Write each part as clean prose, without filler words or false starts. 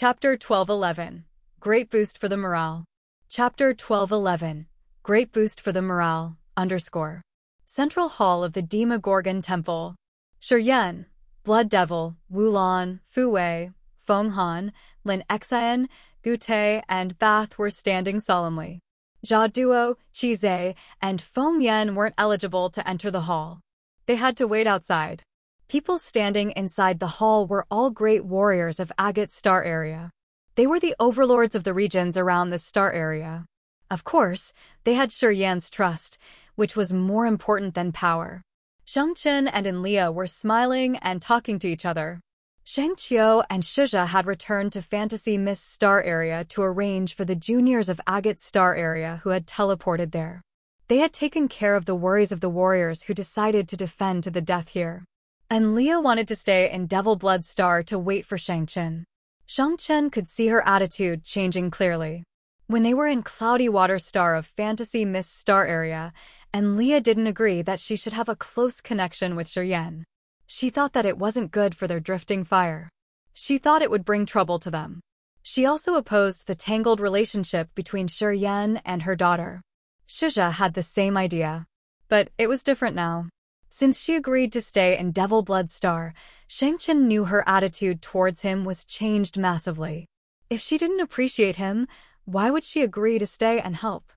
Chapter 1211. Great boost for the morale. Chapter 1211. Great boost for the morale, _ Central Hall of the Demogorgon Temple. Shiyan, Blood Devil, Wulan, Fu Wei, Feng Han, Lin Xian, Gu Te, and Bath were standing solemnly. Jia Duo, Qi Zhe, and Feng Yan weren't eligible to enter the hall. They had to wait outside. People standing inside the hall were all great warriors of Agate Star Area. They were the overlords of the regions around the Star Area. Of course, they had Shiyan's trust, which was more important than power. Shangchen and Enlia were smiling and talking to each other. Shangqiu and Shizha had returned to Fantasy Mist Star Area to arrange for the juniors of Agate Star Area who had teleported there. They had taken care of the worries of the warriors who decided to defend to the death here. Enlia wanted to stay in Devil Blood Star to wait for Shangchen. Shangchen could see her attitude changing clearly. When they were in Cloudy Water Star of Fantasy Mist Star Area, Enlia didn't agree that she should have a close connection with Shiyan. She thought that it wasn't good for their drifting fire. She thought it would bring trouble to them. She also opposed the tangled relationship between Shiyan and her daughter. Shizha had the same idea. But it was different now. Since she agreed to stay in Devil Blood Star, Shangchen knew her attitude towards him was changed massively. If she didn't appreciate him, why would she agree to stay and help?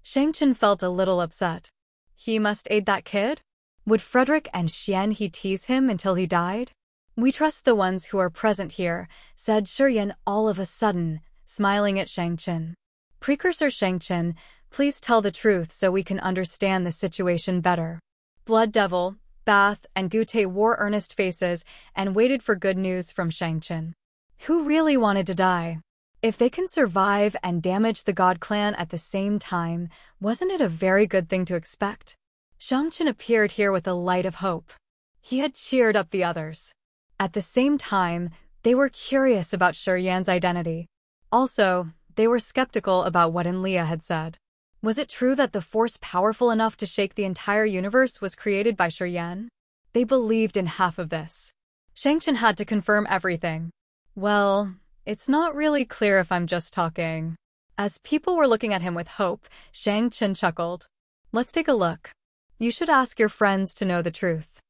Shangchen felt a little upset. He must aid that kid? Would Frederick and Xian he tease him until he died? We trust the ones who are present here, said Shiyan all of a sudden, smiling at Shangchen. Precursor Shangchen, please tell the truth so we can understand the situation better. Blood Devil, Bath, and Gu Te wore earnest faces and waited for good news from Shangchen. Who really wanted to die? If they can survive and damage the God Clan at the same time, wasn't it a very good thing to expect? Shangchen appeared here with a light of hope. He had cheered up the others. At the same time, they were curious about Shiyan's identity. Also, they were skeptical about what Enlia had said. Was it true that the force powerful enough to shake the entire universe was created by Shiyan? They believed in half of this. Shangchen had to confirm everything. Well, it's not really clear if I'm just talking. As people were looking at him with hope, Shangchen chuckled. Let's take a look. You should ask your friends to know the truth.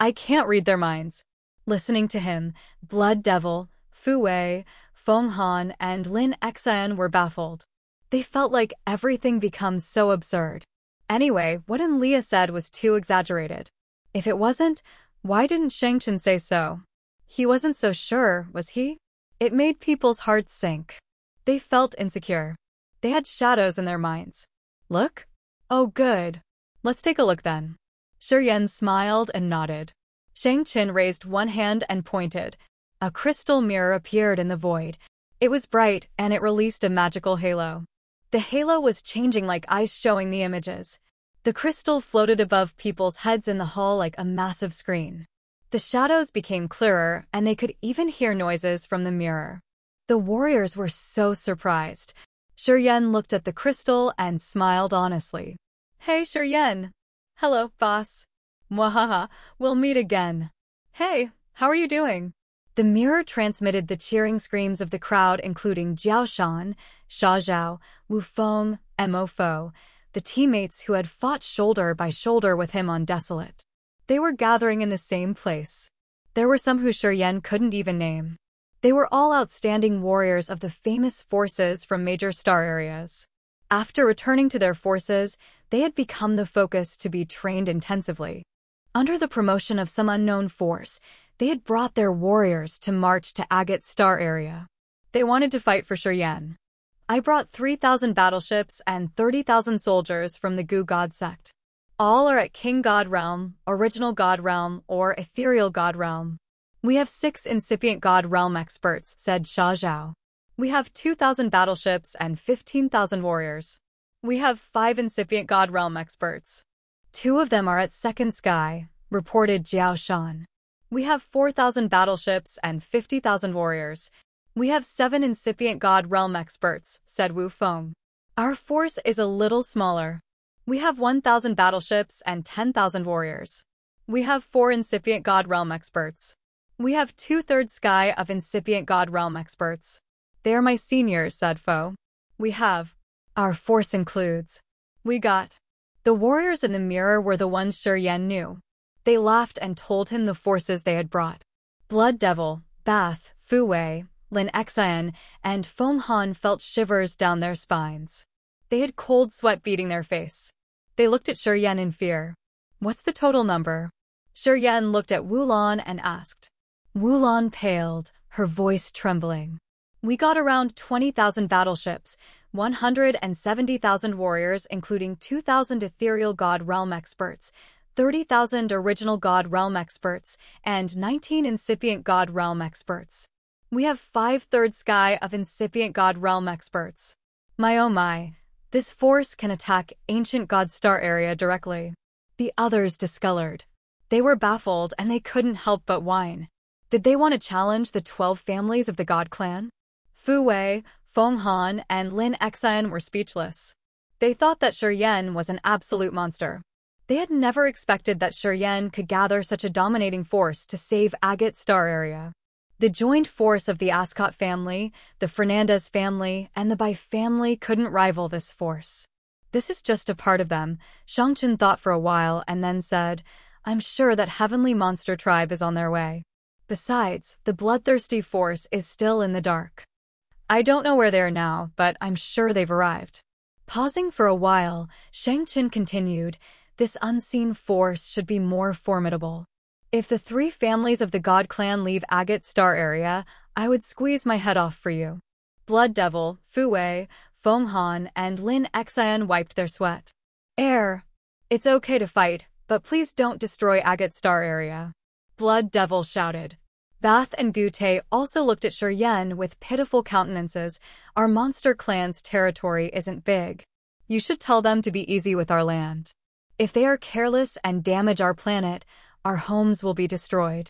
I can't read their minds. Listening to him, Blood Devil, Fu Wei, Feng Han, and Lin Xian were baffled. They felt like everything becomes so absurd. Anyway, what Enlia said was too exaggerated. If it wasn't, why didn't Shangchen say so? He wasn't so sure, was he? It made people's hearts sink. They felt insecure. They had shadows in their minds. Look? Oh, good. Let's take a look then. Shiyan smiled and nodded. Shangchen raised one hand and pointed. A crystal mirror appeared in the void. It was bright and it released a magical halo. The halo was changing like eyes showing the images. The crystal floated above people's heads in the hall like a massive screen. The shadows became clearer and they could even hear noises from the mirror. The warriors were so surprised. Shiyan looked at the crystal and smiled honestly. Hey Shiyan. Hello, boss. Mwahaha, we'll meet again. Hey, how are you doing? The mirror transmitted the cheering screams of the crowd including Jiao Shan, Xia Zhao, Wu Feng, Mo Fo, the teammates who had fought shoulder by shoulder with him on Desolate. They were gathering in the same place. There were some who Shiyan couldn't even name. They were all outstanding warriors of the famous forces from major star areas. After returning to their forces, they had become the focus to be trained intensively. Under the promotion of some unknown force, they had brought their warriors to march to Agate Star Area. They wanted to fight for Shiyan. I brought 3,000 battleships and 30,000 soldiers from the Gu God sect. All are at King God Realm, Original God Realm, or Ethereal God Realm. We have 6 incipient God Realm experts, said Xia Zhao. We have 2,000 battleships and 15,000 warriors. We have 5 incipient God Realm experts. 2 of them are at Second Sky, reported Jiao Shan. We have 4,000 battleships and 50,000 warriors. We have 7 incipient God Realm experts, said Wu Feng. Our force is a little smaller. We have 1,000 battleships and 10,000 warriors. We have 4 incipient God Realm experts. We have 2/3 sky of incipient God Realm experts. They are my seniors, said Foe. We have. Our force includes. We got. The warriors in the mirror were the ones Shiryen knew. They laughed and told him the forces they had brought. Blood Devil, Bath, Fu Wei, Lin Xian, and Feng Han felt shivers down their spines. They had cold sweat beading their face. They looked at Shiryen in fear. What's the total number? Shiryen looked at Wulan and asked. Wulan paled, her voice trembling. We got around 20,000 battleships, 170,000 warriors including 2,000 ethereal god realm experts, 30,000 original god realm experts, and 19 incipient god realm experts. We have 5/3 sky of incipient god realm experts. My oh my, this force can attack ancient god star area directly. The others discolored. They were baffled and they couldn't help but whine. Did they want to challenge the 12 families of the god clan? Fu Wei, Feng Han, and Lin Xian were speechless. They thought that Shiryen was an absolute monster. They had never expected that Shiryen could gather such a dominating force to save Agate Star area. The joint force of the Ascot family, the Fernandez family, and the Bai family couldn't rival this force. This is just a part of them, Shangchen thought for a while and then said, I'm sure that Heavenly Monster Tribe is on their way. Besides, the bloodthirsty force is still in the dark. I don't know where they are now, but I'm sure they've arrived. Pausing for a while, Shangchen continued, this unseen force should be more formidable. If the 3 families of the God Clan leave Agate Star area, I would squeeze my head off for you. Blood Devil, Fu Wei, Feng Han, and Lin Xian wiped their sweat. It's okay to fight, but please don't destroy Agate Star area. Blood Devil shouted. Bath and Gute also looked at Shiryen with pitiful countenances. Our monster clan's territory isn't big. You should tell them to be easy with our land. If they are careless and damage our planet, our homes will be destroyed.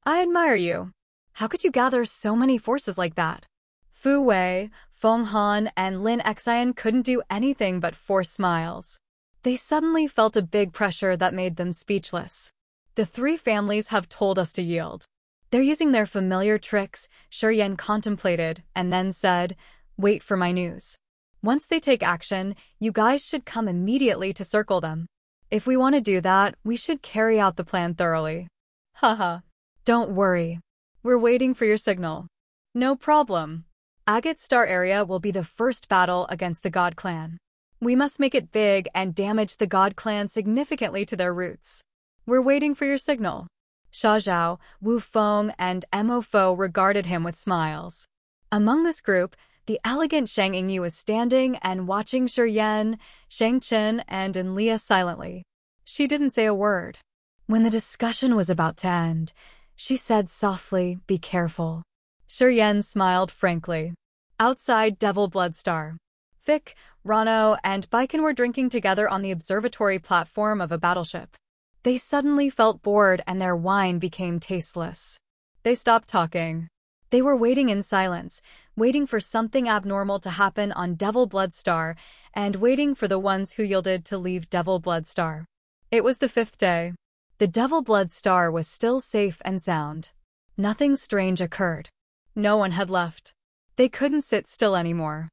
I admire you. How could you gather so many forces like that? Fu Wei, Feng Han, and Lin Xian couldn't do anything but force smiles. They suddenly felt a big pressure that made them speechless. The 3 families have told us to yield. They're using their familiar tricks, Shiryen contemplated, and then said, wait for my news. Once they take action, you guys should come immediately to circle them. If we want to do that, we should carry out the plan thoroughly. Haha. Don't worry. We're waiting for your signal. No problem. Agate Star area will be the first battle against the God Clan. We must make it big and damage the God Clan significantly to their roots. We're waiting for your signal. Xia Zhao, Wu Feng, and Mo Fo regarded him with smiles. Among this group, the elegant Shang Yingyu was standing and watching Shiryen, Shangchen, and Enlia silently. She didn't say a word. When the discussion was about to end, she said softly, be careful. Shiryen smiled frankly. Outside Devil Bloodstar, Vic, Rano, and Baiken were drinking together on the observatory platform of a battleship. They suddenly felt bored and their wine became tasteless. They stopped talking. They were waiting in silence, waiting for something abnormal to happen on Devil Bloodstar, and waiting for the ones who yielded to leave Devil Bloodstar. It was the 5th day. The Devil Bloodstar was still safe and sound. Nothing strange occurred. No one had left. They couldn't sit still anymore.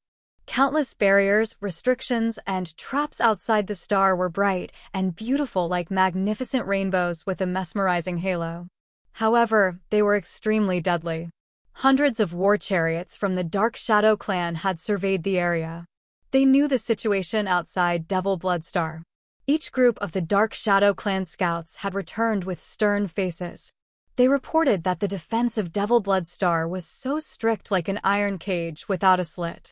Countless barriers, restrictions, and traps outside the star were bright and beautiful like magnificent rainbows with a mesmerizing halo. However, they were extremely deadly. Hundreds of war chariots from the Dark Shadow clan had surveyed the area. They knew the situation outside Devil Bloodstar. Each group of the Dark Shadow clan scouts had returned with stern faces. They reported that the defense of Devil Bloodstar was so strict like an iron cage without a slit.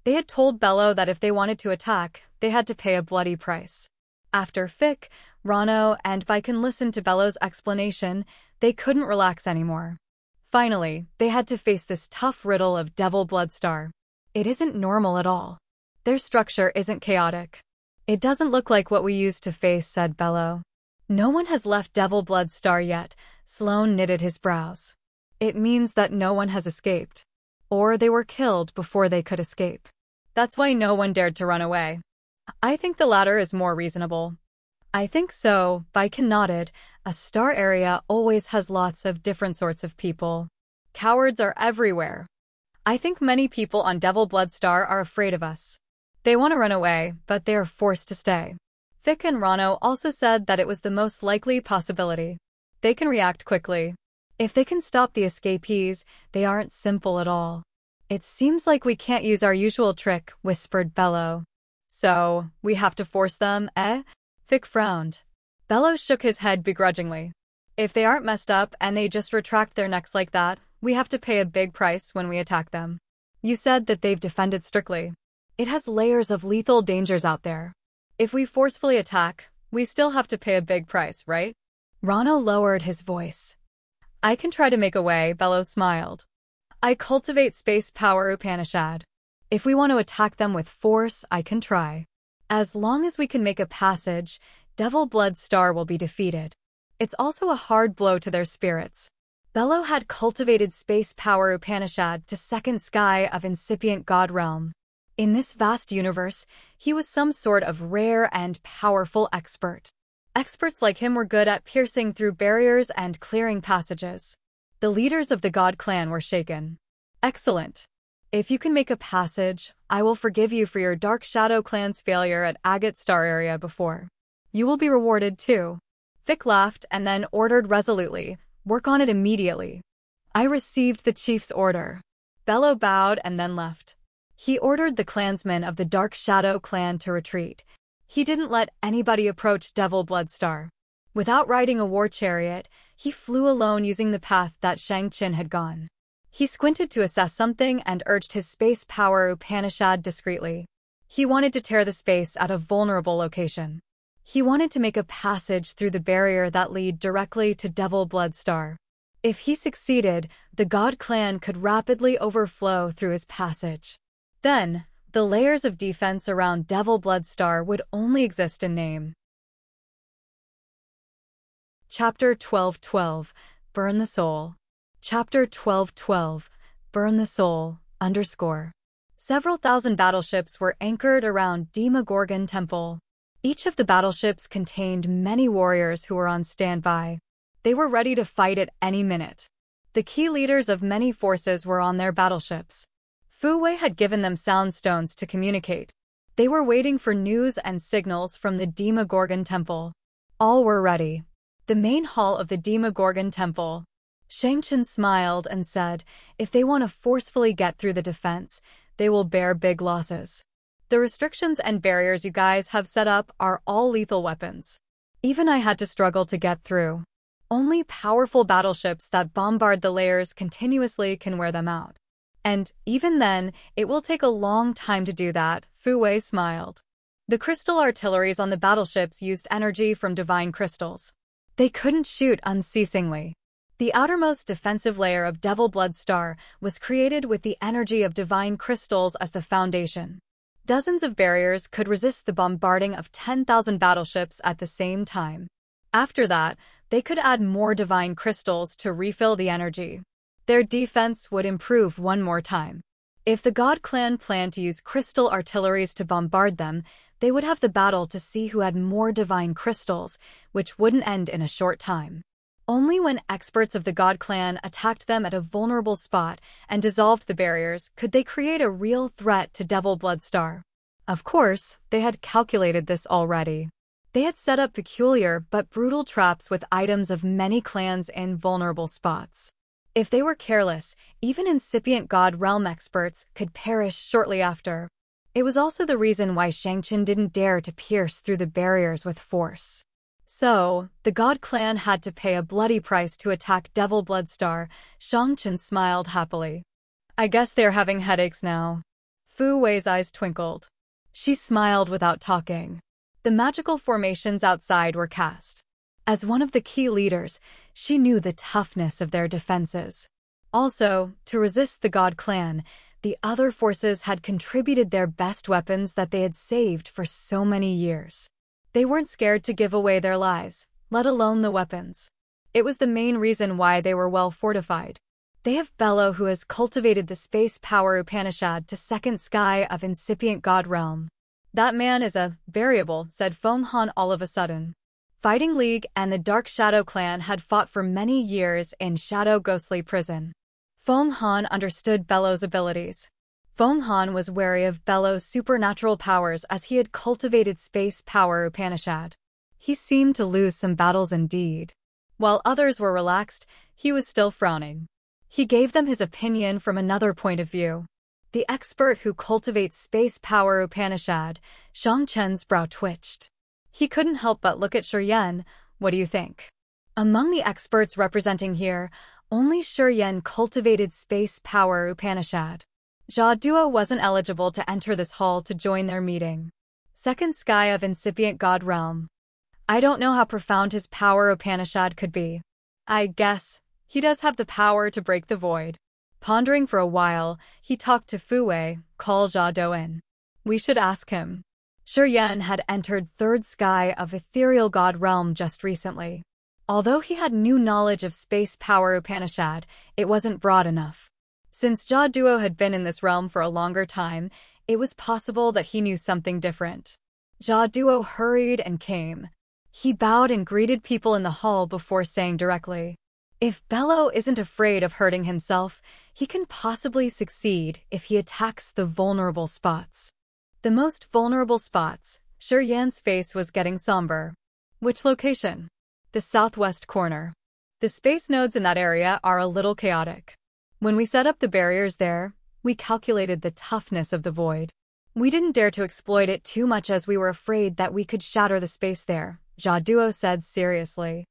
They had told Bello that if they wanted to attack, they had to pay a bloody price. After Fick, Rano, and Baiken listened to Bello's explanation, they couldn't relax anymore. Finally, they had to face this tough riddle of Devil Bloodstar. It isn't normal at all. Their structure isn't chaotic. It doesn't look like what we used to face, said Bello. No one has left Devil Bloodstar yet, Sloane knitted his brows. It means that no one has escaped. Or they were killed before they could escape. That's why no one dared to run away. I think the latter is more reasonable. I think so, Baiken nodded. A star area always has lots of different sorts of people. Cowards are everywhere. I think many people on Devil Bloodstar are afraid of us. They want to run away, but they are forced to stay. Vic and Rano also said that it was the most likely possibility. They can react quickly. If they can stop the escapees, they aren't simple at all. It seems like we can't use our usual trick, whispered Bello. So, we have to force them, eh? Vic frowned. Bello shook his head begrudgingly. If they aren't messed up and they just retract their necks like that, we have to pay a big price when we attack them. You said that they've defended strictly. It has layers of lethal dangers out there. If we forcefully attack, we still have to pay a big price, right? Rano lowered his voice. I can try to make a way, Bello smiled. I cultivate space power Upanishad. If we want to attack them with force, I can try. As long as we can make a passage, Devil Bloodstar will be defeated. It's also a hard blow to their spirits. Bello had cultivated space power Upanishad to second sky of incipient god realm. In this vast universe, he was some sort of rare and powerful expert. Experts like him were good at piercing through barriers and clearing passages. The leaders of the god clan were shaken. Excellent. If you can make a passage, I will forgive you for your Dark Shadow clan's failure at Agate Star area before. You will be rewarded too. Vic laughed and then ordered resolutely, work on it immediately. I received the chief's order. Bello bowed and then left. He ordered the clansmen of the Dark Shadow clan to retreat. He didn't let anybody approach Devil Bloodstar. Without riding a war chariot, he flew alone using the path that Shang-Qin had gone. He squinted to assess something and urged his space power Upanishad discreetly. He wanted to tear the space at a vulnerable location. He wanted to make a passage through the barrier that lead directly to Devil Bloodstar. If he succeeded, the God Clan could rapidly overflow through his passage. Then, the layers of defense around Devil Bloodstar would only exist in name. Chapter 12:12 Burn the Soul. Chapter 12:12 Burn the Soul, _ Several thousand battleships were anchored around Demogorgon Temple. Each of the battleships contained many warriors who were on standby. They were ready to fight at any minute. The key leaders of many forces were on their battleships. Fu Wei had given them sound stones to communicate. They were waiting for news and signals from the Demogorgon Temple. All were ready. The main hall of the Demogorgon Temple. Shang-Qin smiled and said, if they want to forcefully get through the defense, they will bear big losses. The restrictions and barriers you guys have set up are all lethal weapons. Even I had to struggle to get through. Only powerful battleships that bombard the layers continuously can wear them out. And even then, it will take a long time to do that, Fu Wei smiled. The crystal artilleries on the battleships used energy from divine crystals. They couldn't shoot unceasingly. The outermost defensive layer of Devil Bloodstar was created with the energy of divine crystals as the foundation. Dozens of barriers could resist the bombarding of 10,000 battleships at the same time. After that, they could add more divine crystals to refill the energy. Their defense would improve one more time. If the God Clan planned to use crystal artilleries to bombard them, they would have the battle to see who had more divine crystals, which wouldn't end in a short time. Only when experts of the God Clan attacked them at a vulnerable spot and dissolved the barriers could they create a real threat to Devil Bloodstar. Of course, they had calculated this already. They had set up peculiar but brutal traps with items of many clans in vulnerable spots. If they were careless, even incipient God Realm experts could perish shortly after. It was also the reason why Shang-Qin didn't dare to pierce through the barriers with force. So, the God Clan had to pay a bloody price to attack Devil Bloodstar. Shang-Qin smiled happily. I guess they're having headaches now. Fu Wei's eyes twinkled. She smiled without talking. The magical formations outside were cast. As one of the key leaders, she knew the toughness of their defenses. Also, to resist the God Clan, the other forces had contributed their best weapons that they had saved for so many years. They weren't scared to give away their lives, let alone the weapons. It was the main reason why they were well fortified. They have Bello, who has cultivated the space power Upanishad to second sky of incipient God realm. That man is a variable, said Feng Han all of a sudden. Fighting League and the Dark Shadow Clan had fought for many years in Shadow Ghostly Prison. Feng Han understood Bellow's abilities. Feng Han was wary of Bellow's supernatural powers as he had cultivated space power Upanishad. He seemed to lose some battles indeed. While others were relaxed, he was still frowning. He gave them his opinion from another point of view. The expert who cultivates space power Upanishad, Zhang Chen's brow twitched. He couldn't help but look at Shi Yan. What do you think? Among the experts representing here, only Shi Yan cultivated space power Upanishad. Jia Duo wasn't eligible to enter this hall to join their meeting. Second sky of incipient god realm. I don't know how profound his power Upanishad could be. I guess he does have the power to break the void. Pondering for a while, he talked to Fu Wei, call Jia Duo in. We should ask him. Shi Yan had entered third sky of ethereal god realm just recently. Although he had new knowledge of space power Upanishad, it wasn't broad enough. Since Jia Duo had been in this realm for a longer time, it was possible that he knew something different. Jia Duo hurried and came. He bowed and greeted people in the hall before saying directly, if Bellow isn't afraid of hurting himself, he can possibly succeed if he attacks the vulnerable spots. The most vulnerable spots. Shi Yan's face was getting somber. Which location? The southwest corner. The space nodes in that area are a little chaotic. When we set up the barriers there, we calculated the toughness of the void. We didn't dare to exploit it too much as we were afraid that we could shatter the space there, Jia Duo said seriously.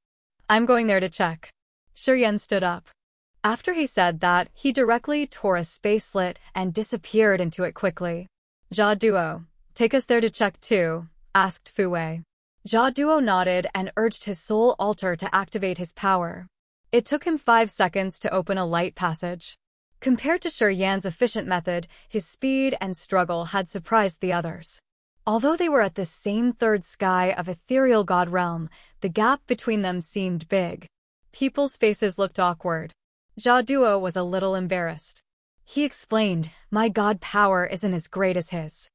I'm going there to check. Shi Yan stood up. After he said that, he directly tore a space slit and disappeared into it quickly. Jia Duo, take us there to check too, asked Fu Wei. Jia Duo nodded and urged his soul altar to activate his power. It took him 5 seconds to open a light passage. Compared to Shi Yan's efficient method, his speed and struggle had surprised the others. Although they were at the same third sky of ethereal god realm, the gap between them seemed big. People's faces looked awkward. Jia Duo was a little embarrassed. He explained, my god power isn't as great as his.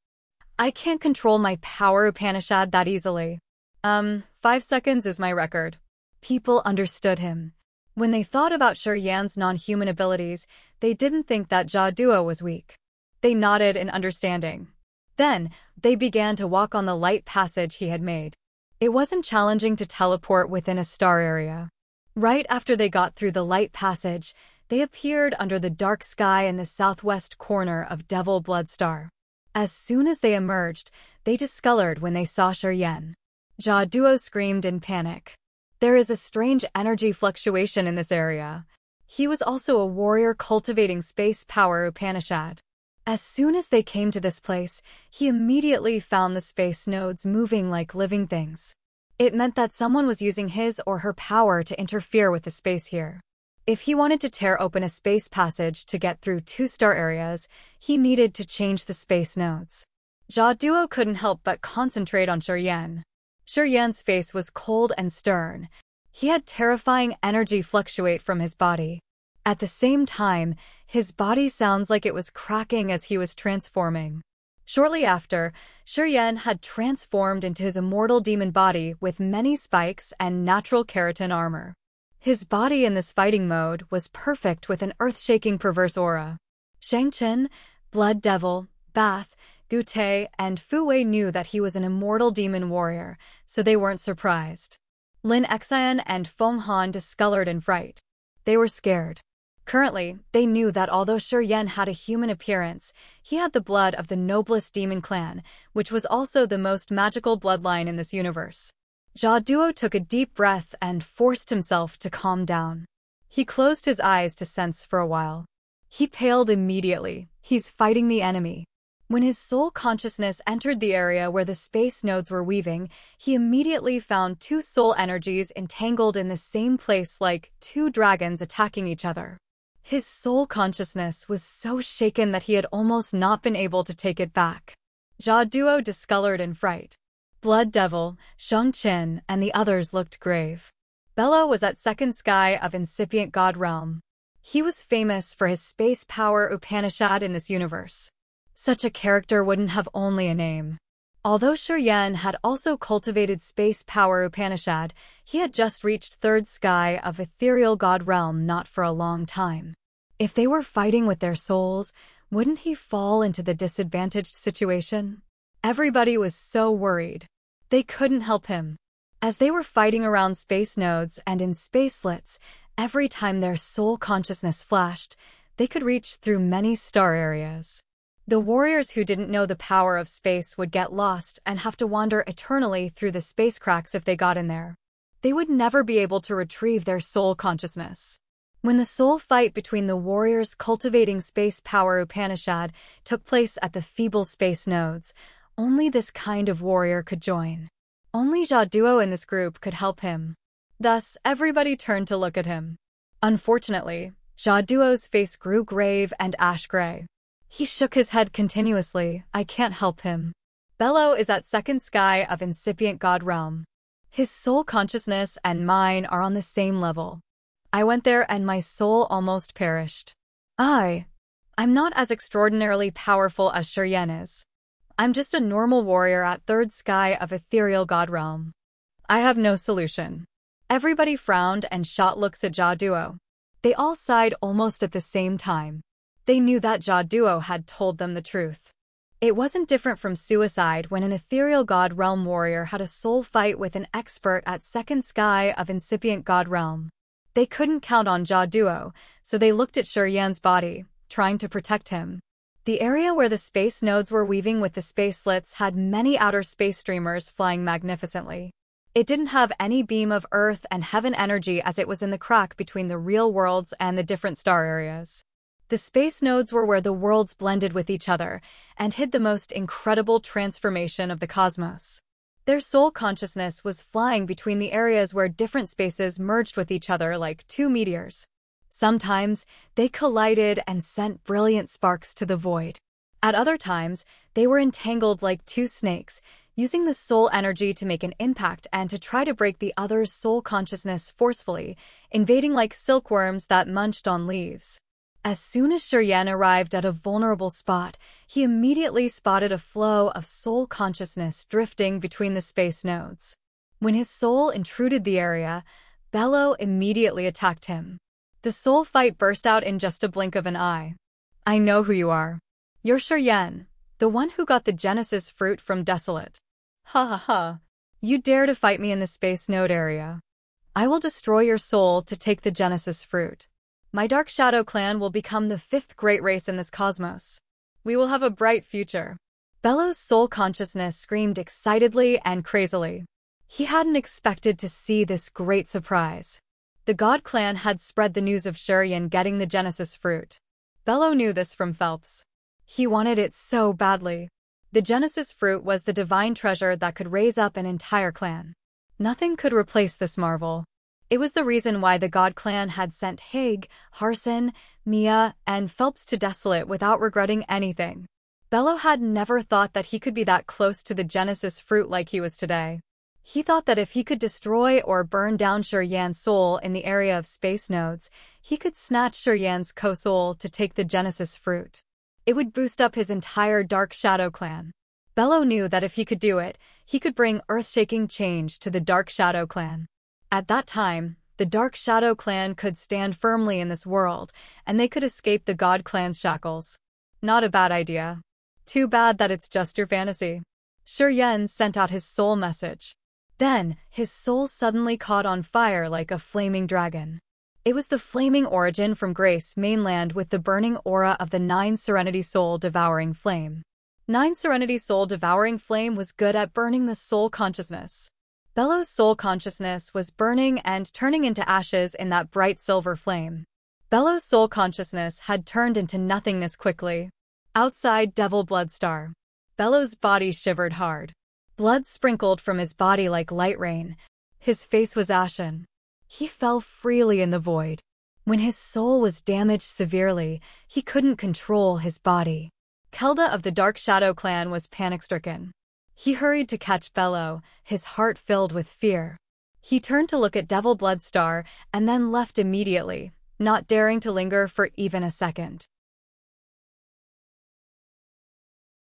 I can't control my power Upanishad that easily. 5 seconds is my record. People understood him. When they thought about Shi Yan's non-human abilities, they didn't think that Jia Duo was weak. They nodded in understanding. Then, they began to walk on the light passage he had made. It wasn't challenging to teleport within a star area. Right after they got through the light passage, they appeared under the dark sky in the southwest corner of Devil Blood Star. As soon as they emerged, they discolored when they saw Shi Yan. Jia Duo screamed in panic. There is a strange energy fluctuation in this area. He was also a warrior cultivating space power Upanishad. As soon as they came to this place, he immediately found the space nodes moving like living things. It meant that someone was using his or her power to interfere with the space here. If he wanted to tear open a space passage to get through 2 star areas, he needed to change the space nodes. Jia Duo couldn't help but concentrate on Shi Yan. Shi Yan's face was cold and stern. He had terrifying energy fluctuate from his body. At the same time, his body sounds like it was cracking as he was transforming. Shortly after, Shi Yan had transformed into his immortal demon body with many spikes and natural keratin armor. His body in this fighting mode was perfect with an earth-shaking perverse aura. Shang Chen, Blood Devil, Bath, Gute, and Fu Wei knew that he was an immortal demon warrior, so they weren't surprised. Lin Xian and Feng Han discolored in fright. They were scared. Currently, they knew that although Shi Yan had a human appearance, he had the blood of the noblest demon clan, which was also the most magical bloodline in this universe. Jia Duo took a deep breath and forced himself to calm down. He closed his eyes to sense for a while. He paled immediately. He's fighting the enemy. When his soul consciousness entered the area where the space nodes were weaving, he immediately found 2 soul energies entangled in the same place like 2 dragons attacking each other. His soul consciousness was so shaken that he had almost not been able to take it back. Jia Duo discolored in fright. Blood Devil, Shang Chen, and the others looked grave. Bello was at second sky of incipient god realm. He was famous for his space power Upanishad in this universe. Such a character wouldn't have only a name. Although Shi Yan had also cultivated space power Upanishad, he had just reached third sky of ethereal god realm not for a long time. If they were fighting with their souls, wouldn't he fall into the disadvantaged situation? Everybody was so worried. They couldn't help him. As they were fighting around space nodes and in space slits, every time their soul consciousness flashed, they could reach through many star areas. The warriors who didn't know the power of space would get lost and have to wander eternally through the space cracks if they got in there. They would never be able to retrieve their soul consciousness. When the soul fight between the warriors cultivating space power Upanishad took place at the feeble space nodes, only this kind of warrior could join. Only Jaduo in this group could help him. Thus, everybody turned to look at him. Unfortunately, Jaduo's face grew grave and ash-gray. He shook his head continuously. I can't help him. Bello is at second sky of incipient God realm. His soul consciousness and mine are on the same level. I went there and my soul almost perished. I'm not as extraordinarily powerful as Shiryen is. I'm just a normal warrior at third sky of ethereal God realm. I have no solution. Everybody frowned and shot looks at Jaduo. They all sighed almost at the same time. They knew that Jaduo had told them the truth. It wasn't different from suicide when an ethereal God realm warrior had a soul fight with an expert at second sky of incipient God realm. They couldn't count on Jaduo, so they looked at Shiryen's body, trying to protect him. The area where the space nodes were weaving with the space slits had many outer space streamers flying magnificently. It didn't have any beam of Earth and heaven energy as it was in the crack between the real worlds and the different star areas. The space nodes were where the worlds blended with each other and hid the most incredible transformation of the cosmos. Their soul consciousness was flying between the areas where different spaces merged with each other like two meteors. Sometimes, they collided and sent brilliant sparks to the void. At other times, they were entangled like two snakes, using the soul energy to make an impact and to try to break the other's soul consciousness forcefully, invading like silkworms that munched on leaves. As soon as Shiryen arrived at a vulnerable spot, he immediately spotted a flow of soul consciousness drifting between the space nodes. When his soul intruded the area, Bello immediately attacked him. The soul fight burst out in just a blink of an eye. I know who you are. You're Shiryen, the one who got the Genesis fruit from Desolate. Ha ha ha. You dare to fight me in the space node area. I will destroy your soul to take the Genesis fruit. My Dark Shadow clan will become the 5th great race in this cosmos. We will have a bright future. Bello's soul consciousness screamed excitedly and crazily. He hadn't expected to see this great surprise. The God clan had spread the news of Shiryen getting the Genesis fruit. Bello knew this from Phelps. He wanted it so badly. The Genesis fruit was the divine treasure that could raise up an entire clan. Nothing could replace this marvel. It was the reason why the God clan had sent Haig, Harson, Mia, and Phelps to Desolate without regretting anything. Bello had never thought that he could be that close to the Genesis fruit like he was today. He thought that if he could destroy or burn down Shiryen's soul in the area of space nodes, he could snatch Shiryen's co-soul to take the Genesis fruit. It would boost up his entire Dark Shadow clan. Bello knew that if he could do it, he could bring earth-shaking change to the Dark Shadow clan. At that time, the Dark Shadow clan could stand firmly in this world, and they could escape the God clan's shackles. Not a bad idea. Too bad that it's just your fantasy. Shiryen sent out his soul message. Then, his soul suddenly caught on fire like a flaming dragon. It was the flaming origin from Grace mainland with the burning aura of the 9 Serenity Soul Devouring Flame. 9 Serenity Soul Devouring Flame was good at burning the soul consciousness. Bello's soul consciousness was burning and turning into ashes in that bright silver flame. Bello's soul consciousness had turned into nothingness quickly. Outside Devil Bloodstar. Bello's body shivered hard. Blood sprinkled from his body like light rain. His face was ashen. He fell freely in the void. When his soul was damaged severely, he couldn't control his body. Kelda of the Dark Shadow clan was panic-stricken. He hurried to catch Bello, his heart filled with fear. He turned to look at Devil Bloodstar and then left immediately, not daring to linger for even a second.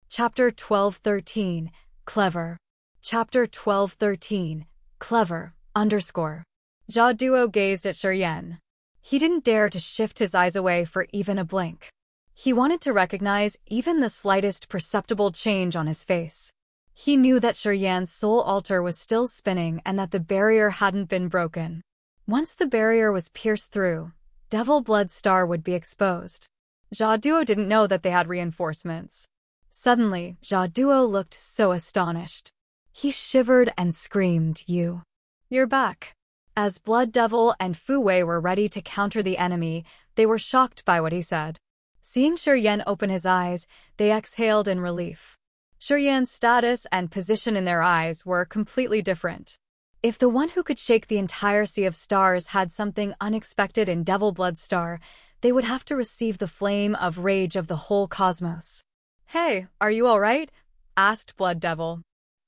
Chapter 12:13, Clever. Chapter 12:13, Clever, _. Jaduo gazed at Shiryen. He didn't dare to shift his eyes away for even a blink. He wanted to recognize even the slightest perceptible change on his face. He knew that Shiryan's soul altar was still spinning and that the barrier hadn't been broken. Once the barrier was pierced through, Devil Blood Star would be exposed. Jaduo didn't know that they had reinforcements. Suddenly, Jaduo looked so astonished. He shivered and screamed, "You're back." As Blood Devil and Fu Wei were ready to counter the enemy, they were shocked by what he said. Seeing Shiryan open his eyes, they exhaled in relief. Shiryan's status and position in their eyes were completely different. If the one who could shake the entire sea of stars had something unexpected in Devil Blood Star, they would have to receive the flame of rage of the whole cosmos. "Hey, are you all right?" asked Blood Devil.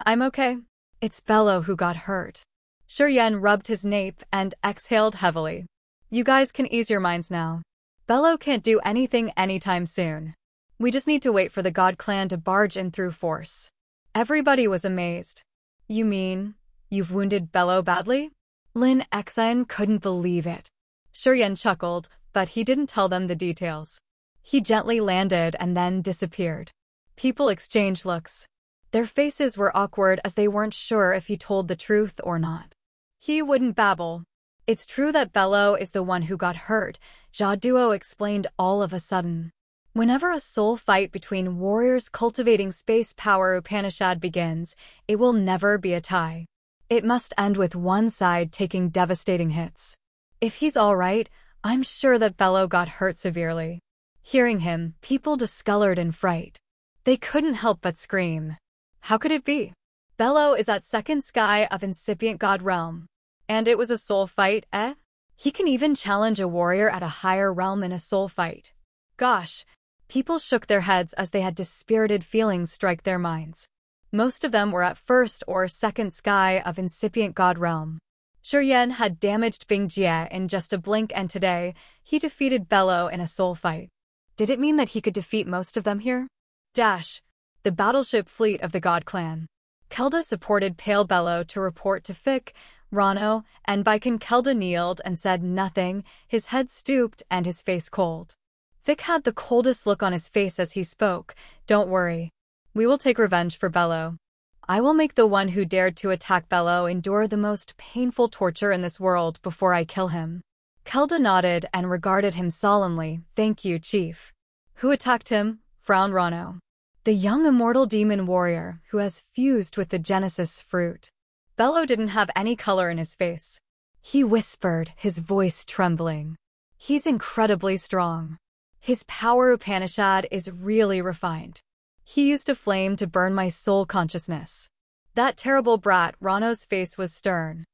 "I'm okay. It's Bello who got hurt." Shiryan rubbed his nape and exhaled heavily. "You guys can ease your minds now. Bello can't do anything anytime soon. We just need to wait for the God Clan to barge in through force." Everybody was amazed. "You mean you've wounded Bello badly?" Lin Exine couldn't believe it. Shiryan chuckled, but he didn't tell them the details. He gently landed and then disappeared. People exchanged looks. Their faces were awkward as they weren't sure if he told the truth or not. He wouldn't babble. "It's true that Bello is the one who got hurt," Jaduo explained all of a sudden. "Whenever a soul fight between warriors cultivating space power Upanishad begins, it will never be a tie. It must end with one side taking devastating hits. If he's all right, I'm sure that Bello got hurt severely." Hearing him, people discolored in fright. They couldn't help but scream. How could it be? Bello is at second sky of incipient god realm. And it was a soul fight, eh? He can even challenge a warrior at a higher realm in a soul fight. Gosh. People shook their heads as they had dispirited feelings strike their minds. Most of them were at first or second sky of incipient god realm. Shiryan had damaged Bingjie in just a blink, and today, he defeated Bello in a soul fight. Did it mean that he could defeat most of them here? The battleship fleet of the God Clan. Kelda supported Pale Bello to report to Fick, Rano, and Baiken. Kelda kneeled and said nothing, his head stooped and his face cold. Fick had the coldest look on his face as he spoke. "Don't worry. We will take revenge for Bello. I will make the one who dared to attack Bello endure the most painful torture in this world before I kill him." Kelda nodded and regarded him solemnly. "Thank you, Chief." "Who attacked him?" frowned Rano. "The young immortal demon warrior who has fused with the Genesis fruit." Bello didn't have any color in his face. He whispered, his voice trembling. "He's incredibly strong. His power Upanishad is really refined. He used a flame to burn my soul consciousness." That terrible brat. Rano's face was stern.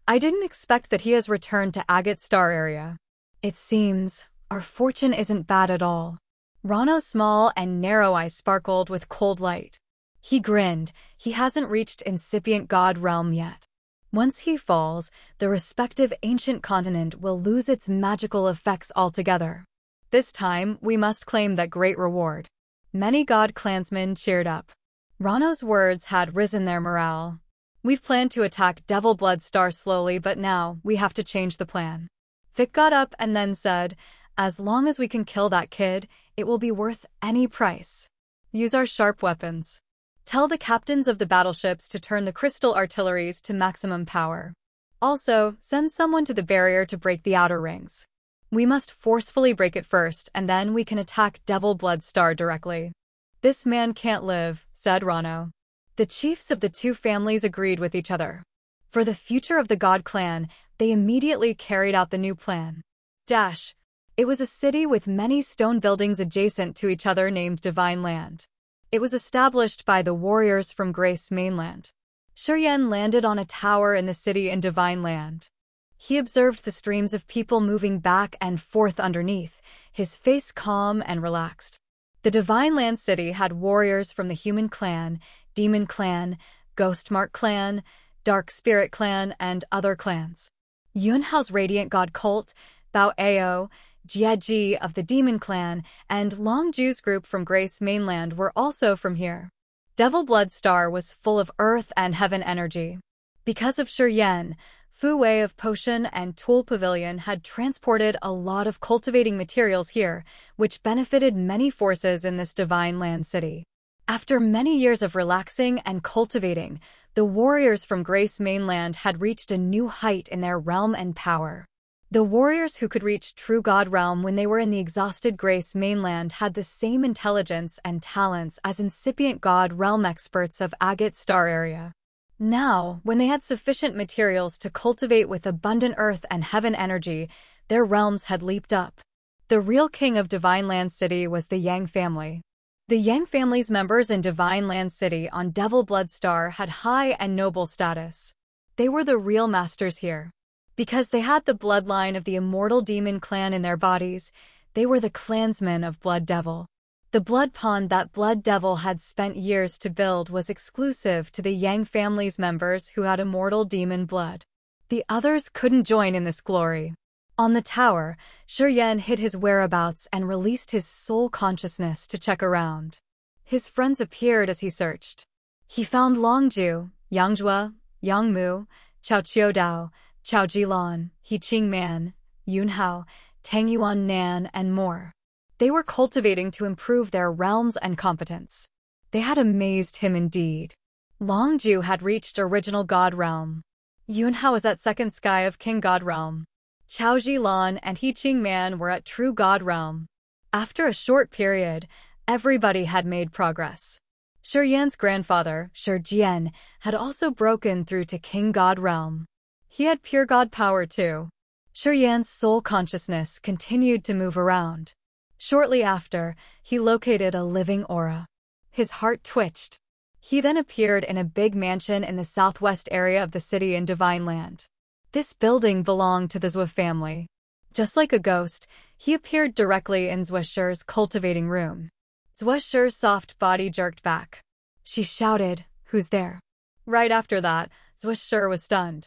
"I didn't expect that he has returned to Agate Star area. It seems our fortune isn't bad at all." Rano's small and narrow eyes sparkled with cold light. He grinned. He hasn't reached incipient god realm yet. Once he falls, the respective ancient continent will lose its magical effects altogether. This time, we must claim that great reward. Many god clansmen cheered up. Rano's words had risen their morale. "We've planned to attack Devil Blood Star slowly, but now we have to change the plan." Vic got up and then said, "As long as we can kill that kid, it will be worth any price. Use our sharp weapons. Tell the captains of the battleships to turn the crystal artilleries to maximum power. Also, send someone to the barrier to break the outer rings. We must forcefully break it first, and then we can attack Devil Blood Star directly." "This man can't live," said Rano. The chiefs of the two families agreed with each other. For the future of the God Clan, they immediately carried out the new plan. It was a city with many stone buildings adjacent to each other named Divine Land. It was established by the warriors from Grace Mainland. Shiryan landed on a tower in the city in Divine Land. He observed the streams of people moving back and forth underneath, his face calm and relaxed. The Divine Land city had warriors from the Human Clan, Demon Clan, Ghostmark Clan, Dark Spirit Clan, and other clans. Yunhao's Radiant God Cult, Bao Ao, Jieji of the Demon Clan, and Long Ju's group from Grace Mainland were also from here. Devil Blood Star was full of earth and heaven energy. Because of Shiryan, Fu Wei of Potion and Tool Pavilion had transported a lot of cultivating materials here, which benefited many forces in this divine land city. After many years of relaxing and cultivating, the warriors from Grace Mainland had reached a new height in their realm and power. The warriors who could reach True God Realm when they were in the exhausted Grace Mainland had the same intelligence and talents as incipient God Realm experts of Agate Star area. Now, when they had sufficient materials to cultivate with abundant earth and heaven energy, their realms had leaped up. The real king of Divine Land City was the Yang family. The Yang family's members in Divine Land City on Devil Blood Star had high and noble status. They were the real masters here. Because they had the bloodline of the immortal demon clan in their bodies, they were the clansmen of Blood Devil. The blood pond that Blood Devil had spent years to build was exclusive to the Yang family's members who had immortal demon blood. The others couldn't join in this glory. On the tower, Shuryen hid his whereabouts and released his soul consciousness to check around. His friends appeared as he searched. He found Longju, Yangjue, Yangmu, Chao Qiudao, Chao Jilan, He Qing Man, Yunhao, Tang Yuan Nan, and more. They were cultivating to improve their realms and competence. They had amazed him indeed. Longju had reached original God Realm. Yunhao was at second sky of King God Realm. Chao Jilan and He Qing Man were at True God Realm. After a short period, everybody had made progress. Shuryen's grandfather, Shurjian, had also broken through to King God Realm. He had pure God power too. Shuryen's soul consciousness continued to move around. Shortly after, he located a living aura. His heart twitched. He then appeared in a big mansion in the southwest area of the city in Divine Land. This building belonged to the Zhou family. Just like a ghost, he appeared directly in Zhuo's cultivating room. Zhuo's soft body jerked back. She shouted, "Who's there?" Right after that, Zhuo was stunned.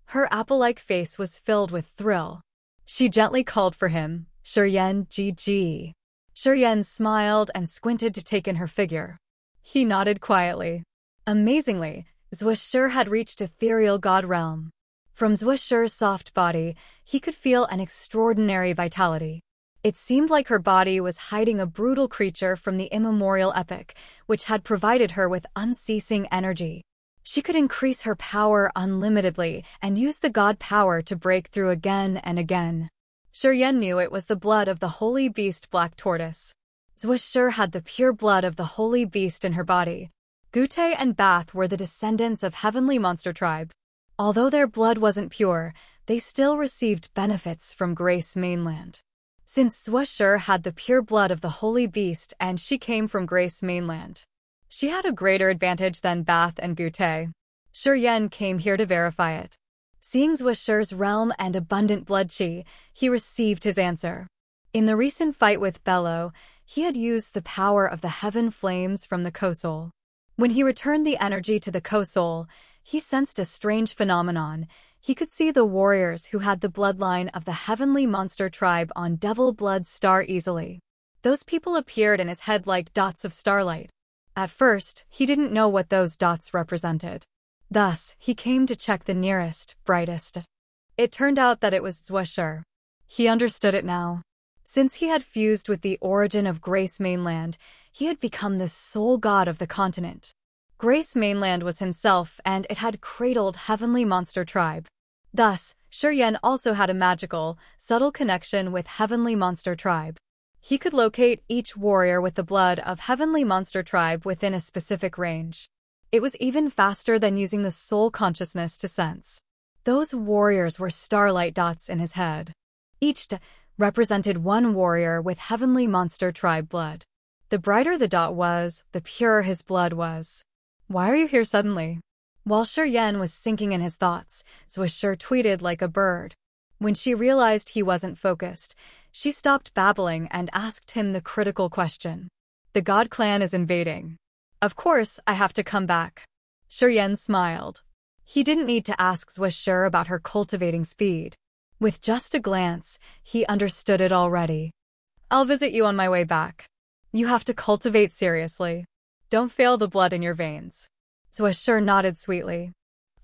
Her apple-like face was filled with thrill. She gently called for him, "Shuryen GG." Shuryen smiled and squinted to take in her figure. He nodded quietly. Amazingly, Zhuo had reached ethereal God realm. From Zhuo's soft body, he could feel an extraordinary vitality. It seemed like her body was hiding a brutal creature from the immemorial epic, which had provided her with unceasing energy. She could increase her power unlimitedly and use the God power to break through again and again. Shuryen knew it was the blood of the holy beast Black Tortoise. Zhuo had the pure blood of the holy beast in her body. Gute and Bath were the descendants of heavenly monster tribe. Although their blood wasn't pure, they still received benefits from Grace Mainland. Since Zhuo had the pure blood of the holy beast and she came from Grace Mainland, she had a greater advantage than Bath and Gute. Shuryen came here to verify it. Seeing Zhuo's realm and abundant blood chi, he received his answer. In the recent fight with Bello, he had used the power of the heaven flames from the Kosoul. When he returned the energy to the Kosoul, he sensed a strange phenomenon. He could see the warriors who had the bloodline of the heavenly monster tribe on Devil Blood Star easily. Those people appeared in his head like dots of starlight. At first, he didn't know what those dots represented. Thus, he came to check the nearest, brightest. It turned out that it was Zhuo. He understood it now. Since he had fused with the origin of Grace Mainland, he had become the sole god of the continent. Grace Mainland was himself, and it had cradled heavenly monster tribe. Thus, Shuryen also had a magical, subtle connection with heavenly monster tribe. He could locate each warrior with the blood of heavenly monster tribe within a specific range. It was even faster than using the soul consciousness to sense. Those warriors were starlight dots in his head. Each represented one warrior with heavenly monster tribe blood. The brighter the dot was, the purer his blood was. "Why are you here suddenly?" While Shuryen was sinking in his thoughts, Zhuo tweeted like a bird. When she realized he wasn't focused, she stopped babbling and asked him the critical question. "The God clan is invading. Of course, I have to come back." Shuryen smiled. He didn't need to ask Zhuo about her cultivating speed. With just a glance, he understood it already. "I'll visit you on my way back. You have to cultivate seriously. Don't fail the blood in your veins." Zhuo nodded sweetly.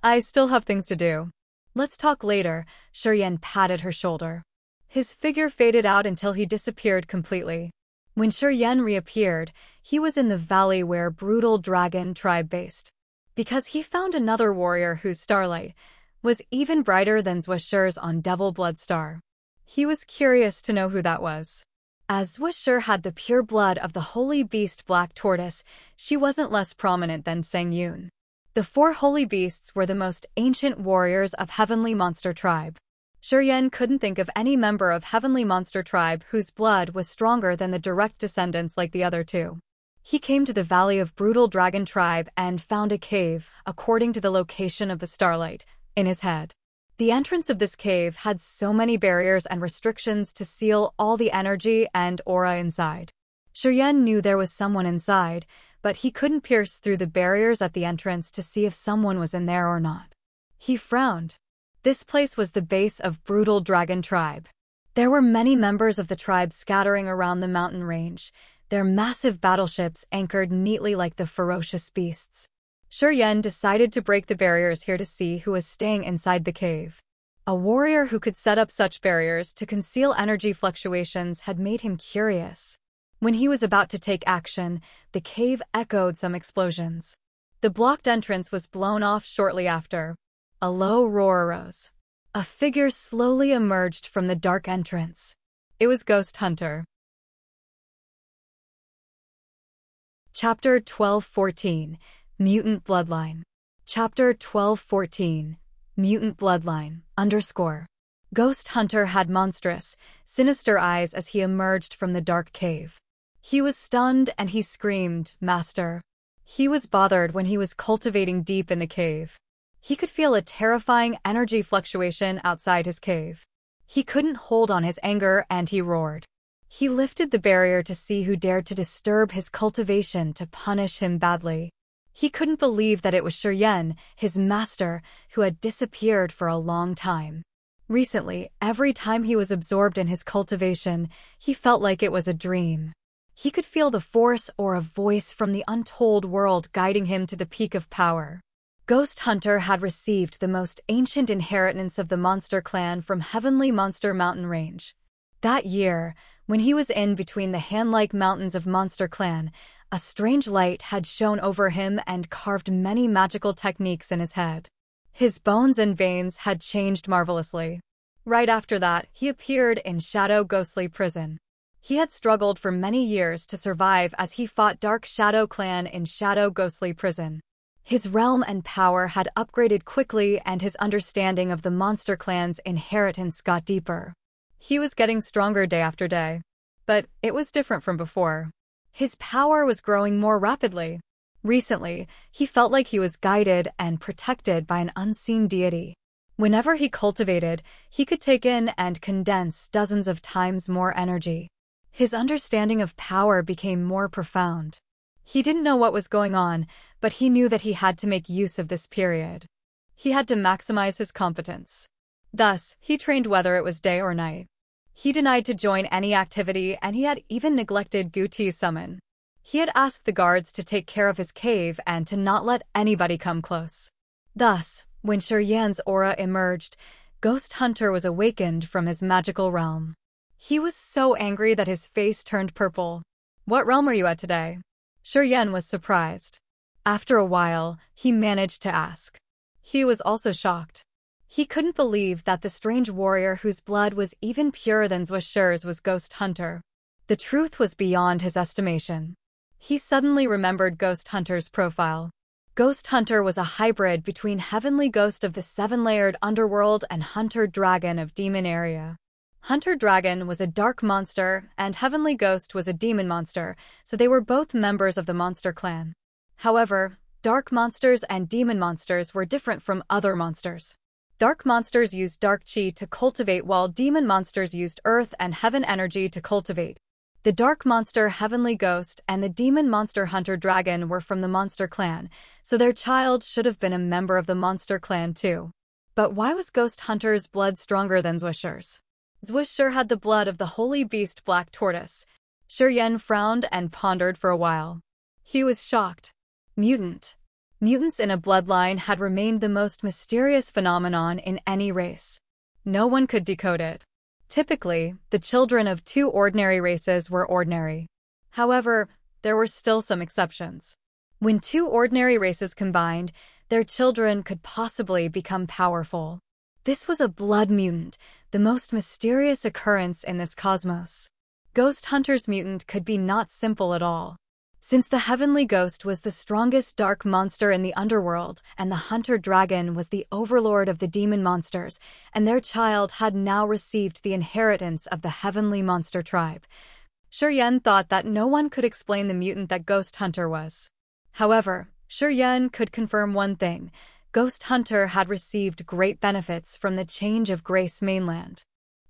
"I still have things to do." Let's talk later, Shuryen patted her shoulder. His figure faded out until he disappeared completely. When Shuryen reappeared, he was in the valley where Brutal Dragon tribe based. Because he found another warrior whose starlight was even brighter than Zwishur's on Devil Blood Star. He was curious to know who that was. As Zwishur had the pure blood of the holy beast Black Tortoise, she wasn't less prominent than Sang-Yoon. The 4 holy beasts were the most ancient warriors of Heavenly Monster Tribe. Shuryen couldn't think of any member of Heavenly Monster Tribe whose blood was stronger than the direct descendants like the other 2. He came to the Valley of Brutal Dragon Tribe and found a cave, according to the location of the starlight, in his head. The entrance of this cave had so many barriers and restrictions to seal all the energy and aura inside. Shuryen knew there was someone inside, but he couldn't pierce through the barriers at the entrance to see if someone was in there or not. He frowned. This place was the base of Brutal Dragon Tribe. There were many members of the tribe scattering around the mountain range, their massive battleships anchored neatly like the ferocious beasts. Shuryen decided to break the barriers here to see who was staying inside the cave. A warrior who could set up such barriers to conceal energy fluctuations had made him curious. When he was about to take action, the cave echoed some explosions. The blocked entrance was blown off shortly after. A low roar arose. A figure slowly emerged from the dark entrance. It was Ghost Hunter. Chapter 12:14 Mutant Bloodline. Chapter 12:14 Mutant Bloodline _ Ghost Hunter had monstrous, sinister eyes as he emerged from the dark cave. He was stunned and he screamed, "Master." He was bothered when he was cultivating deep in the cave. He could feel a terrifying energy fluctuation outside his cave. He couldn't hold on his anger and he roared. He lifted the barrier to see who dared to disturb his cultivation to punish him badly. He couldn't believe that it was Shuryen, his master, who had disappeared for a long time. Recently, every time he was absorbed in his cultivation, he felt like it was a dream. He could feel the force or a voice from the untold world guiding him to the peak of power. Ghost Hunter had received the most ancient inheritance of the monster clan from Heavenly Monster Mountain Range. That year, when he was in between the hand-like mountains of Monster Clan, a strange light had shone over him and carved many magical techniques in his head. His bones and veins had changed marvelously. Right after that, he appeared in Shadow Ghostly Prison. He had struggled for many years to survive as he fought Dark Shadow Clan in Shadow Ghostly Prison. His realm and power had upgraded quickly and his understanding of the Monster Clan's inheritance got deeper. He was getting stronger day after day. But it was different from before. His power was growing more rapidly. Recently, he felt like he was guided and protected by an unseen deity. Whenever he cultivated, he could take in and condense dozens of times more energy. His understanding of power became more profound. He didn't know what was going on, but he knew that he had to make use of this period. He had to maximize his competence. Thus, he trained whether it was day or night. He denied to join any activity and he had even neglected Guti's summon. He had asked the guards to take care of his cave and to not let anybody come close. Thus, when Shuryen's aura emerged, Ghost Hunter was awakened from his magical realm. He was so angry that his face turned purple. "What realm are you at today?" Shuryen was surprised. After a while, he managed to ask. He was also shocked. He couldn't believe that the strange warrior whose blood was even purer than Zwishur's was Ghost Hunter. The truth was beyond his estimation. He suddenly remembered Ghost Hunter's profile. Ghost Hunter was a hybrid between Heavenly Ghost of the Seven-Layered Underworld and Hunter Dragon of Demon Area. Hunter Dragon was a dark monster, and Heavenly Ghost was a demon monster, so they were both members of the Monster Clan. However, dark monsters and demon monsters were different from other monsters. Dark monsters used dark chi to cultivate while demon monsters used earth and heaven energy to cultivate. The dark monster Heavenly Ghost and the demon monster Hunter Dragon were from the Monster Clan, so their child should have been a member of the Monster Clan too. But why was Ghost Hunter's blood stronger than Zwishur's? Zwishur had the blood of the holy beast Black Tortoise. Shuryen frowned and pondered for a while. He was shocked. Mutant. Mutants in a bloodline had remained the most mysterious phenomenon in any race. No one could decode it. Typically, the children of two ordinary races were ordinary. However, there were still some exceptions. When two ordinary races combined, their children could possibly become powerful. This was a blood mutant, the most mysterious occurrence in this cosmos. Ghost Hunter's mutant could be not simple at all. Since the Heavenly Ghost was the strongest dark monster in the underworld, and the Hunter Dragon was the overlord of the demon monsters, and their child had now received the inheritance of the Heavenly Monster tribe, Shuryen thought that no one could explain the mutant that Ghost Hunter was. However, Shuryen could confirm one thing: Ghost Hunter had received great benefits from the change of Grace Mainland.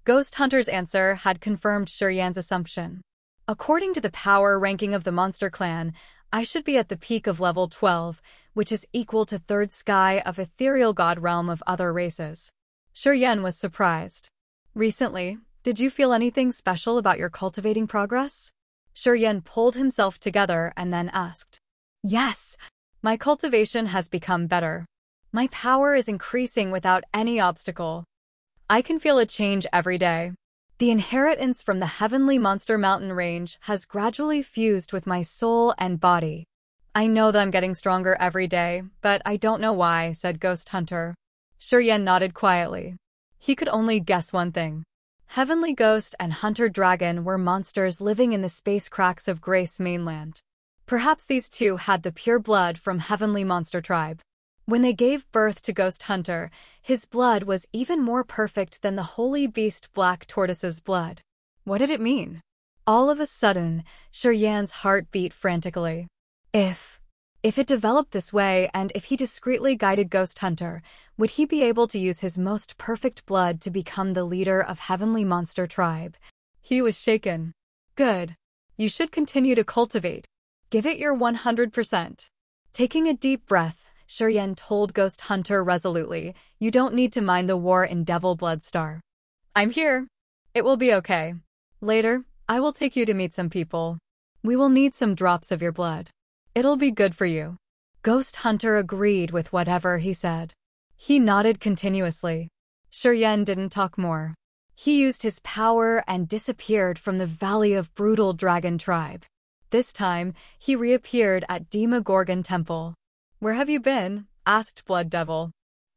Ghost Hunter's answer had confirmed Shuryen's assumption. According to the power ranking of the Monster Clan, I should be at the peak of level 12, which is equal to third sky of ethereal god realm of other races. Shuryen was surprised. Recently, did you feel anything special about your cultivating progress? Shuryen pulled himself together and then asked. Yes, my cultivation has become better. My power is increasing without any obstacle. I can feel a change every day. The inheritance from the Heavenly Monster Mountain Range has gradually fused with my soul and body. I know that I'm getting stronger every day, but I don't know why, said Ghost Hunter. Shuryen nodded quietly. He could only guess one thing. Heavenly Ghost and Hunter Dragon were monsters living in the space cracks of Grace Mainland. Perhaps these two had the pure blood from Heavenly Monster Tribe. When they gave birth to Ghost Hunter, his blood was even more perfect than the holy beast Black Tortoise's blood. What did it mean? All of a sudden, Shuryen's heart beat frantically. If it developed this way, and if he discreetly guided Ghost Hunter, would he be able to use his most perfect blood to become the leader of Heavenly Monster Tribe? He was shaken. Good. You should continue to cultivate. Give it your 100%. Taking a deep breath, Shuryen told Ghost Hunter resolutely, you don't need to mind the war in Devil Bloodstar. I'm here. It will be okay. Later, I will take you to meet some people. We will need some drops of your blood. It'll be good for you. Ghost Hunter agreed with whatever he said. He nodded continuously. Shuryen didn't talk more. He used his power and disappeared from the Valley of Brutal Dragon Tribe. This time, he reappeared at Demogorgon Temple. Where have you been? Asked Blood Devil.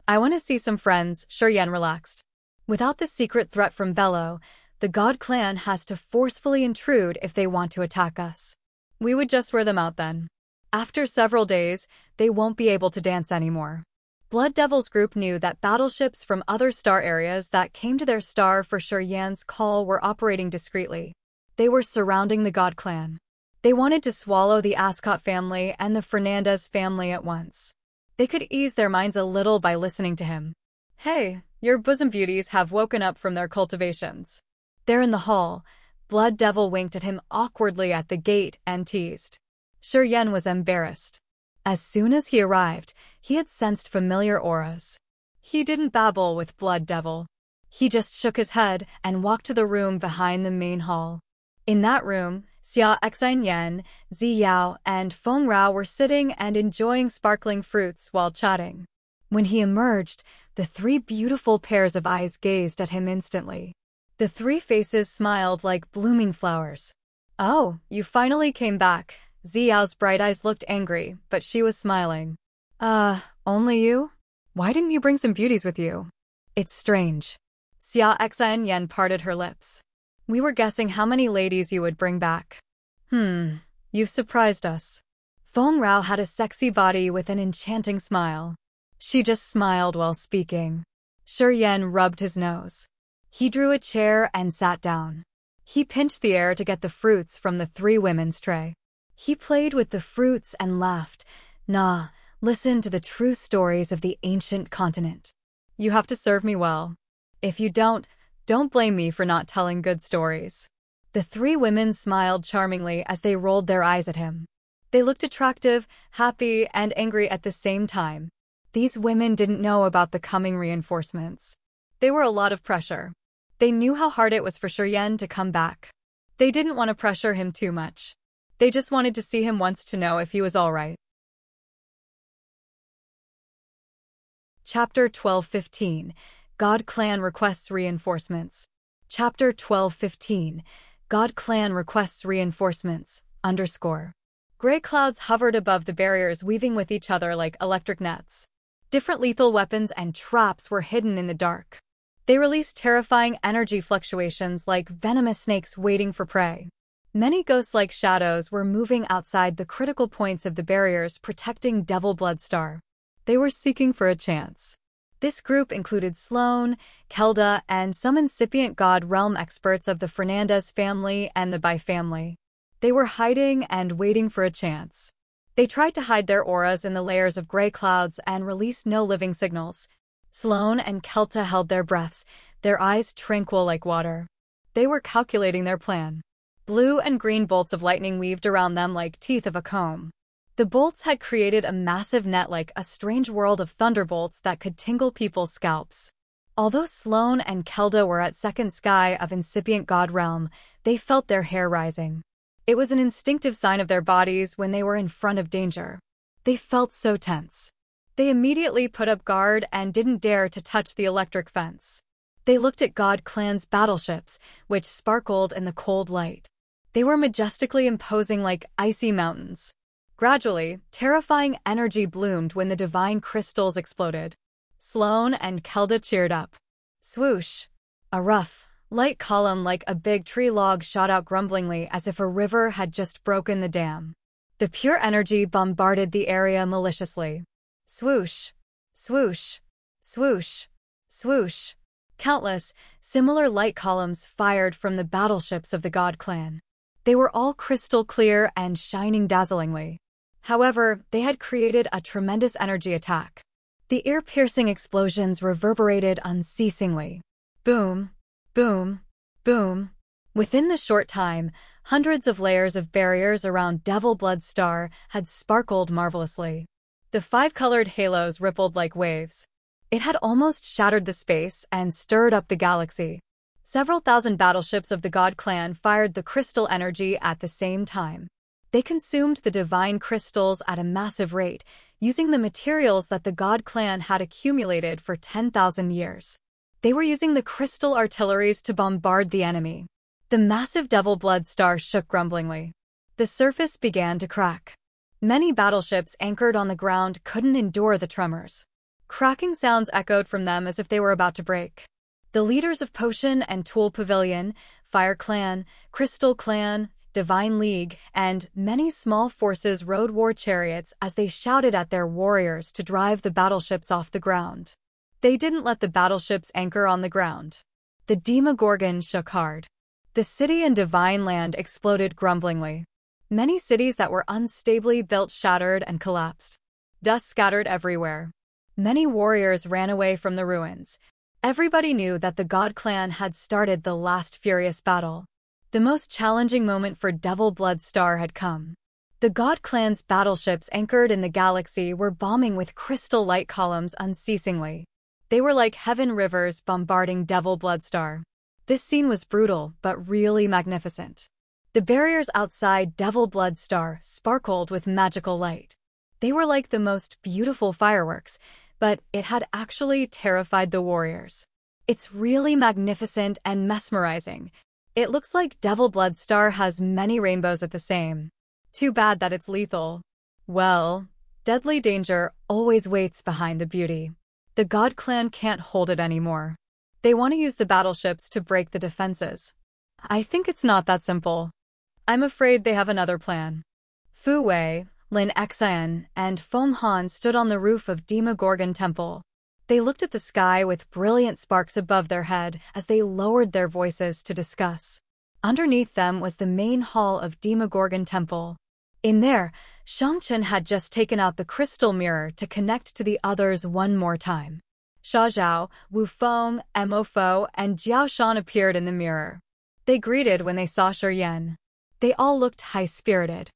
I want to see some friends, Shuryen relaxed. Without the secret threat from Bello, the God Clan has to forcefully intrude if they want to attack us. We would just wear them out then. After several days, they won't be able to dance anymore. Blood Devil's group knew that battleships from other star areas that came to their star for Shuryen's call were operating discreetly. They were surrounding the God Clan. They wanted to swallow the Ascot family and the Fernandez family at once. They could ease their minds a little by listening to him. Hey, your bosom beauties have woken up from their cultivations. There in the hall, Blood Devil winked at him awkwardly at the gate and teased. Shuryen was embarrassed. As soon as he arrived, he had sensed familiar auras. He didn't babble with Blood Devil. He just shook his head and walked to the room behind the main hall. In that room, Xia Xianyan, Zi Yao, and Feng Rao were sitting and enjoying sparkling fruits while chatting. When he emerged, the three beautiful pairs of eyes gazed at him instantly. The three faces smiled like blooming flowers. Oh, you finally came back. Zi Yao's bright eyes looked angry, but she was smiling. Only you? Why didn't you bring some beauties with you? It's strange. Xia Xianyan parted her lips. We were guessing how many ladies you would bring back. You've surprised us. Feng Rao had a sexy body with an enchanting smile. She just smiled while speaking. Shuryen rubbed his nose. He drew a chair and sat down. He pinched the air to get the fruits from the three women's tray. He played with the fruits and laughed. Nah, listen to the true stories of the ancient continent. You have to serve me well. If you don't blame me for not telling good stories. The three women smiled charmingly as they rolled their eyes at him. They looked attractive, happy, and angry at the same time. These women didn't know about the coming reinforcements. They were a lot of pressure. They knew how hard it was for Shuryen to come back. They didn't want to pressure him too much. They just wanted to see him once to know if he was all right. Chapter 12:15 God Clan Requests Reinforcements. Chapter 12:15 God Clan Requests Reinforcements, _ Gray clouds hovered above the barriers, weaving with each other like electric nets. Different lethal weapons and traps were hidden in the dark. They released terrifying energy fluctuations like venomous snakes waiting for prey. Many ghost-like shadows were moving outside the critical points of the barriers, protecting Devil Bloodstar. They were seeking for a chance. This group included Sloane, Kelda, and some incipient God Realm experts of the Fernandez family and the Bai family. They were hiding and waiting for a chance. They tried to hide their auras in the layers of gray clouds and release no living signals. Sloane and Kelta held their breaths, their eyes tranquil like water. They were calculating their plan. Blue and green bolts of lightning weaved around them like teeth of a comb. The bolts had created a massive net like a strange world of thunderbolts that could tingle people's scalps. Although Sloane and Kelda were at second sky of incipient God Realm, they felt their hair rising. It was an instinctive sign of their bodies when they were in front of danger. They felt so tense. They immediately put up guard and didn't dare to touch the electric fence. They looked at God Clan's battleships, which sparkled in the cold light. They were majestically imposing like icy mountains. Gradually, terrifying energy bloomed when the divine crystals exploded. Sloane and Kelda cheered up. Swoosh! A rough, light column like a big tree log shot out grumblingly as if a river had just broken the dam. The pure energy bombarded the area maliciously. Swoosh! Swoosh! Swoosh! Swoosh! Countless, similar light columns fired from the battleships of the God Clan. They were all crystal clear and shining dazzlingly. However, they had created a tremendous energy attack. The ear-piercing explosions reverberated unceasingly. Boom! Boom! Boom! Within the short time, hundreds of layers of barriers around Devil Bloodstar had sparkled marvelously. The five-colored halos rippled like waves. It had almost shattered the space and stirred up the galaxy. Several thousand battleships of the God Clan fired the crystal energy at the same time. They consumed the divine crystals at a massive rate, using the materials that the God Clan had accumulated for 10,000 years. They were using the crystal artilleries to bombard the enemy. The massive Devil Bloodstar shook grumblingly. The surface began to crack. Many battleships anchored on the ground couldn't endure the tremors. Cracking sounds echoed from them as if they were about to break. The leaders of Potion and Tool Pavilion, Fire Clan, Crystal Clan, Divine League, and many small forces rode war chariots as they shouted at their warriors to drive the battleships off the ground. They didn't let the battleships anchor on the ground. The Demogorgon shook hard. The city in Divine Land exploded grumblingly. Many cities that were unstably built shattered and collapsed. Dust scattered everywhere. Many warriors ran away from the ruins. Everybody knew that the God Clan had started the last furious battle. The most challenging moment for Devil Bloodstar had come. The God Clan's battleships anchored in the galaxy were bombing with crystal light columns unceasingly. They were like heaven rivers bombarding Devil Bloodstar. This scene was brutal, but really magnificent. The barriers outside Devil Bloodstar sparkled with magical light. They were like the most beautiful fireworks, but it had actually terrified the warriors. It's really magnificent and mesmerizing. It looks like Devil Bloodstar has many rainbows at the same. Too bad that it's lethal. Well, deadly danger always waits behind the beauty. The God Clan can't hold it anymore. They want to use the battleships to break the defenses. I think it's not that simple. I'm afraid they have another plan. Fu Wei, Lin Xian, and Feng Han stood on the roof of Demogorgon Temple. They looked at the sky with brilliant sparks above their head as they lowered their voices to discuss. Underneath them was the main hall of Demogorgon Temple. In there, Shangchen had just taken out the crystal mirror to connect to the others one more time. Xia Zhao, Wu Feng, Mo Fo, and Jiao Shan appeared in the mirror. They greeted when they saw Shi Yan. They all looked high-spirited.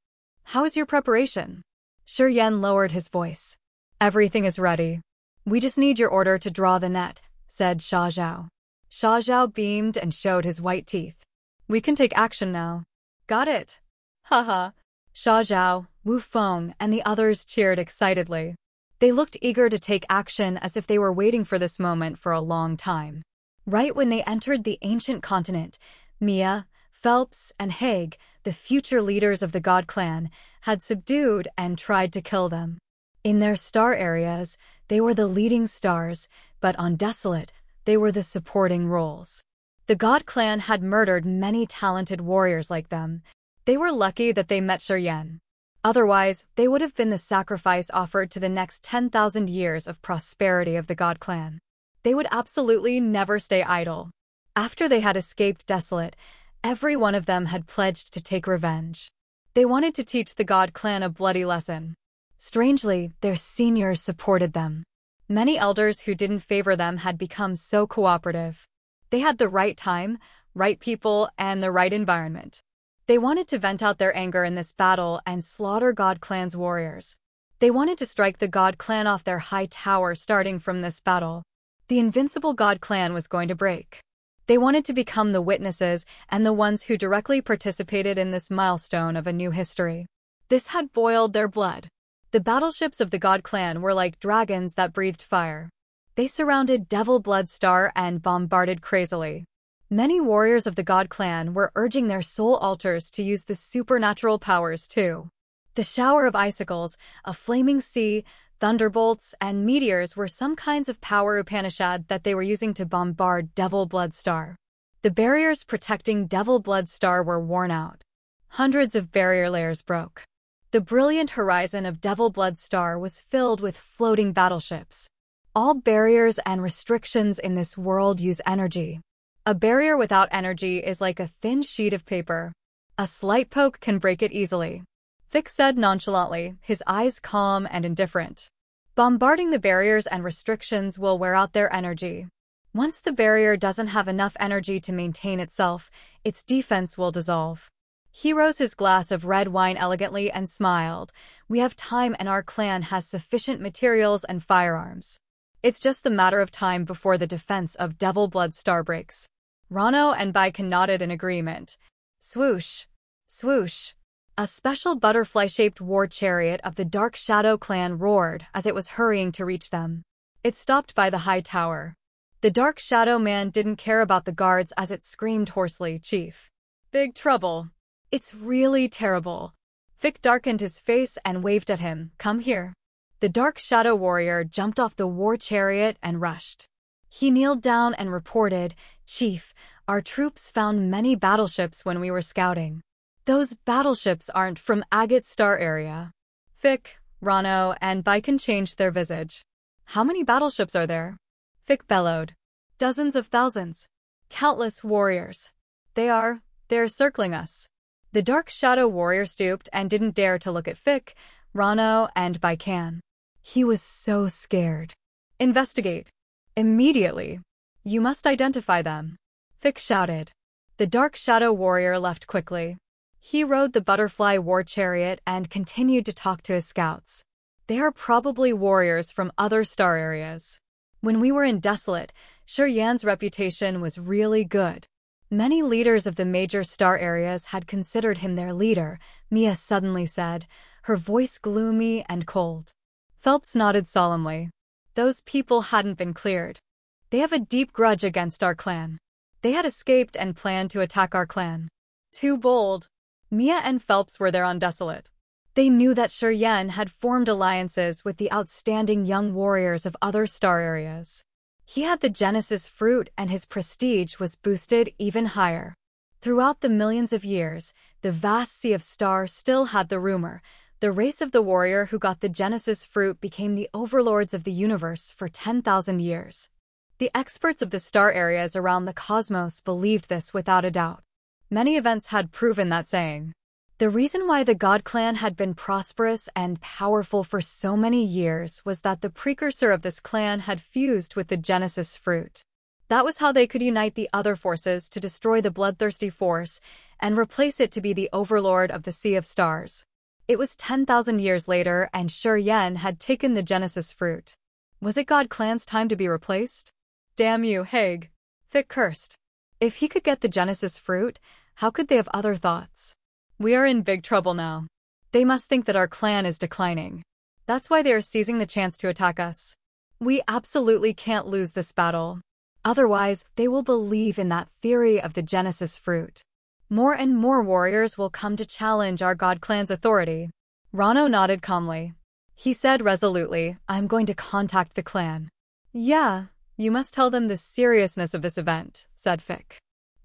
How is your preparation? Shi Yan lowered his voice. Everything is ready. We just need your order to draw the net, said Xia Zhao. Xia Zhao beamed and showed his white teeth. We can take action now. Got it. Haha. Xia Zhao, Wu Feng, and the others cheered excitedly. They looked eager to take action as if they were waiting for this moment for a long time. Right when they entered the ancient continent, Mia, Phelps, and Haig, the future leaders of the God Clan, had subdued and tried to kill them. In their star areas, they were the leading stars, but on Desolate, they were the supporting roles. The God Clan had murdered many talented warriors like them. They were lucky that they met Shiryen. Otherwise, they would have been the sacrifice offered to the next 10,000 years of prosperity of the God Clan. They would absolutely never stay idle. After they had escaped Desolate, every one of them had pledged to take revenge. They wanted to teach the God Clan a bloody lesson. Strangely, their seniors supported them. Many elders who didn't favor them had become so cooperative. They had the right time, right people, and the right environment. They wanted to vent out their anger in this battle and slaughter God Clan's warriors. They wanted to strike the God Clan off their high tower starting from this battle. The invincible God Clan was going to break. They wanted to become the witnesses and the ones who directly participated in this milestone of a new history. This had boiled their blood. The battleships of the God Clan were like dragons that breathed fire. They surrounded Devil Bloodstar and bombarded crazily. Many warriors of the God Clan were urging their soul altars to use the supernatural powers too. The shower of icicles, a flaming sea, thunderbolts, and meteors were some kinds of power Upanishad that they were using to bombard Devil Bloodstar. The barriers protecting Devil Bloodstar were worn out. Hundreds of barrier layers broke. The brilliant horizon of Devil Bloodstar was filled with floating battleships. All barriers and restrictions in this world use energy. A barrier without energy is like a thin sheet of paper. A slight poke can break it easily. Vic said nonchalantly, his eyes calm and indifferent. Bombarding the barriers and restrictions will wear out their energy. Once the barrier doesn't have enough energy to maintain itself, its defense will dissolve. He rose his glass of red wine elegantly and smiled. We have time and our clan has sufficient materials and firearms. It's just the matter of time before the defense of Devil Bloodstar breaks. Rano and Baikan nodded in agreement. Swoosh! Swoosh! A special butterfly-shaped war chariot of the Dark Shadow clan roared as it was hurrying to reach them. It stopped by the high tower. The Dark Shadow man didn't care about the guards as it screamed hoarsely, "Chief! Big trouble! It's really terrible!" Vic darkened his face and waved at him. "Come here." The Dark Shadow warrior jumped off the war chariot and rushed. He kneeled down and reported, "Chief, our troops found many battleships when we were scouting. Those battleships aren't from Agate Star area." Vic, Rano, and Baikan changed their visage. "How many battleships are there?" Vic bellowed. "Dozens of thousands. Countless warriors. They're circling us." The Dark Shadow warrior stooped and didn't dare to look at Vic, Rano, and Baikan. He was so scared. "Investigate. Immediately. You must identify them." Vic shouted. The Dark Shadow warrior left quickly. He rode the butterfly war chariot and continued to talk to his scouts. "They are probably warriors from other star areas. When we were in Desolate, Shiryan's reputation was really good. Many leaders of the major star areas had considered him their leader," Mia suddenly said, her voice gloomy and cold. Phelps nodded solemnly. "Those people hadn't been cleared. They have a deep grudge against our clan. They had escaped and planned to attack our clan. Too bold." Mia and Phelps were there on Desolate. They knew that Shiryen had formed alliances with the outstanding young warriors of other star areas. He had the Genesis fruit and his prestige was boosted even higher. Throughout the millions of years, the vast sea of stars still had the rumor. The race of the warrior who got the Genesis fruit became the overlords of the universe for 10,000 years. The experts of the star areas around the cosmos believed this without a doubt. Many events had proven that saying. The reason why the God Clan had been prosperous and powerful for so many years was that the precursor of this clan had fused with the Genesis fruit. That was how they could unite the other forces to destroy the bloodthirsty force and replace it to be the overlord of the Sea of Stars. It was 10,000 years later and Shiryen had taken the Genesis fruit. Was it God Clan's time to be replaced? "Damn you, Haig!" Vic cursed. If he could get the Genesis fruit, how could they have other thoughts? "We are in big trouble now. They must think that our clan is declining. That's why they are seizing the chance to attack us. We absolutely can't lose this battle. Otherwise, they will believe in that theory of the Genesis fruit. More and more warriors will come to challenge our God Clan's authority. Rano nodded calmly. He said resolutely, I'm going to contact the clan. Yeah, you must tell them the seriousness of this event, said Fick.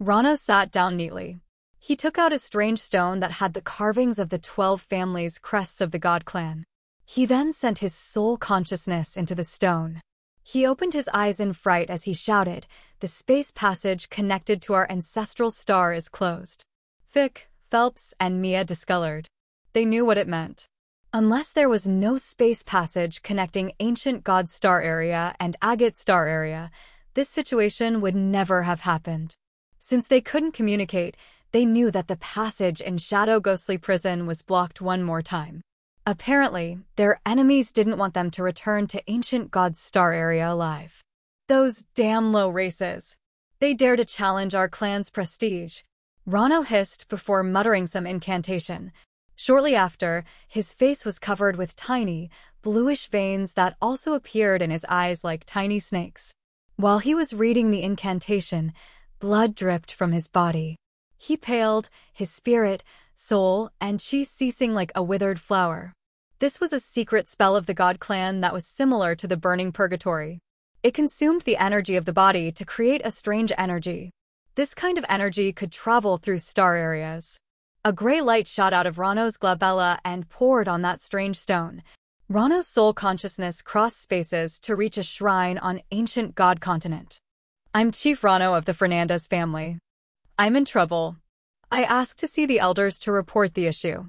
Rano sat down neatly. He took out a strange stone that had the carvings of the 12 families' crests of the God Clan. He then sent his soul consciousness into the stone. He opened his eyes in fright as he shouted, the space passage connected to our ancestral star is closed. Fick, Phelps, and Mia discolored. They knew what it meant. Unless there was no space passage connecting Ancient God Star Area and Agate Star Area, this situation would never have happened. Since they couldn't communicate, they knew that the passage in Shadow Ghostly Prison was blocked one more time. Apparently, their enemies didn't want them to return to Ancient God's Star Area alive. Those damn low races. They dare to challenge our clan's prestige. Rano hissed before muttering some incantation. Shortly after, his face was covered with tiny, bluish veins that also appeared in his eyes like tiny snakes. While he was reading the incantation, blood dripped from his body. He paled, his spirit, soul, and chi ceasing like a withered flower. This was a secret spell of the God Clan that was similar to the burning purgatory. It consumed the energy of the body to create a strange energy. This kind of energy could travel through star areas. A gray light shot out of Rano's glabella and poured on that strange stone. Rano's soul consciousness crossed spaces to reach a shrine on Ancient God Continent. I'm Chief Rano of the Fernandez family. I'm in trouble. I asked to see the elders to report the issue.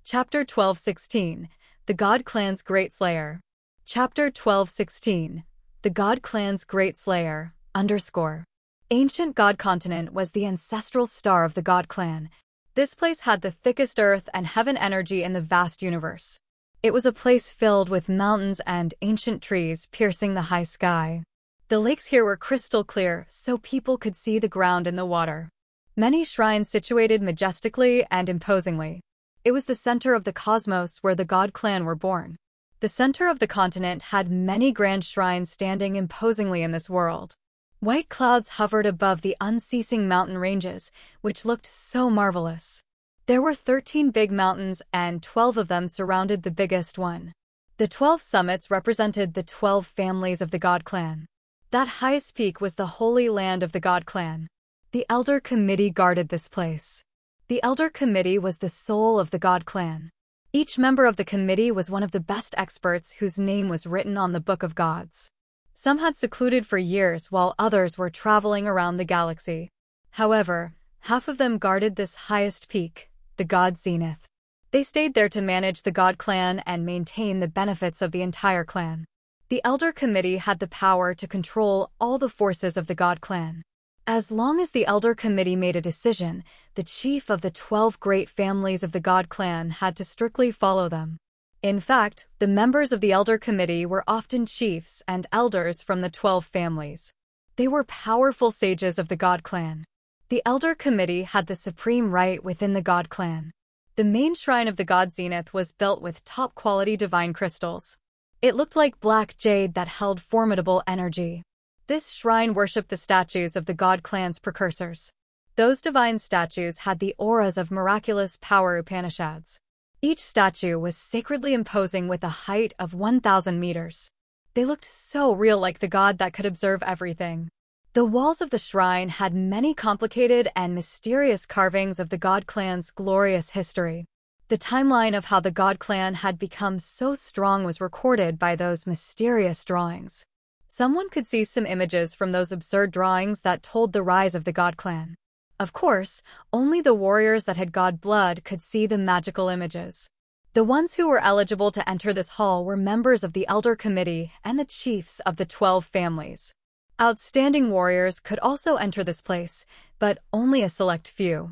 Chapter 12:16. The God Clan's Great Slayer. Chapter 12:16. The God Clan's Great Slayer, _ Ancient God Continent was the ancestral star of the God Clan. This place had the thickest earth and heaven energy in the vast universe. It was a place filled with mountains and ancient trees piercing the high sky. The lakes here were crystal clear, so people could see the ground in the water. Many shrines situated majestically and imposingly. It was the center of the cosmos where the God Clan were born. The center of the continent had many grand shrines standing imposingly in this world. White clouds hovered above the unceasing mountain ranges, which looked so marvelous. There were 13 big mountains, and 12 of them surrounded the biggest one. The 12 summits represented the 12 families of the God Clan. That highest peak was the Holy Land of the God Clan. The Elder Committee guarded this place. The Elder Committee was the soul of the God Clan. Each member of the committee was one of the best experts whose name was written on the Book of Gods. Some had secluded for years while others were traveling around the galaxy. However, half of them guarded this highest peak, the God Zenith. They stayed there to manage the God Clan and maintain the benefits of the entire clan. The Elder Committee had the power to control all the forces of the God Clan. As long as the Elder Committee made a decision, the chief of the 12 great families of the God Clan had to strictly follow them. In fact, the members of the Elder Committee were often chiefs and elders from the 12 families. They were powerful sages of the God Clan. The Elder Committee had the supreme right within the God Clan. The main shrine of the God Zenith was built with top-quality divine crystals. It looked like black jade that held formidable energy. This shrine worshipped the statues of the God Clan's precursors. Those divine statues had the auras of miraculous power Upanishads. Each statue was sacredly imposing with a height of 1,000 meters. They looked so real, like the god that could observe everything. The walls of the shrine had many complicated and mysterious carvings of the God Clan's glorious history. The timeline of how the God Clan had become so strong was recorded by those mysterious drawings. Someone could see some images from those absurd drawings that told the rise of the God Clan. Of course, only the warriors that had God blood could see the magical images. The ones who were eligible to enter this hall were members of the Elder Committee and the chiefs of the 12 families. Outstanding warriors could also enter this place, but only a select few.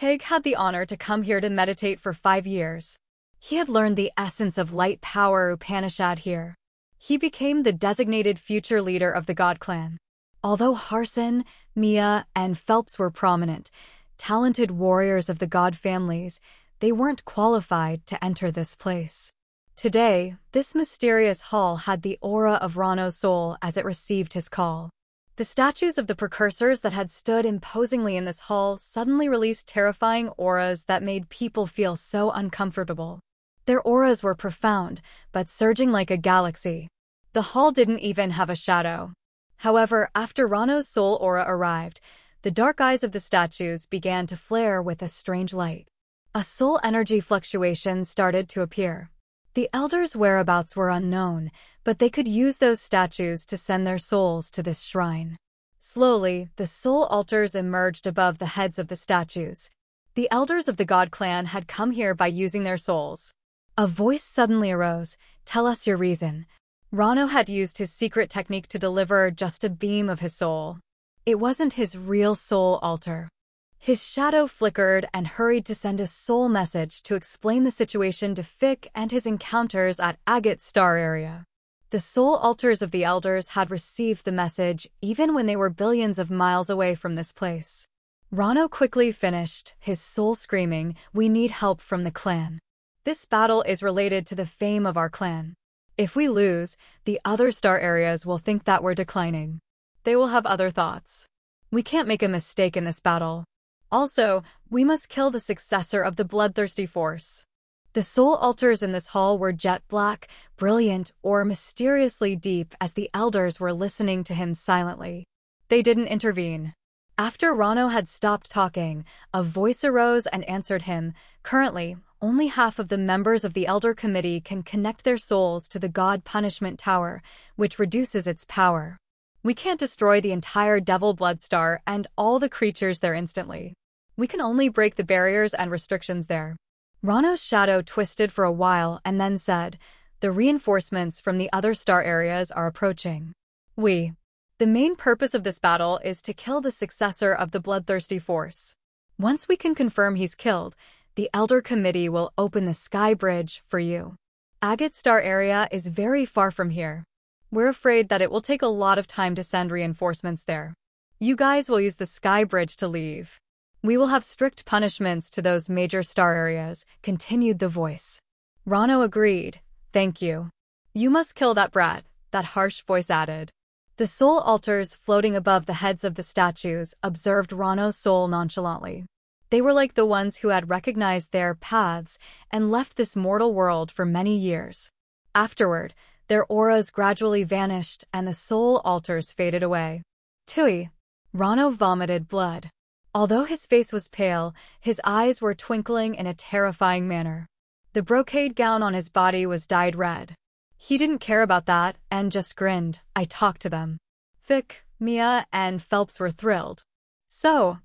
Haig had the honor to come here to meditate for 5 years. He had learned the essence of light power Upanishad here. He became the designated future leader of the God Clan. Although Harson, Mia, and Phelps were prominent, talented warriors of the God families, they weren't qualified to enter this place. Today, this mysterious hall had the aura of Rano's soul as it received his call. The statues of the precursors that had stood imposingly in this hall suddenly released terrifying auras that made people feel so uncomfortable. Their auras were profound, but surging like a galaxy. The hall didn't even have a shadow. However, after Rano's soul aura arrived, the dark eyes of the statues began to flare with a strange light. A soul energy fluctuation started to appear. The elders' whereabouts were unknown, but they could use those statues to send their souls to this shrine. Slowly, the soul altars emerged above the heads of the statues. The elders of the God clan had come here by using their souls. A voice suddenly arose, "Tell us your reason." Rano had used his secret technique to deliver just a beam of his soul. It wasn't his real soul altar. His shadow flickered and hurried to send a soul message to explain the situation to Fick and his encounters at Agate Star Area. The soul altars of the elders had received the message even when they were billions of miles away from this place. Rano quickly finished, his soul screaming, "We need help from the clan. This battle is related to the fame of our clan. If we lose, the other star areas will think that we're declining. They will have other thoughts. We can't make a mistake in this battle. Also, we must kill the successor of the bloodthirsty force." The soul altars in this hall were jet black, brilliant, or mysteriously deep as the elders were listening to him silently. They didn't intervene. After Rano had stopped talking, a voice arose and answered him. "Currently, only half of the members of the Elder Committee can connect their souls to the God Punishment Tower, which reduces its power. We can't destroy the entire Devil Blood Star and all the creatures there instantly. We can only break the barriers and restrictions there." Rano's shadow twisted for a while and then said, "The reinforcements from the other star areas are approaching. The main purpose of this battle is to kill the successor of the bloodthirsty force. Once we can confirm he's killed, the Elder Committee will open the Sky Bridge for you. Agate Star Area is very far from here. We're afraid that it will take a lot of time to send reinforcements there. You guys will use the Sky Bridge to leave. We will have strict punishments to those major star areas," continued the voice. Rano agreed. "Thank you. You must kill that brat," that harsh voice added. The soul altars floating above the heads of the statues observed Rano's soul nonchalantly. They were like the ones who had recognized their paths and left this mortal world for many years. Afterward, their auras gradually vanished and the soul altars faded away. Tui. Rano vomited blood. Although his face was pale, his eyes were twinkling in a terrifying manner. The brocade gown on his body was dyed red. He didn't care about that and just grinned. "I talked to them." Fick, Mia, and Phelps were thrilled. "So,"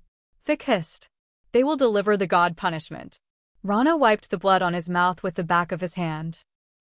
Fick hissed, "they will deliver the God punishment." Rano wiped the blood on his mouth with the back of his hand.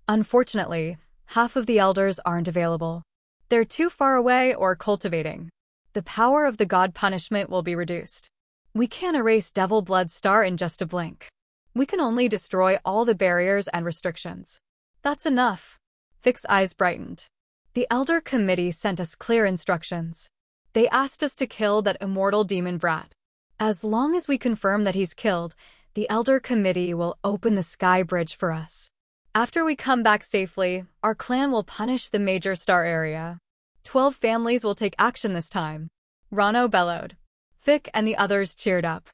"Unfortunately, half of the elders aren't available. They're too far away or cultivating. The power of the God punishment will be reduced. We can't erase Devil Blood Star in just a blink. We can only destroy all the barriers and restrictions." "That's enough." Fick's eyes brightened. "The Elder Committee sent us clear instructions. They asked us to kill that immortal demon brat. As long as we confirm that he's killed, the Elder Committee will open the Sky Bridge for us. After we come back safely, our clan will punish the major star area. 12 families will take action this time." Rano bellowed. Fick and the others cheered up.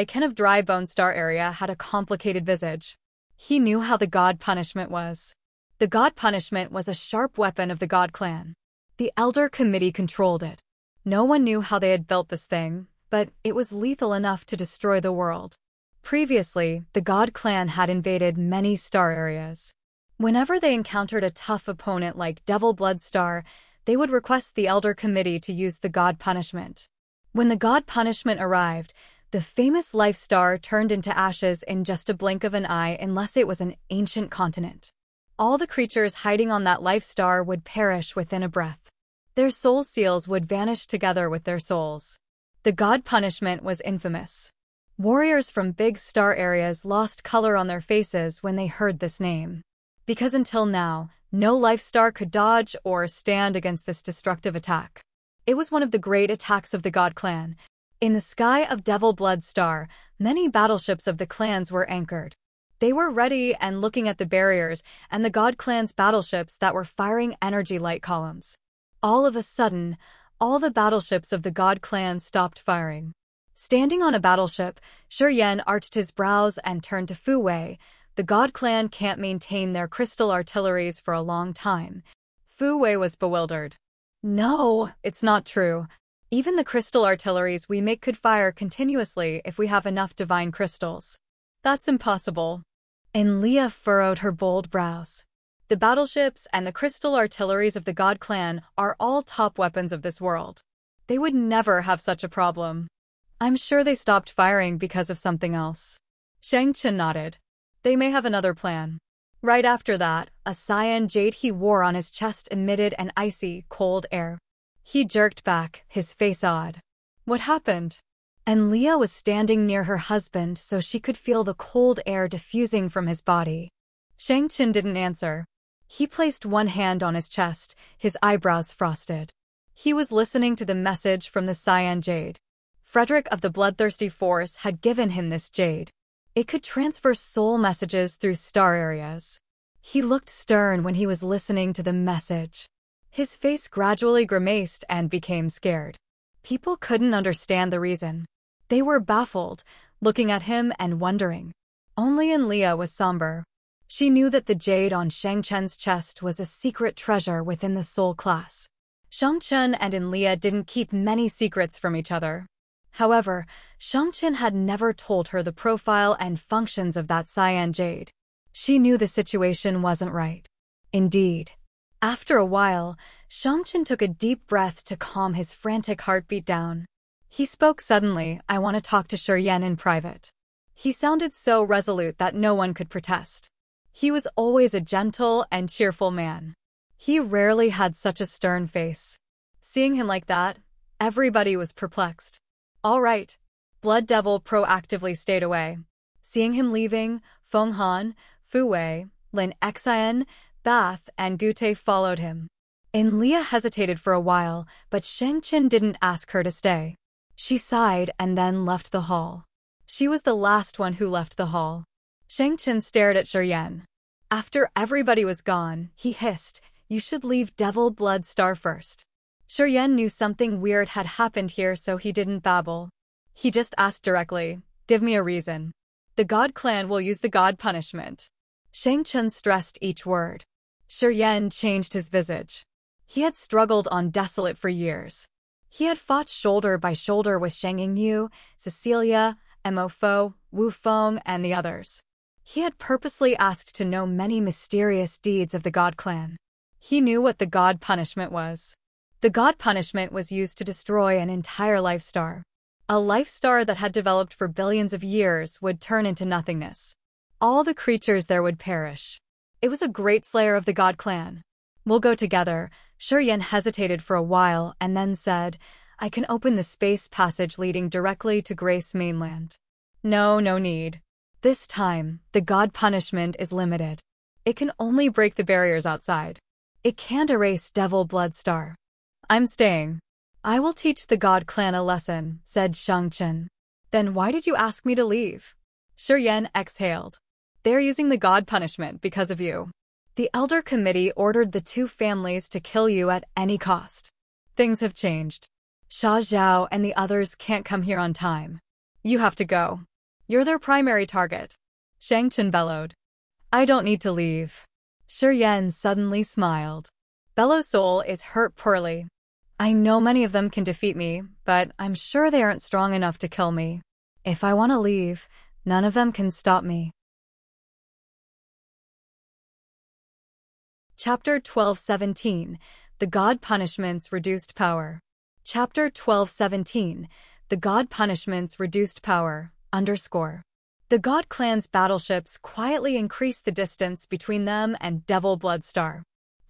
Ken of Dry Bone Star Area had a complicated visage. He knew how the God punishment was. The God punishment was a sharp weapon of the God clan. The Elder Committee controlled it. No one knew how they had built this thing, but it was lethal enough to destroy the world. Previously, the God clan had invaded many star areas. Whenever they encountered a tough opponent like Devil Blood Star, they would request the Elder Committee to use the God punishment. When the God punishment arrived, the famous Life Star turned into ashes in just a blink of an eye unless it was an ancient continent. All the creatures hiding on that Life Star would perish within a breath. Their soul seals would vanish together with their souls. The God punishment was infamous. Warriors from big star areas lost color on their faces when they heard this name. Because until now, no Life Star could dodge or stand against this destructive attack. It was one of the great attacks of the God clan. In the sky of Devil Blood Star, many battleships of the clans were anchored. They were ready and looking at the barriers and the God Clan's battleships that were firing energy light columns. All of a sudden, all the battleships of the God Clan stopped firing. Standing on a battleship, Shuryen arched his brows and turned to Fu Wei. The God Clan can't maintain their crystal artilleries for a long time. Fu Wei was bewildered. No, it's not true. Even the crystal artilleries we make could fire continuously if we have enough divine crystals. That's impossible. And Leah furrowed her bold brows. The battleships and the crystal artilleries of the God Clan are all top weapons of this world. They would never have such a problem. I'm sure they stopped firing because of something else. Shang Chen nodded. They may have another plan. Right after that, a cyan jade he wore on his chest emitted an icy, cold air. He jerked back, his face odd. What happened? And Leah was standing near her husband so she could feel the cold air diffusing from his body. Shang Chen didn't answer. He placed one hand on his chest, his eyebrows frosted. He was listening to the message from the cyan jade. Frederick of the Bloodthirsty Force had given him this jade. It could transfer soul messages through star areas. He looked stern when he was listening to the message. His face gradually grimaced and became scared. People couldn't understand the reason. They were baffled, looking at him and wondering. Only Leah was somber. She knew that the jade on Shang Chen's chest was a secret treasure within the soul class. Shang Chen and Leah didn't keep many secrets from each other. However, Shang Chen had never told her the profile and functions of that cyan jade. She knew the situation wasn't right. Indeed. After a while, Shang Chen took a deep breath to calm his frantic heartbeat down. He spoke suddenly, I want to talk to Shuryen in private. He sounded so resolute that no one could protest. He was always a gentle and cheerful man. He rarely had such a stern face. Seeing him like that, everybody was perplexed. All right. Blood Devil proactively stayed away. Seeing him leaving, Feng Han, Fu Wei, Lin Xian, Bath, and Gute followed him. And Leah hesitated for a while, but Shang Chen didn't ask her to stay. She sighed and then left the hall. She was the last one who left the hall. Shang Chen stared at Shuryen. After everybody was gone, he hissed, you should leave Devil Blood Star first. Shuryen knew something weird had happened here, so he didn't babble. He just asked directly, give me a reason. The God Clan will use the God punishment. Shang Chen stressed each word. Shuryen changed his visage. He had struggled on Desolate for years. He had fought shoulder by shoulder with Shang Yingyu, Cecilia, Mo Fo, Wu Feng, and the others. He had purposely asked to know many mysterious deeds of the God Clan. He knew what the God punishment was. The God punishment was used to destroy an entire life star. A life star that had developed for billions of years would turn into nothingness. All the creatures there would perish. It was a great slayer of the God Clan. We'll go together. Shuryen hesitated for a while and then said, I can open the space passage leading directly to Grace Mainland. No need. This time, the God punishment is limited. It can only break the barriers outside. It can't erase Devil Blood Star. I'm staying. I will teach the God Clan a lesson, said Shang Chen. Then why did you ask me to leave? Shuryen exhaled. They're using the God punishment because of you. The Elder Committee ordered the two families to kill you at any cost. Things have changed. Sha Zhao and the others can't come here on time. You have to go. You're their primary target. Shang Chen bellowed. I don't need to leave. Shuryen suddenly smiled. Bellow Soul is hurt poorly. I know many of them can defeat me, but I'm sure they aren't strong enough to kill me. If I want to leave, none of them can stop me. Chapter 12:17 The God Punishment's Reduced Power. Chapter 12:17 The God Punishment's Reduced Power, _ The God Clan's battleships quietly increased the distance between them and Devil Blood Star.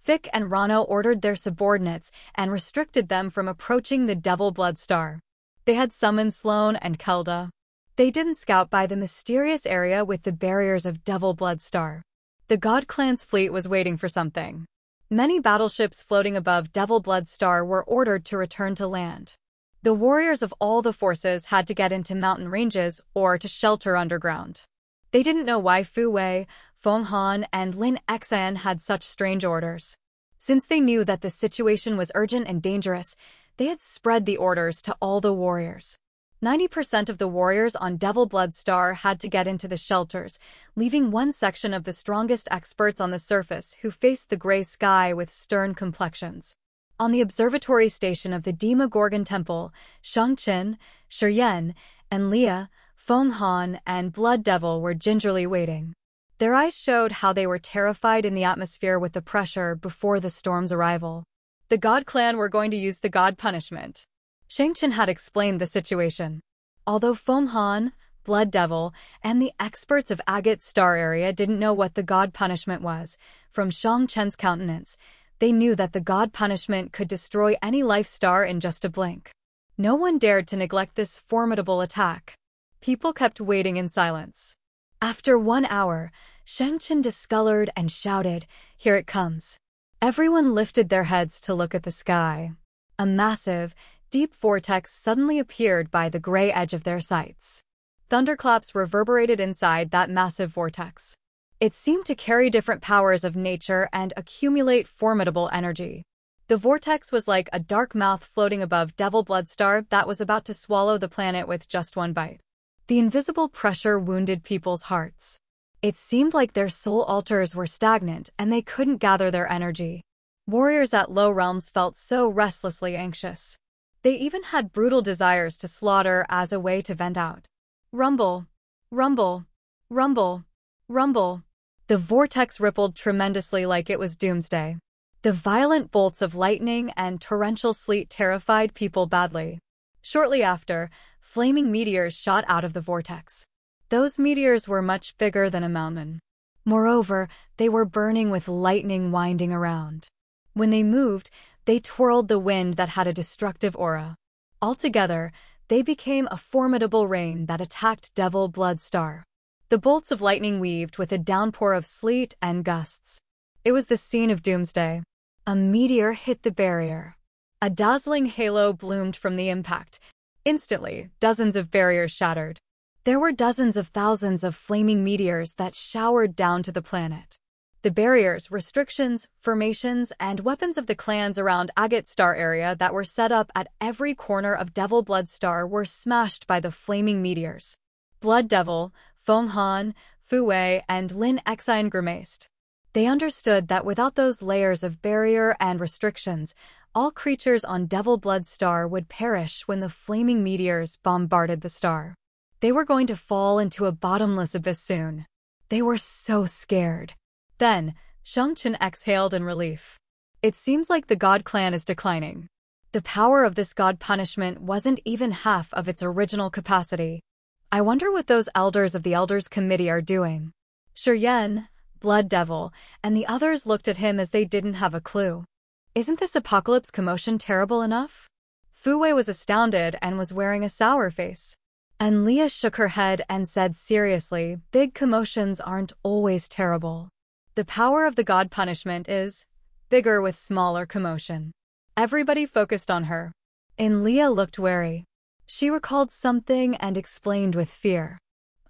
Vic and Rano ordered their subordinates and restricted them from approaching the Devil Blood Star. They had summoned Sloane and Kelda. They didn't scout by the mysterious area with the barriers of Devil Blood Star. The God Clan's fleet was waiting for something. Many battleships floating above Devil Blood Star were ordered to return to land. The warriors of all the forces had to get into mountain ranges or to shelter underground. They didn't know why Fu Wei, Feng Han, and Lin Xian had such strange orders. Since they knew that the situation was urgent and dangerous, they had spread the orders to all the warriors. 90% of the warriors on Devil Blood Star had to get into the shelters, leaving one section of the strongest experts on the surface who faced the gray sky with stern complexions. On the observatory station of the Demogorgon Temple, Shang-Qin, Shi-Yan, and Leah, Feng Han, and Blood Devil were gingerly waiting. Their eyes showed how they were terrified in the atmosphere with the pressure before the storm's arrival. The God Clan were going to use the God Punishment. Shang-Qin had explained the situation. Although Feng Han, Blood Devil, and the experts of Agate Star area didn't know what the God Punishment was, from Shang-Qin's countenance, they knew that the God Punishment could destroy any life star in just a blink. No one dared to neglect this formidable attack. People kept waiting in silence. After 1 hour, Shang-Qin discolored and shouted, "Here it comes." Everyone lifted their heads to look at the sky. A massive, deep vortex suddenly appeared by the gray edge of their sights. Thunderclaps reverberated inside that massive vortex. It seemed to carry different powers of nature and accumulate formidable energy. The vortex was like a dark mouth floating above Devil Blood Star that was about to swallow the planet with just one bite. The invisible pressure wounded people's hearts. It seemed like their soul altars were stagnant and they couldn't gather their energy. Warriors at low realms felt so restlessly anxious. They even had brutal desires to slaughter as a way to vent out. Rumble, rumble, rumble, rumble. The vortex rippled tremendously like it was doomsday. The violent bolts of lightning and torrential sleet terrified people badly. Shortly after, flaming meteors shot out of the vortex. Those meteors were much bigger than a mountain. Moreover, they were burning with lightning winding around. When they moved, they twirled the wind that had a destructive aura. Altogether, they became a formidable rain that attacked Devil Blood Star. The bolts of lightning weaved with a downpour of sleet and gusts. It was the scene of doomsday. A meteor hit the barrier. A dazzling halo bloomed from the impact. Instantly, dozens of barriers shattered. There were dozens of thousands of flaming meteors that showered down to the planet. The barriers, restrictions, formations, and weapons of the clans around Agate Star area that were set up at every corner of Devil Blood Star were smashed by the flaming meteors. Blood Devil, Feng Han, Fu Wei, and Lin Xian grimaced. They understood that without those layers of barrier and restrictions, all creatures on Devil Blood Star would perish when the flaming meteors bombarded the star. They were going to fall into a bottomless abyss soon. They were so scared. Then, Shang-Qin exhaled in relief. It seems like the God Clan is declining. The power of this God Punishment wasn't even half of its original capacity. I wonder what those elders of the Elders Committee are doing. Shi-Yan, Blood Devil, and the others looked at him as they didn't have a clue. Isn't this apocalypse commotion terrible enough? Fu Wei was astounded and was wearing a sour face. And Leah shook her head and said seriously, big commotions aren't always terrible. The power of the God Punishment is bigger with smaller commotion. Everybody focused on her. And Leah looked wary. She recalled something and explained with fear.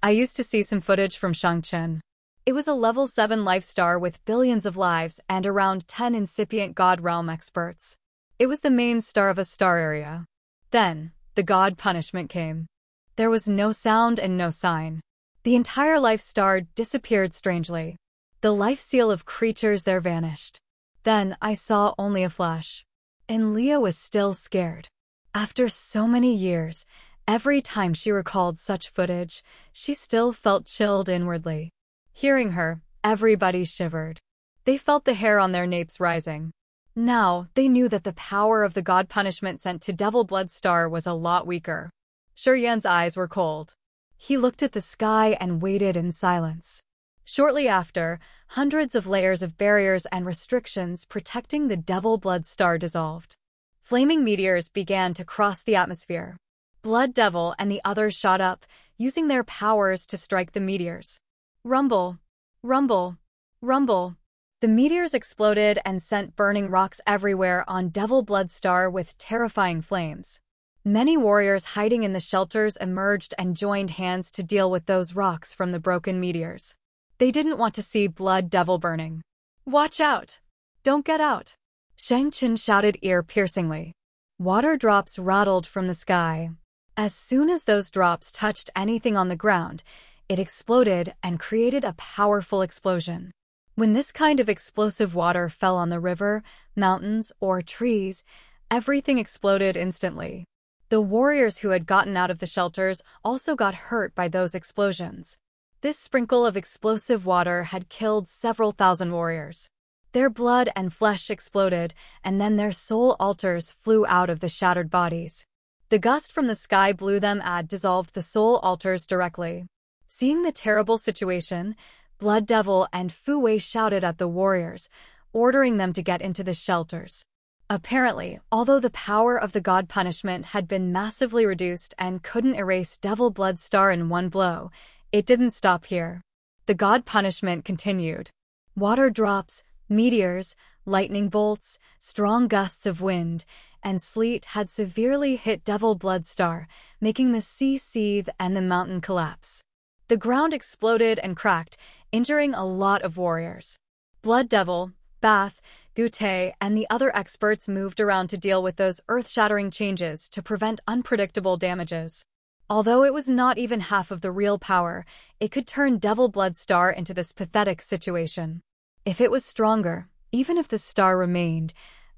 I used to see some footage from Shang-Qin. It was a level 7 life star with billions of lives and around 10 incipient God Realm experts. It was the main star of a star area. Then, the God Punishment came. There was no sound and no sign. The entire life star disappeared strangely. The life seal of creatures there vanished. Then I saw only a flash. And Leah was still scared. After so many years, every time she recalled such footage, she still felt chilled inwardly. Hearing her, everybody shivered. They felt the hair on their napes rising. Now, they knew that the power of the God Punishment sent to Devil Blood Star was a lot weaker. Shi-Yan's eyes were cold. He looked at the sky and waited in silence. Shortly after, hundreds of layers of barriers and restrictions protecting the Devil Blood Star dissolved. Flaming meteors began to cross the atmosphere. Blood Devil and the others shot up, using their powers to strike the meteors. Rumble, rumble, rumble. The meteors exploded and sent burning rocks everywhere on Devil Blood Star with terrifying flames. Many warriors hiding in the shelters emerged and joined hands to deal with those rocks from the broken meteors. They didn't want to see blood devil burning. "Watch out! Don't get out!" Shang Qin shouted ear-piercingly. Water drops rattled from the sky. As soon as those drops touched anything on the ground, it exploded and created a powerful explosion. When this kind of explosive water fell on the river, mountains, or trees, everything exploded instantly. The warriors who had gotten out of the shelters also got hurt by those explosions. This sprinkle of explosive water had killed several thousand warriors. Their blood and flesh exploded, and then their soul altars flew out of the shattered bodies. The gust from the sky blew them and dissolved the soul altars directly. Seeing the terrible situation, Blood Devil and Fu Wei shouted at the warriors, ordering them to get into the shelters. Apparently, although the power of the god punishment had been massively reduced and couldn't erase Devil Blood Star in one blow, it didn't stop here. The god punishment continued. Water drops, meteors, lightning bolts, strong gusts of wind, and sleet had severely hit Devil Blood Star, making the sea seethe and the mountain collapse. The ground exploded and cracked, injuring a lot of warriors. Blood Devil, Bath, Gute, and the other experts moved around to deal with those earth-shattering changes to prevent unpredictable damages. Although it was not even half of the real power, it could turn Devil Blood Star into this pathetic situation. If it was stronger, even if the star remained,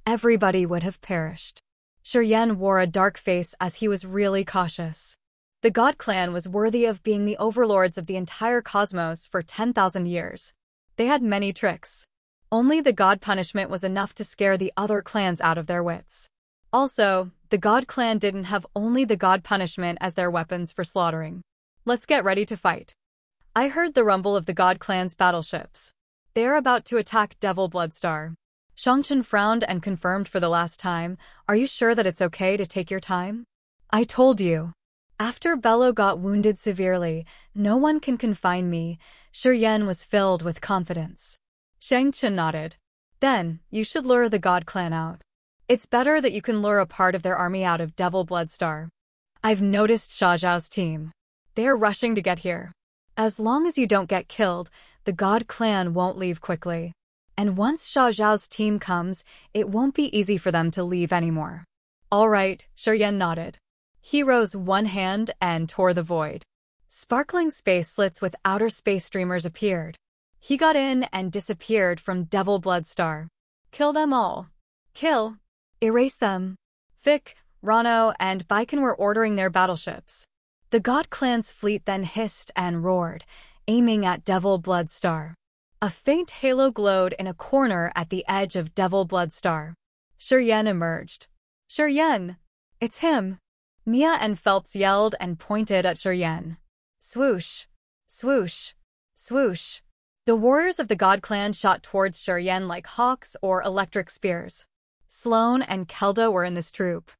everybody would have perished. Shiryen wore a dark face as he was really cautious. The God Clan was worthy of being the overlords of the entire cosmos for 10,000 years. They had many tricks. Only the God punishment was enough to scare the other clans out of their wits. Also, the God Clan didn't have only the God punishment as their weapons for slaughtering. Let's get ready to fight. I heard the rumble of the God Clan's battleships. They are about to attack Devil Blood Star. Shang Qin frowned and confirmed for the last time, "Are you sure that it's okay to take your time?" "I told you." After Bello got wounded severely, "No one can confine me," Shiryen was filled with confidence. Shang Qin nodded. "Then, you should lure the God Clan out. It's better that you can lure a part of their army out of Devil Blood Star. I've noticed Xia Zhao's team. They're rushing to get here. As long as you don't get killed, the God Clan won't leave quickly. And once Xia Zhao's team comes, it won't be easy for them to leave anymore." "All right," Shiryen nodded. He rose one hand and tore the void. Sparkling space slits with outer space streamers appeared. He got in and disappeared from Devil Blood Star. "Kill them all. Kill. Erase them." Vic, Rano, and Baiken were ordering their battleships. The God Clan's fleet then hissed and roared, aiming at Devil Blood Star. A faint halo glowed in a corner at the edge of Devil Blood Star. Shiryen emerged. "Shiryen! It's him!" Mia and Phelps yelled and pointed at Shiryen. Swoosh! Swoosh! Swoosh! The warriors of the God Clan shot towards Shiryen like hawks or electric spears. Sloane and Kelda were in this troop.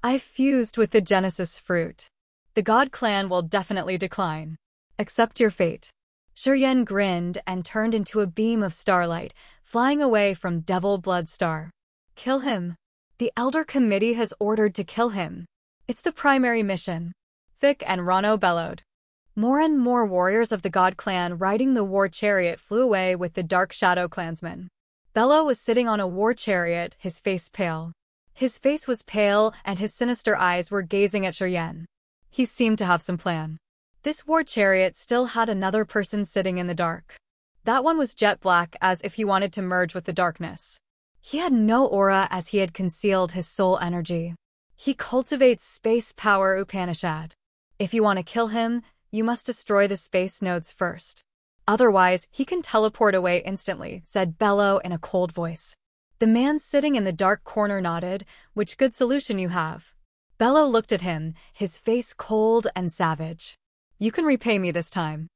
"I've fused with the Genesis fruit. The God Clan will definitely decline. Accept your fate." Shiryen grinned and turned into a beam of starlight, flying away from Devil Blood Star. "Kill him. The Elder Committee has ordered to kill him. It's the primary mission." Vic and Rano bellowed. More and more warriors of the God Clan riding the war chariot flew away with the Dark Shadow clansmen. Bello was sitting on a war chariot, his face pale. His face was pale and his sinister eyes were gazing at Shiryen. He seemed to have some plan. This war chariot still had another person sitting in the dark. That one was jet black, as if he wanted to merge with the darkness. He had no aura, as he had concealed his soul energy. He cultivates space power Upanishad. If you want to kill him, you must destroy the space nodes first. Otherwise, he can teleport away instantly, said Bello in a cold voice. The man sitting in the dark corner nodded. "Which good solution you have?" Bello looked at him, his face cold and savage. "You can repay me this time.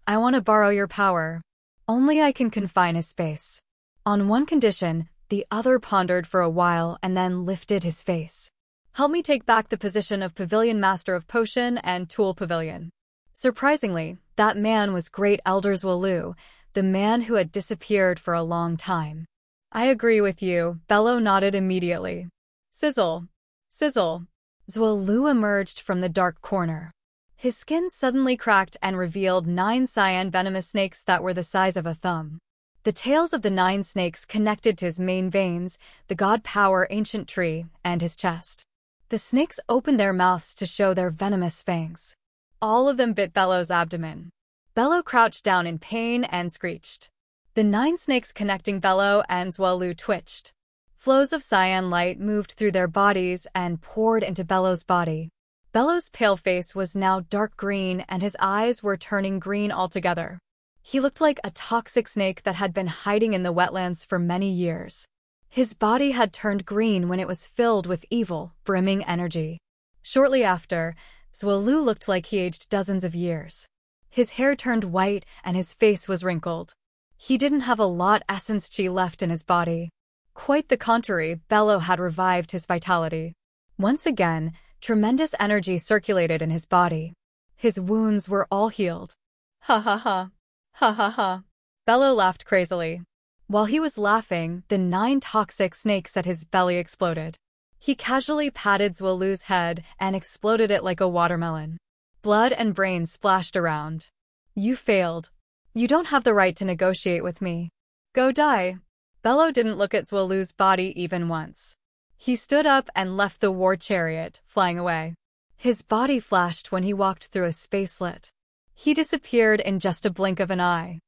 I want to borrow your power. Only I can confine his space." On one condition, the other pondered for a while and then lifted his face. "Help me take back the position of Pavilion Master of Potion and Tool Pavilion." Surprisingly, that man was Great Elder Zhuolu, the man who had disappeared for a long time. "I agree with you," Bello nodded immediately. Sizzle. Sizzle. Zuolu emerged from the dark corner. His skin suddenly cracked and revealed 9 cyan venomous snakes that were the size of a thumb. The tails of the 9 snakes connected to his main veins, the god power ancient tree, and his chest. The snakes opened their mouths to show their venomous fangs. All of them bit Bellow's abdomen. Bellow crouched down in pain and screeched. The 9 snakes connecting Bellow and Zuolu twitched. Flows of cyan light moved through their bodies and poured into Bellow's body. Bellow's pale face was now dark green and his eyes were turning green altogether. He looked like a toxic snake that had been hiding in the wetlands for many years. His body had turned green when it was filled with evil, brimming energy. Shortly after, Zuolu looked like he aged dozens of years. His hair turned white and his face was wrinkled. He didn't have a lot essence chi left in his body. Quite the contrary, Bellow had revived his vitality. Once again, tremendous energy circulated in his body. His wounds were all healed. Ha ha ha. Ha ha ha. Bellow laughed crazily. While he was laughing, the 9 toxic snakes at his belly exploded. He casually patted Zuolu's head and exploded it like a watermelon. Blood and brains splashed around. You failed. You don't have the right to negotiate with me. Go die. Bellow didn't look at Zuolu's body even once. He stood up and left the war chariot, flying away. His body flashed when he walked through a spacelet. He disappeared in just a blink of an eye.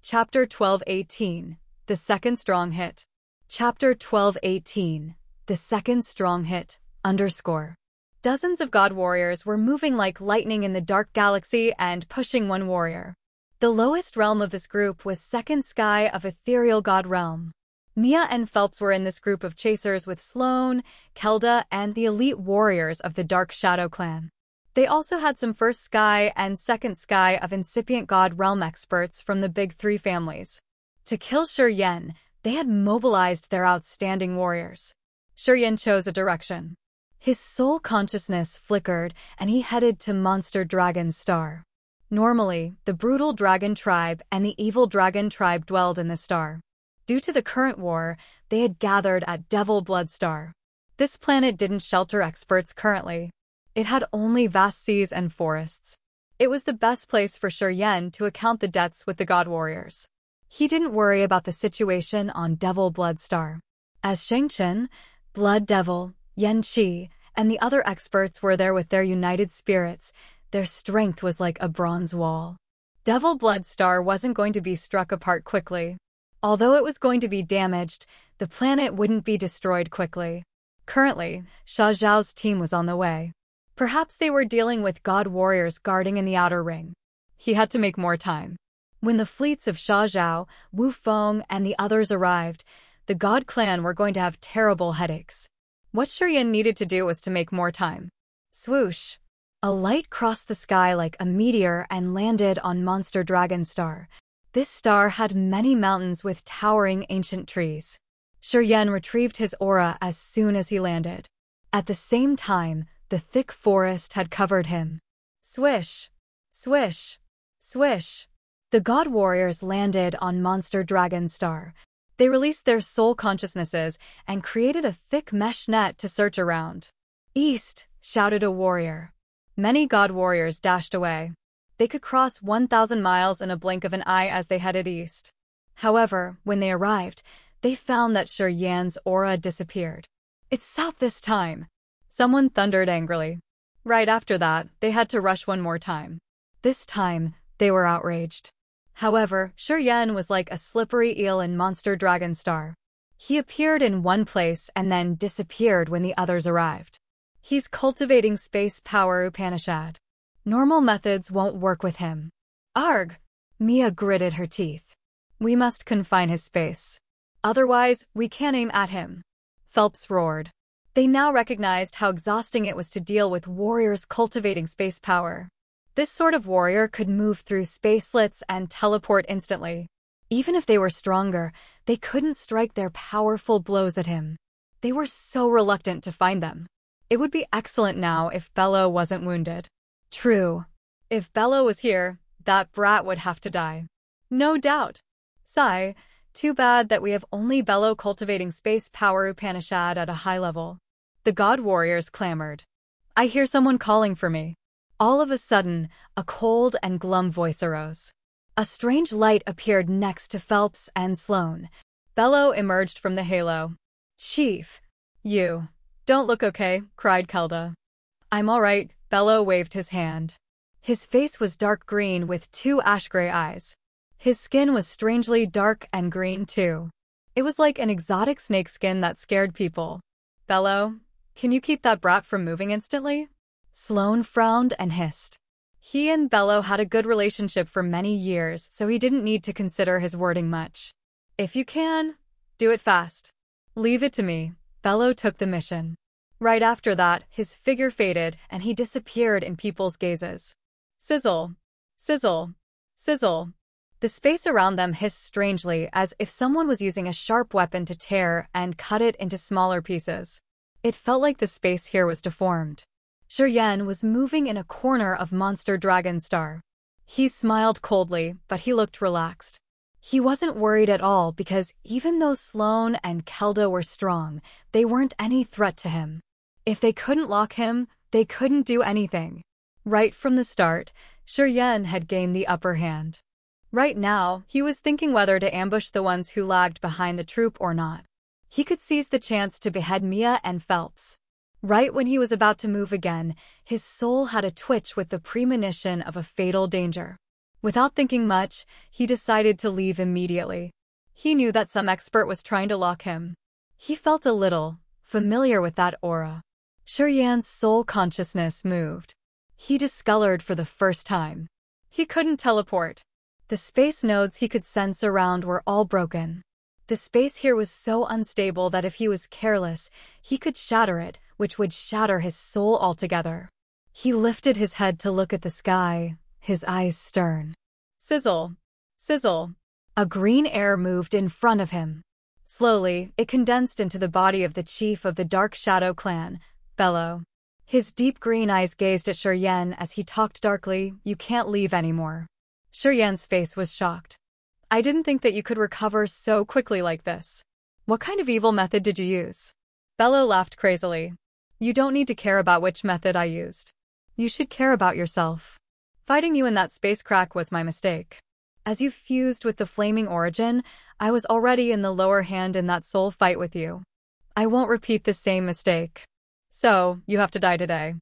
Chapter 12:18. The Second Strong Hit. Chapter 12:18. The Second Strong Hit, _. Dozens of god warriors were moving like lightning in the dark galaxy and pushing one warrior. The lowest realm of this group was Second Sky of Ethereal God Realm. Mia and Phelps were in this group of chasers with Sloane, Kelda, and the elite warriors of the Dark Shadow clan. They also had some First Sky and Second Sky of Incipient God Realm experts from the Big Three families. To kill Shuryen, they had mobilized their outstanding warriors. Shuryen chose a direction. His soul consciousness flickered, and he headed to Monster Dragon's star. Normally, the brutal dragon tribe and the evil dragon tribe dwelled in the star. Due to the current war, they had gathered at Devil Blood Star. This planet didn't shelter experts currently. It had only vast seas and forests. It was the best place for Shuryen to account the debts with the God Warriors. He didn't worry about the situation on Devil Blood Star. As Shengchen, Blood Devil, Yen Qi, and the other experts were there with their united spirits, their strength was like a bronze wall. Devil Blood Star wasn't going to be struck apart quickly. Although it was going to be damaged, the planet wouldn't be destroyed quickly. Currently, Xia Zhao's team was on the way. Perhaps they were dealing with god warriors guarding in the outer ring. He had to make more time. When the fleets of Xia Zhao, Wu Feng, and the others arrived, the god clan were going to have terrible headaches. What Shuryen needed to do was to make more time. Swoosh! A light crossed the sky like a meteor and landed on Monster Dragon Star. This star had many mountains with towering ancient trees. Shuryen retrieved his aura as soon as he landed. At the same time, the thick forest had covered him. Swish! Swish! Swish! The god warriors landed on Monster Dragon Star. They released their soul consciousnesses and created a thick mesh net to search around. East! Shouted a warrior. Many god warriors dashed away. They could cross 1,000 miles in a blink of an eye as they headed east. However, when they arrived, they found that Shuryen's aura disappeared. It's south this time! Someone thundered angrily. Right after that, they had to rush one more time. This time, they were outraged. However, Shuryen was like a slippery eel in Monster Dragon Star. He appeared in one place and then disappeared when the others arrived. He's cultivating space power Upanishad. Normal methods won't work with him. Arg! Mia gritted her teeth. We must confine his space. Otherwise, we can't aim at him. Phelps roared. They now recognized how exhausting it was to deal with warriors cultivating space power. This sort of warrior could move through spacelets and teleport instantly. Even if they were stronger, they couldn't strike their powerful blows at him. They were so reluctant to find them. It would be excellent now if Bello wasn't wounded. True. If Bello was here, that brat would have to die. No doubt. Sigh, Too bad that we have only Bello cultivating space power Upanishad at a high level. The god warriors clamored. I hear someone calling for me. All of a sudden, a cold and glum voice arose. A strange light appeared next to Phelps and Sloane. Bello emerged from the halo. Chief. You. Don't look okay, cried Kelda. I'm all right, Bello waved his hand. His face was dark green with 2 ash-gray eyes. His skin was strangely dark and green too. It was like an exotic snake skin that scared people. Bello, can you keep that brat from moving instantly? Sloane frowned and hissed. He and Bello had a good relationship for many years, so he didn't need to consider his wording much. If you can, do it fast. Leave it to me. Bello took the mission. Right after that, his figure faded and he disappeared in people's gazes. Sizzle. Sizzle. Sizzle. The space around them hissed strangely, as if someone was using a sharp weapon to tear and cut it into smaller pieces. It felt like the space here was deformed. Shiryen was moving in a corner of Monster Dragon Star. He smiled coldly, but he looked relaxed. He wasn't worried at all because even though Sloane and Kelda were strong, they weren't any threat to him. If they couldn't lock him, they couldn't do anything. Right from the start, Shiryen had gained the upper hand. Right now, he was thinking whether to ambush the ones who lagged behind the troop or not. He could seize the chance to behead Mia and Phelps. Right when he was about to move again, his soul had a twitch with the premonition of a fatal danger. Without thinking much, he decided to leave immediately. He knew that some expert was trying to lock him. He felt a little familiar with that aura. Shiryan's soul consciousness moved. He discolored for the first time. He couldn't teleport. The space nodes he could sense around were all broken. The space here was so unstable that if he was careless, he could shatter it, which would shatter his soul altogether. He lifted his head to look at the sky, his eyes stern. Sizzle. Sizzle. A green air moved in front of him. Slowly, it condensed into the body of the chief of the Dark Shadow clan, Bello. His deep green eyes gazed at Shiryen as he talked darkly, "You can't leave anymore." Shiryen's face was shocked. "I didn't think that you could recover so quickly like this. What kind of evil method did you use?" Bello laughed crazily. "You don't need to care about which method I used. You should care about yourself. Fighting you in that space crack was my mistake. As you fused with the flaming origin, I was already in the lower hand in that soul fight with you. I won't repeat the same mistake. So, you have to die today."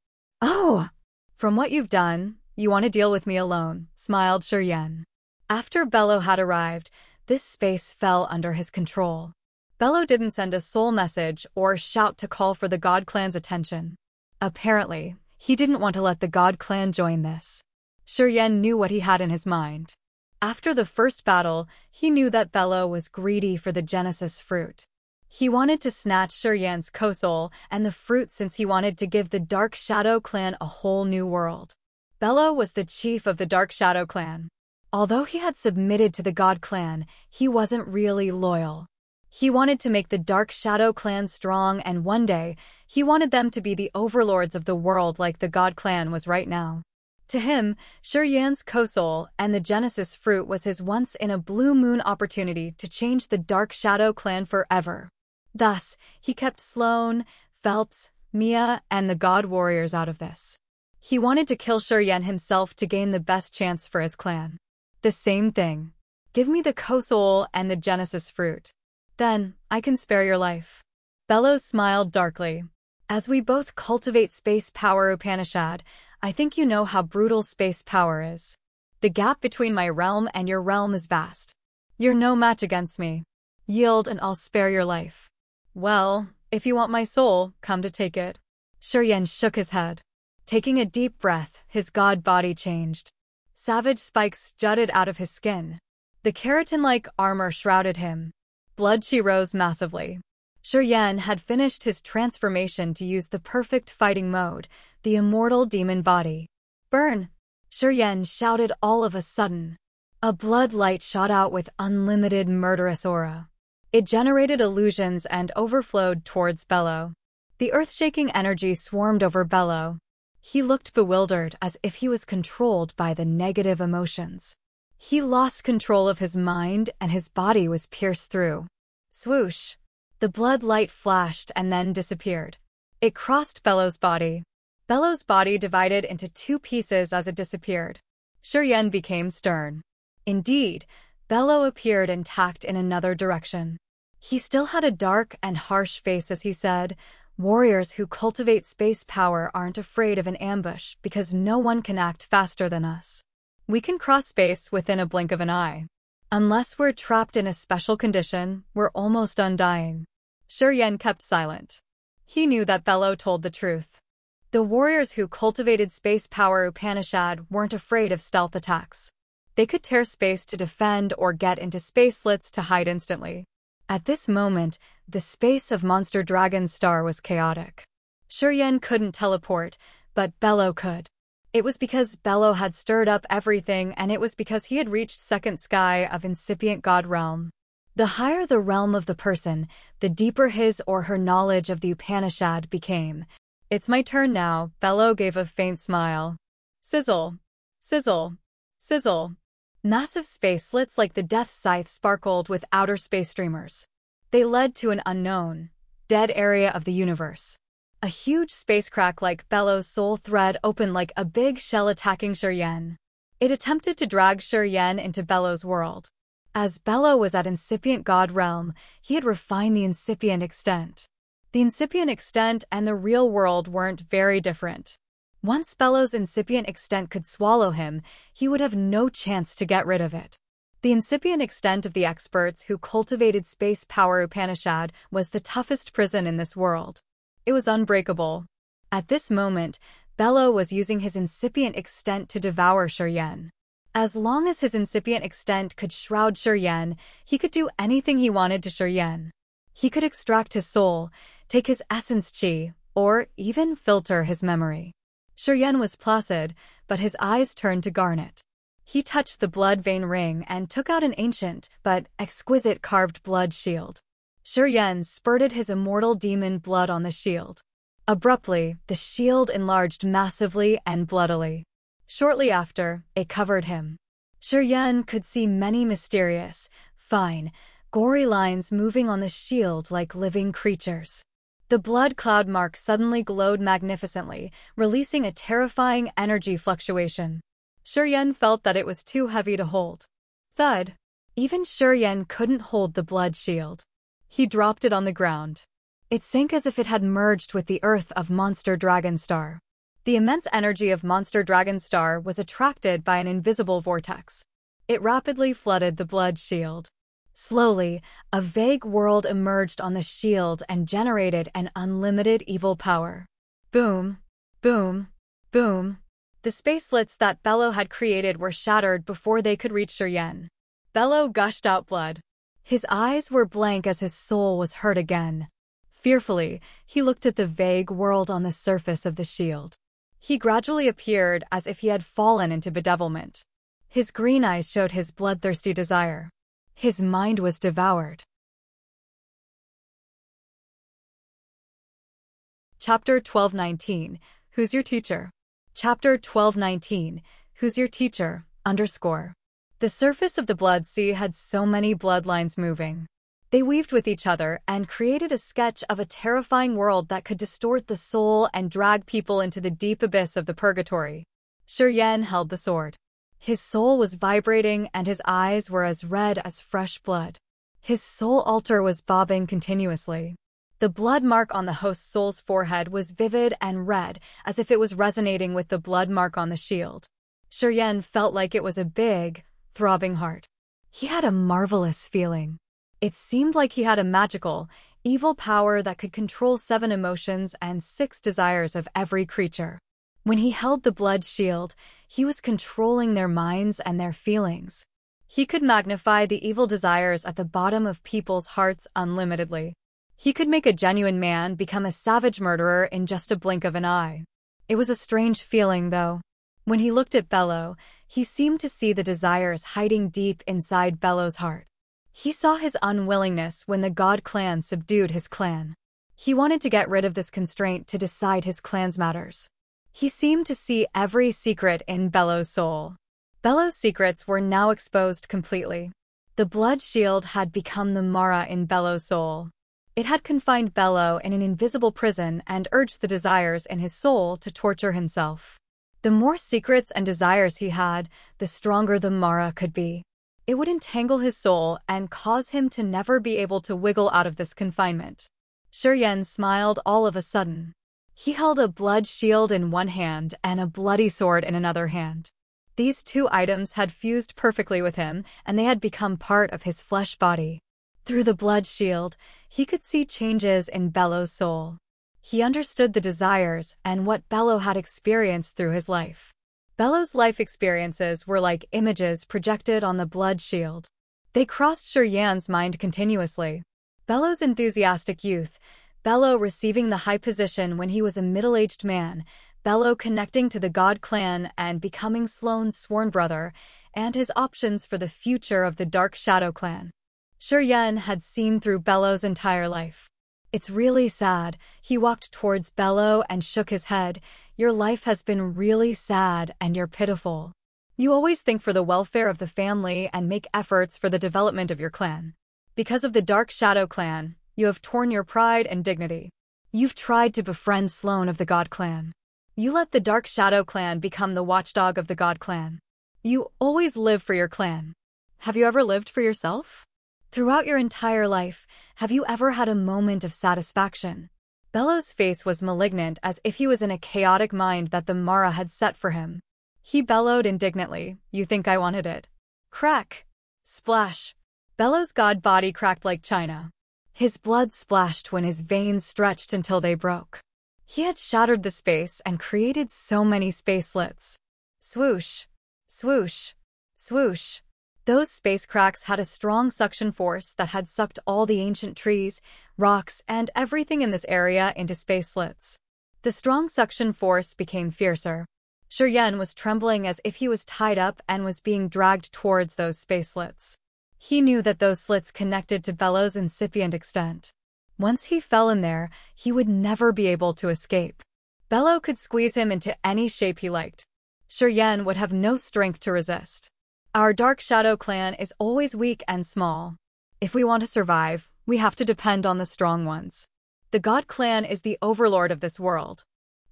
"Oh! From what you've done, you want to deal with me alone," smiled Shiryen. After Bello had arrived, this space fell under his control. Bello didn't send a soul message or shout to call for the God Clan's attention. Apparently, he didn't want to let the God Clan join this. Shiryen knew what he had in his mind. After the first battle, he knew that Bello was greedy for the Genesis fruit. He wanted to snatch Shiryen's co-soul and the fruit since he wanted to give the Dark Shadow clan a whole new world. Bello was the chief of the Dark Shadow clan. Although he had submitted to the God clan, he wasn't really loyal. He wanted to make the Dark Shadow clan strong, and one day, he wanted them to be the overlords of the world like the God clan was right now. To him, Shiryen's co-soul and the Genesis fruit was his once-in-a-blue-moon opportunity to change the Dark Shadow clan forever. Thus, he kept Sloane, Phelps, Mia, and the God Warriors out of this. He wanted to kill Shiryen himself to gain the best chance for his clan. The same thing. Give me the co-soul and the Genesis fruit. Then, I can spare your life. Bello smiled darkly. As we both cultivate space power Upanishad, I think you know how brutal space power is. The gap between my realm and your realm is vast. You're no match against me. Yield and I'll spare your life. Well, if you want my soul, come to take it. Shiryen shook his head. Taking a deep breath, his god body changed. Savage spikes jutted out of his skin. The keratin-like armor shrouded him. Blood chi rose massively. Shiryen had finished his transformation to use the perfect fighting mode, the immortal demon body. Burn! Shiryen shouted all of a sudden. A blood light shot out with unlimited murderous aura. It generated illusions and overflowed towards Bello. The earth-shaking energy swarmed over Bello. He looked bewildered, as if he was controlled by the negative emotions. He lost control of his mind and his body was pierced through. Swoosh! The blood light flashed and then disappeared. It crossed Bellow's body. Bellow's body divided into two pieces as it disappeared. Shuryen became stern. Indeed, Bellow appeared intact in another direction. He still had a dark and harsh face as he said, "Warriors who cultivate space power aren't afraid of an ambush because no one can act faster than us. We can cross space within a blink of an eye. Unless we're trapped in a special condition, we're almost undying." Shuryen kept silent. He knew that Bellow told the truth. The warriors who cultivated space power Upanishad weren't afraid of stealth attacks. They could tear space to defend or get into space slits to hide instantly. At this moment, the space of Monster Dragon's star was chaotic. Shuryen couldn't teleport, but Bellow could. It was because Bellow had stirred up everything, and it was because he had reached second sky of incipient god realm. The higher the realm of the person, the deeper his or her knowledge of the Upanishad became. "It's my turn now," Bellow gave a faint smile. Sizzle. Sizzle. Sizzle. Massive space slits like the death scythe sparkled with outer space streamers. They led to an unknown, dead area of the universe. A huge space crack like Bellow's soul thread opened like a big shell attacking Shuryen. It attempted to drag Shuryen into Bellow's world. As Bellow was at incipient god realm, he had refined the incipient extent. The incipient extent and the real world weren't very different. Once Bellow's incipient extent could swallow him, he would have no chance to get rid of it. The incipient extent of the experts who cultivated space power Upanishad was the toughest prison in this world. It was unbreakable. At this moment, Bellow was using his incipient extent to devour Shuryen. As long as his incipient extent could shroud Shuryen, he could do anything he wanted to Shuryen. He could extract his soul, take his essence chi, or even filter his memory. Shuryen was placid, but his eyes turned to garnet. He touched the blood vein ring and took out an ancient but exquisite carved blood shield. Shuryen spurted his immortal demon blood on the shield. Abruptly, the shield enlarged massively and bloodily. Shortly after, it covered him. Shuryen could see many mysterious, fine, gory lines moving on the shield like living creatures. The blood cloud mark suddenly glowed magnificently, releasing a terrifying energy fluctuation. Shuryen felt that it was too heavy to hold. Thud! Even Shuryen couldn't hold the blood shield. He dropped it on the ground. It sank as if it had merged with the earth of Monster Dragon Star. The immense energy of Monster Dragon Star was attracted by an invisible vortex. It rapidly flooded the blood shield. Slowly, a vague world emerged on the shield and generated an unlimited evil power. Boom, boom, boom. The space slits that Bellow had created were shattered before they could reach Shuryen. Bellow gushed out blood. His eyes were blank as his soul was hurt again. Fearfully, he looked at the vague world on the surface of the shield. He gradually appeared as if he had fallen into bedevilment. His green eyes showed his bloodthirsty desire. His mind was devoured. Chapter 1219. Who's your teacher? Chapter 1219. Who's your teacher? The surface of the blood sea had so many bloodlines moving. They weaved with each other and created a sketch of a terrifying world that could distort the soul and drag people into the deep abyss of the purgatory. Shuryen held the sword. His soul was vibrating and his eyes were as red as fresh blood. His soul altar was bobbing continuously. The blood mark on the host's soul's forehead was vivid and red, as if it was resonating with the blood mark on the shield. Shuryen felt like it was a big, throbbing heart. He had a marvelous feeling. It seemed like he had a magical, evil power that could control 7 emotions and 6 desires of every creature. When he held the blood shield, he was controlling their minds and their feelings. He could magnify the evil desires at the bottom of people's hearts unlimitedly. He could make a genuine man become a savage murderer in just a blink of an eye. It was a strange feeling, though. When he looked at Bellow, he seemed to see the desires hiding deep inside Bellow's heart. He saw his unwillingness when the God clan subdued his clan. He wanted to get rid of this constraint to decide his clan's matters. He seemed to see every secret in Bellow's soul. Bello's secrets were now exposed completely. The blood shield had become the Mara in Bello's soul. It had confined Bello in an invisible prison and urged the desires in his soul to torture himself. The more secrets and desires he had, the stronger the Mara could be. It would entangle his soul and cause him to never be able to wiggle out of this confinement. Shuryen smiled all of a sudden. He held a blood shield in one hand and a bloody sword in another hand. These two items had fused perfectly with him, and they had become part of his flesh body. Through the blood shield, he could see changes in Bello's soul. He understood the desires and what Bello had experienced through his life. Bello's life experiences were like images projected on the blood shield. They crossed Shuryen's mind continuously. Bello's enthusiastic youth, Bello receiving the high position when he was a middle-aged man, Bello connecting to the God clan and becoming Sloane's sworn brother, and his options for the future of the Dark Shadow clan. Shuryen had seen through Bello's entire life. It's really sad. He walked towards Bello and shook his head. Your life has been really sad and you're pitiful. You always think for the welfare of the family and make efforts for the development of your clan. Because of the Dark Shadow clan, you have torn your pride and dignity. You've tried to befriend Sloane of the God clan. You let the Dark Shadow clan become the watchdog of the God clan. You always live for your clan. Have you ever lived for yourself? Throughout your entire life, have you ever had a moment of satisfaction? Bello's face was malignant, as if he was in a chaotic mind that the Mara had set for him. He bellowed indignantly, "You think I wanted it?" Crack! Splash! Bello's god body cracked like china. His blood splashed when his veins stretched until they broke. He had shattered the space and created so many space slits. Swoosh! Swoosh! Swoosh! Those space cracks had a strong suction force that had sucked all the ancient trees, rocks, and everything in this area into space slits. The strong suction force became fiercer. Shuryen was trembling as if he was tied up and was being dragged towards those space slits. He knew that those slits connected to Bello's incipient extent. Once he fell in there, he would never be able to escape. Bello could squeeze him into any shape he liked. Shuryen would have no strength to resist. Our Dark Shadow clan is always weak and small. If we want to survive, we have to depend on the strong ones. The God clan is the overlord of this world.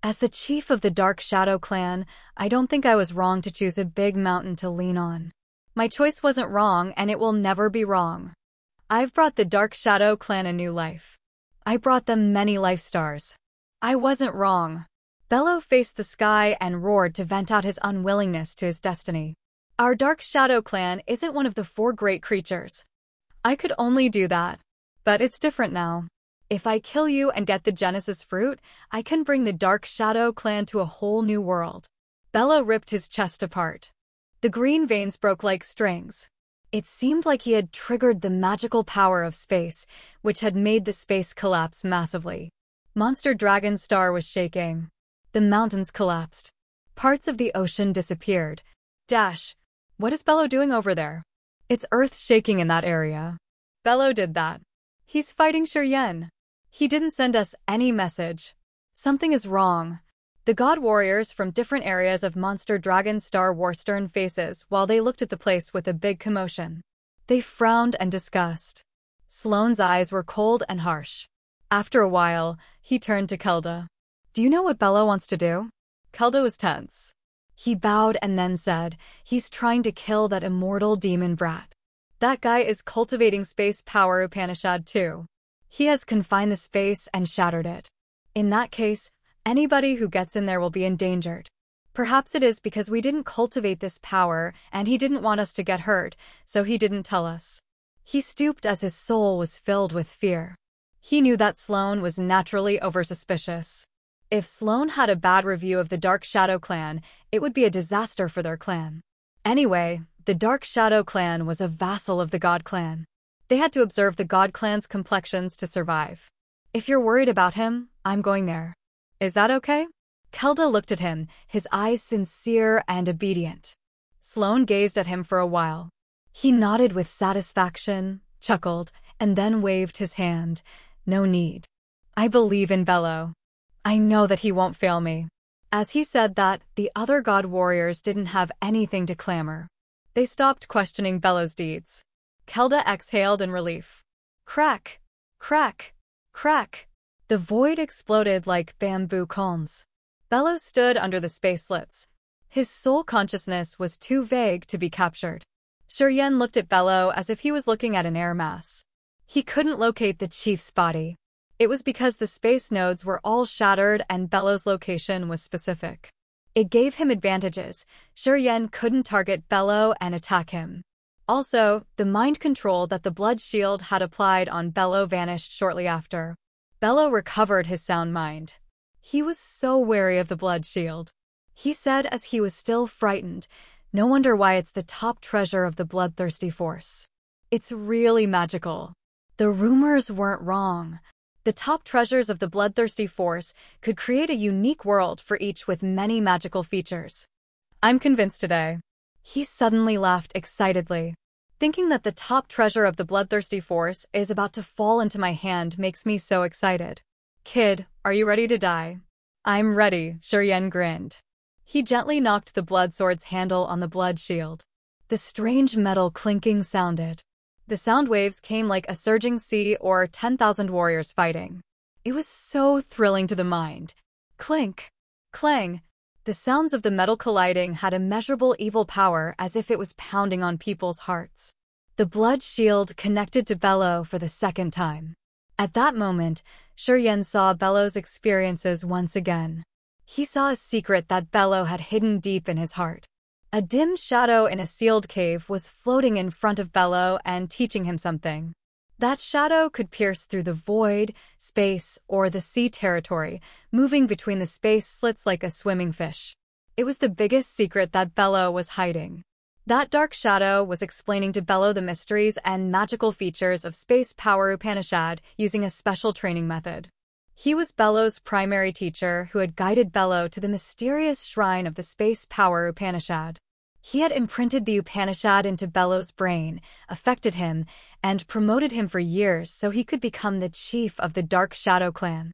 As the chief of the Dark Shadow clan, I don't think I was wrong to choose a big mountain to lean on. My choice wasn't wrong, and it will never be wrong. I've brought the Dark Shadow clan a new life. I brought them many life stars. I wasn't wrong. Bello faced the sky and roared to vent out his unwillingness to his destiny. Our Dark Shadow clan isn't one of the 4 great creatures. I could only do that. But it's different now. If I kill you and get the Genesis fruit, I can bring the Dark Shadow clan to a whole new world. Bello ripped his chest apart. The green veins broke like strings. It seemed like he had triggered the magical power of space, which had made the space collapse massively. Monster Dragon's star was shaking. The mountains collapsed. Parts of the ocean disappeared. Dash. What is Bello doing over there? It's earth shaking in that area. Bello did that. He's fighting Shuryen. He didn't send us any message. Something is wrong. The god warriors from different areas of Monster Dragon's star wore stern faces while they looked at the place with a big commotion. They frowned and discussed. Sloane's eyes were cold and harsh. After a while, he turned to Kelda. "Do you know what Bello wants to do?" Kelda was tense. He bowed and then said, "He's trying to kill that immortal demon brat. That guy is cultivating space power Upanishad too. He has confined the space and shattered it. In that case, anybody who gets in there will be endangered. Perhaps it is because we didn't cultivate this power and he didn't want us to get hurt, so he didn't tell us." He stooped as his soul was filled with fear. He knew that Sloane was naturally oversuspicious. If Sloane had a bad review of the Dark Shadow clan, it would be a disaster for their clan. Anyway, the Dark Shadow clan was a vassal of the God clan. They had to observe the God clan's complexions to survive. "If you're worried about him, I'm going there. Is that okay?" Kelda looked at him, his eyes sincere and obedient. Sloane gazed at him for a while. He nodded with satisfaction, chuckled, and then waved his hand. "No need. I believe in Bello. I know that he won't fail me." As he said that, the other god warriors didn't have anything to clamor. They stopped questioning Bello's deeds. Kelda exhaled in relief. Crack! Crack! Crack! The void exploded like bamboo culms. Bello stood under the space slits. His soul consciousness was too vague to be captured. Shuryen looked at Bello as if he was looking at an air mass. He couldn't locate the chief's body. It was because the space nodes were all shattered and Bello's location was specific. It gave him advantages. Shuryen couldn't target Bello and attack him. Also, the mind control that the blood shield had applied on Bello vanished shortly after. Bello recovered his sound mind. He was so wary of the blood shield. He said as he was still frightened, "No wonder why it's the top treasure of the bloodthirsty force. It's really magical." The rumors weren't wrong. The top treasures of the bloodthirsty force could create a unique world for each with many magical features. "I'm convinced today." He suddenly laughed excitedly. Thinking that the top treasure of the bloodthirsty force is about to fall into my hand makes me so excited. "Kid, are you ready to die?" "I'm ready," Shuryen grinned. He gently knocked the blood sword's handle on the blood shield. The strange metal clinking sounded. The sound waves came like a surging sea or 10,000 warriors fighting. It was so thrilling to the mind. Clink! Clang! The sounds of the metal colliding had immeasurable evil power as if it was pounding on people's hearts. The blood shield connected to Bello for the second time. At that moment, Shuryen saw Bello's experiences once again. He saw a secret that Bello had hidden deep in his heart. A dim shadow in a sealed cave was floating in front of Bello and teaching him something. That shadow could pierce through the void, space, or the sea territory, moving between the space slits like a swimming fish. It was the biggest secret that Bello was hiding. That dark shadow was explaining to Bello the mysteries and magical features of space power Upanishad using a special training method. He was Bello's primary teacher who had guided Bello to the mysterious shrine of the space power Upanishad. He had imprinted the Upanishad into Bello's brain, affected him, and promoted him for years so he could become the chief of the Dark Shadow clan.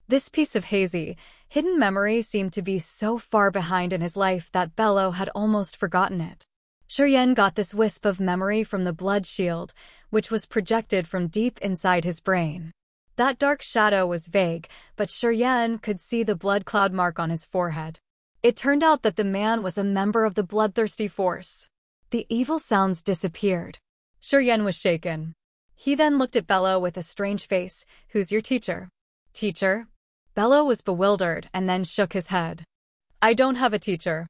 This piece of hazy, hidden memory seemed to be so far behind in his life that Bello had almost forgotten it. Shuryen got this wisp of memory from the blood shield, which was projected from deep inside his brain. That dark shadow was vague, but Shuryen could see the blood cloud mark on his forehead. It turned out that the man was a member of the bloodthirsty force. The evil sounds disappeared. Shuryen was shaken. He then looked at Bello with a strange face. "Who's your teacher?" "Teacher?" Bello was bewildered and then shook his head. "I don't have a teacher.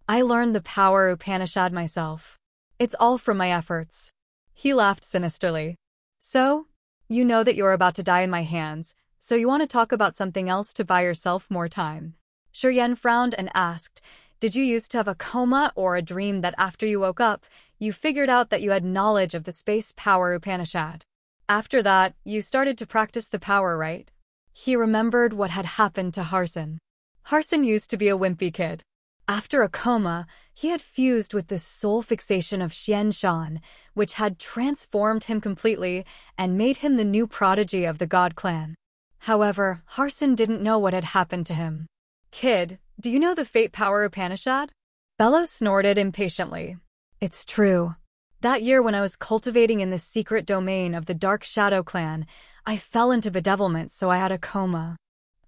I learned the power Upanishad myself. It's all from my efforts." He laughed sinisterly. "So? You know that you're about to die in my hands, so you want to talk about something else to buy yourself more time." Shuryen frowned and asked, "Did you used to have a coma or a dream that after you woke up, you figured out that you had knowledge of the space power Upanishad? After that, you started to practice the power, right?" He remembered what had happened to Harson. Harson used to be a wimpy kid. After a coma, he had fused with the soul fixation of Xian Shan, which had transformed him completely and made him the new prodigy of the God clan. However, Harson didn't know what had happened to him. "Kid, do you know the fate power Upanishad?" Bello snorted impatiently. "It's true. That year when I was cultivating in the secret domain of the Dark Shadow clan, I fell into bedevilment, so I had a coma.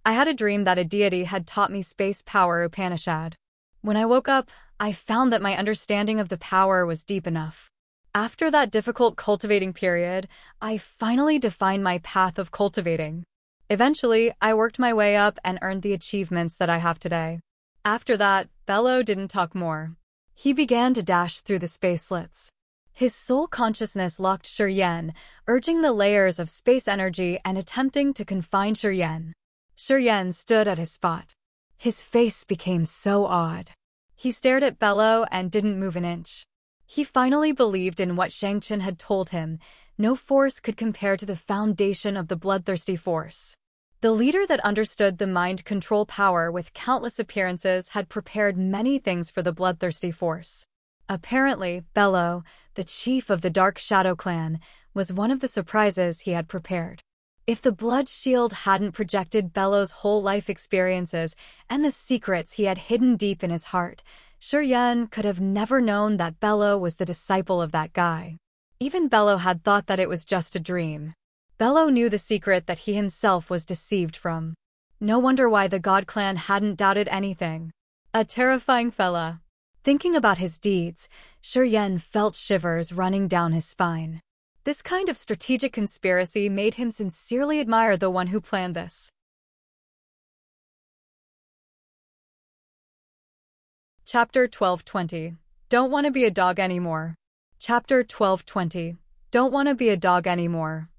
I had a dream that a deity had taught me space power Upanishad. When I woke up, I found that my understanding of the power was deep enough. After that difficult cultivating period, I finally defined my path of cultivating. Eventually, I worked my way up and earned the achievements that I have today." After that, Bello didn't talk more. He began to dash through the space slits. His soul consciousness locked Shuryen, urging the layers of space energy and attempting to confine Shuryen. Shuryen stood at his spot. His face became so odd. He stared at Bello and didn't move an inch. He finally believed in what Shangchen had told him. No force could compare to the foundation of the bloodthirsty force. The leader that understood the mind control power with countless appearances had prepared many things for the bloodthirsty force. Apparently, Bello, the chief of the Dark Shadow clan, was one of the surprises he had prepared. If the blood shield hadn't projected Bellow's whole life experiences and the secrets he had hidden deep in his heart, Shiryen could have never known that Bellow was the disciple of that guy. Even Bellow had thought that it was just a dream. Bellow knew the secret that he himself was deceived from. No wonder why the God Clan hadn't doubted anything. A terrifying fella. Thinking about his deeds, Shiryen felt shivers running down his spine. This kind of strategic conspiracy made him sincerely admire the one who planned this. Chapter 1220. Don't want to be a dog anymore. Chapter 1220. Don't want to be a dog anymore.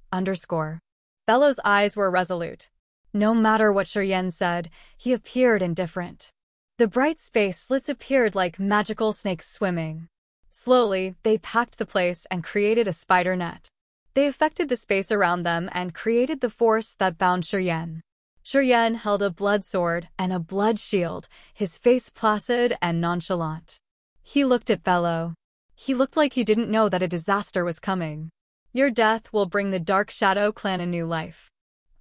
Bellow's eyes were resolute. No matter what Shiryen said, he appeared indifferent. The bright space slits appeared like magical snakes swimming. Slowly, they packed the place and created a spider net. They affected the space around them and created the force that bound Shiryen. Shiryen held a blood sword and a blood shield, his face placid and nonchalant. He looked at Bellow. He looked like he didn't know that a disaster was coming. Your death will bring the Dark Shadow Clan a new life.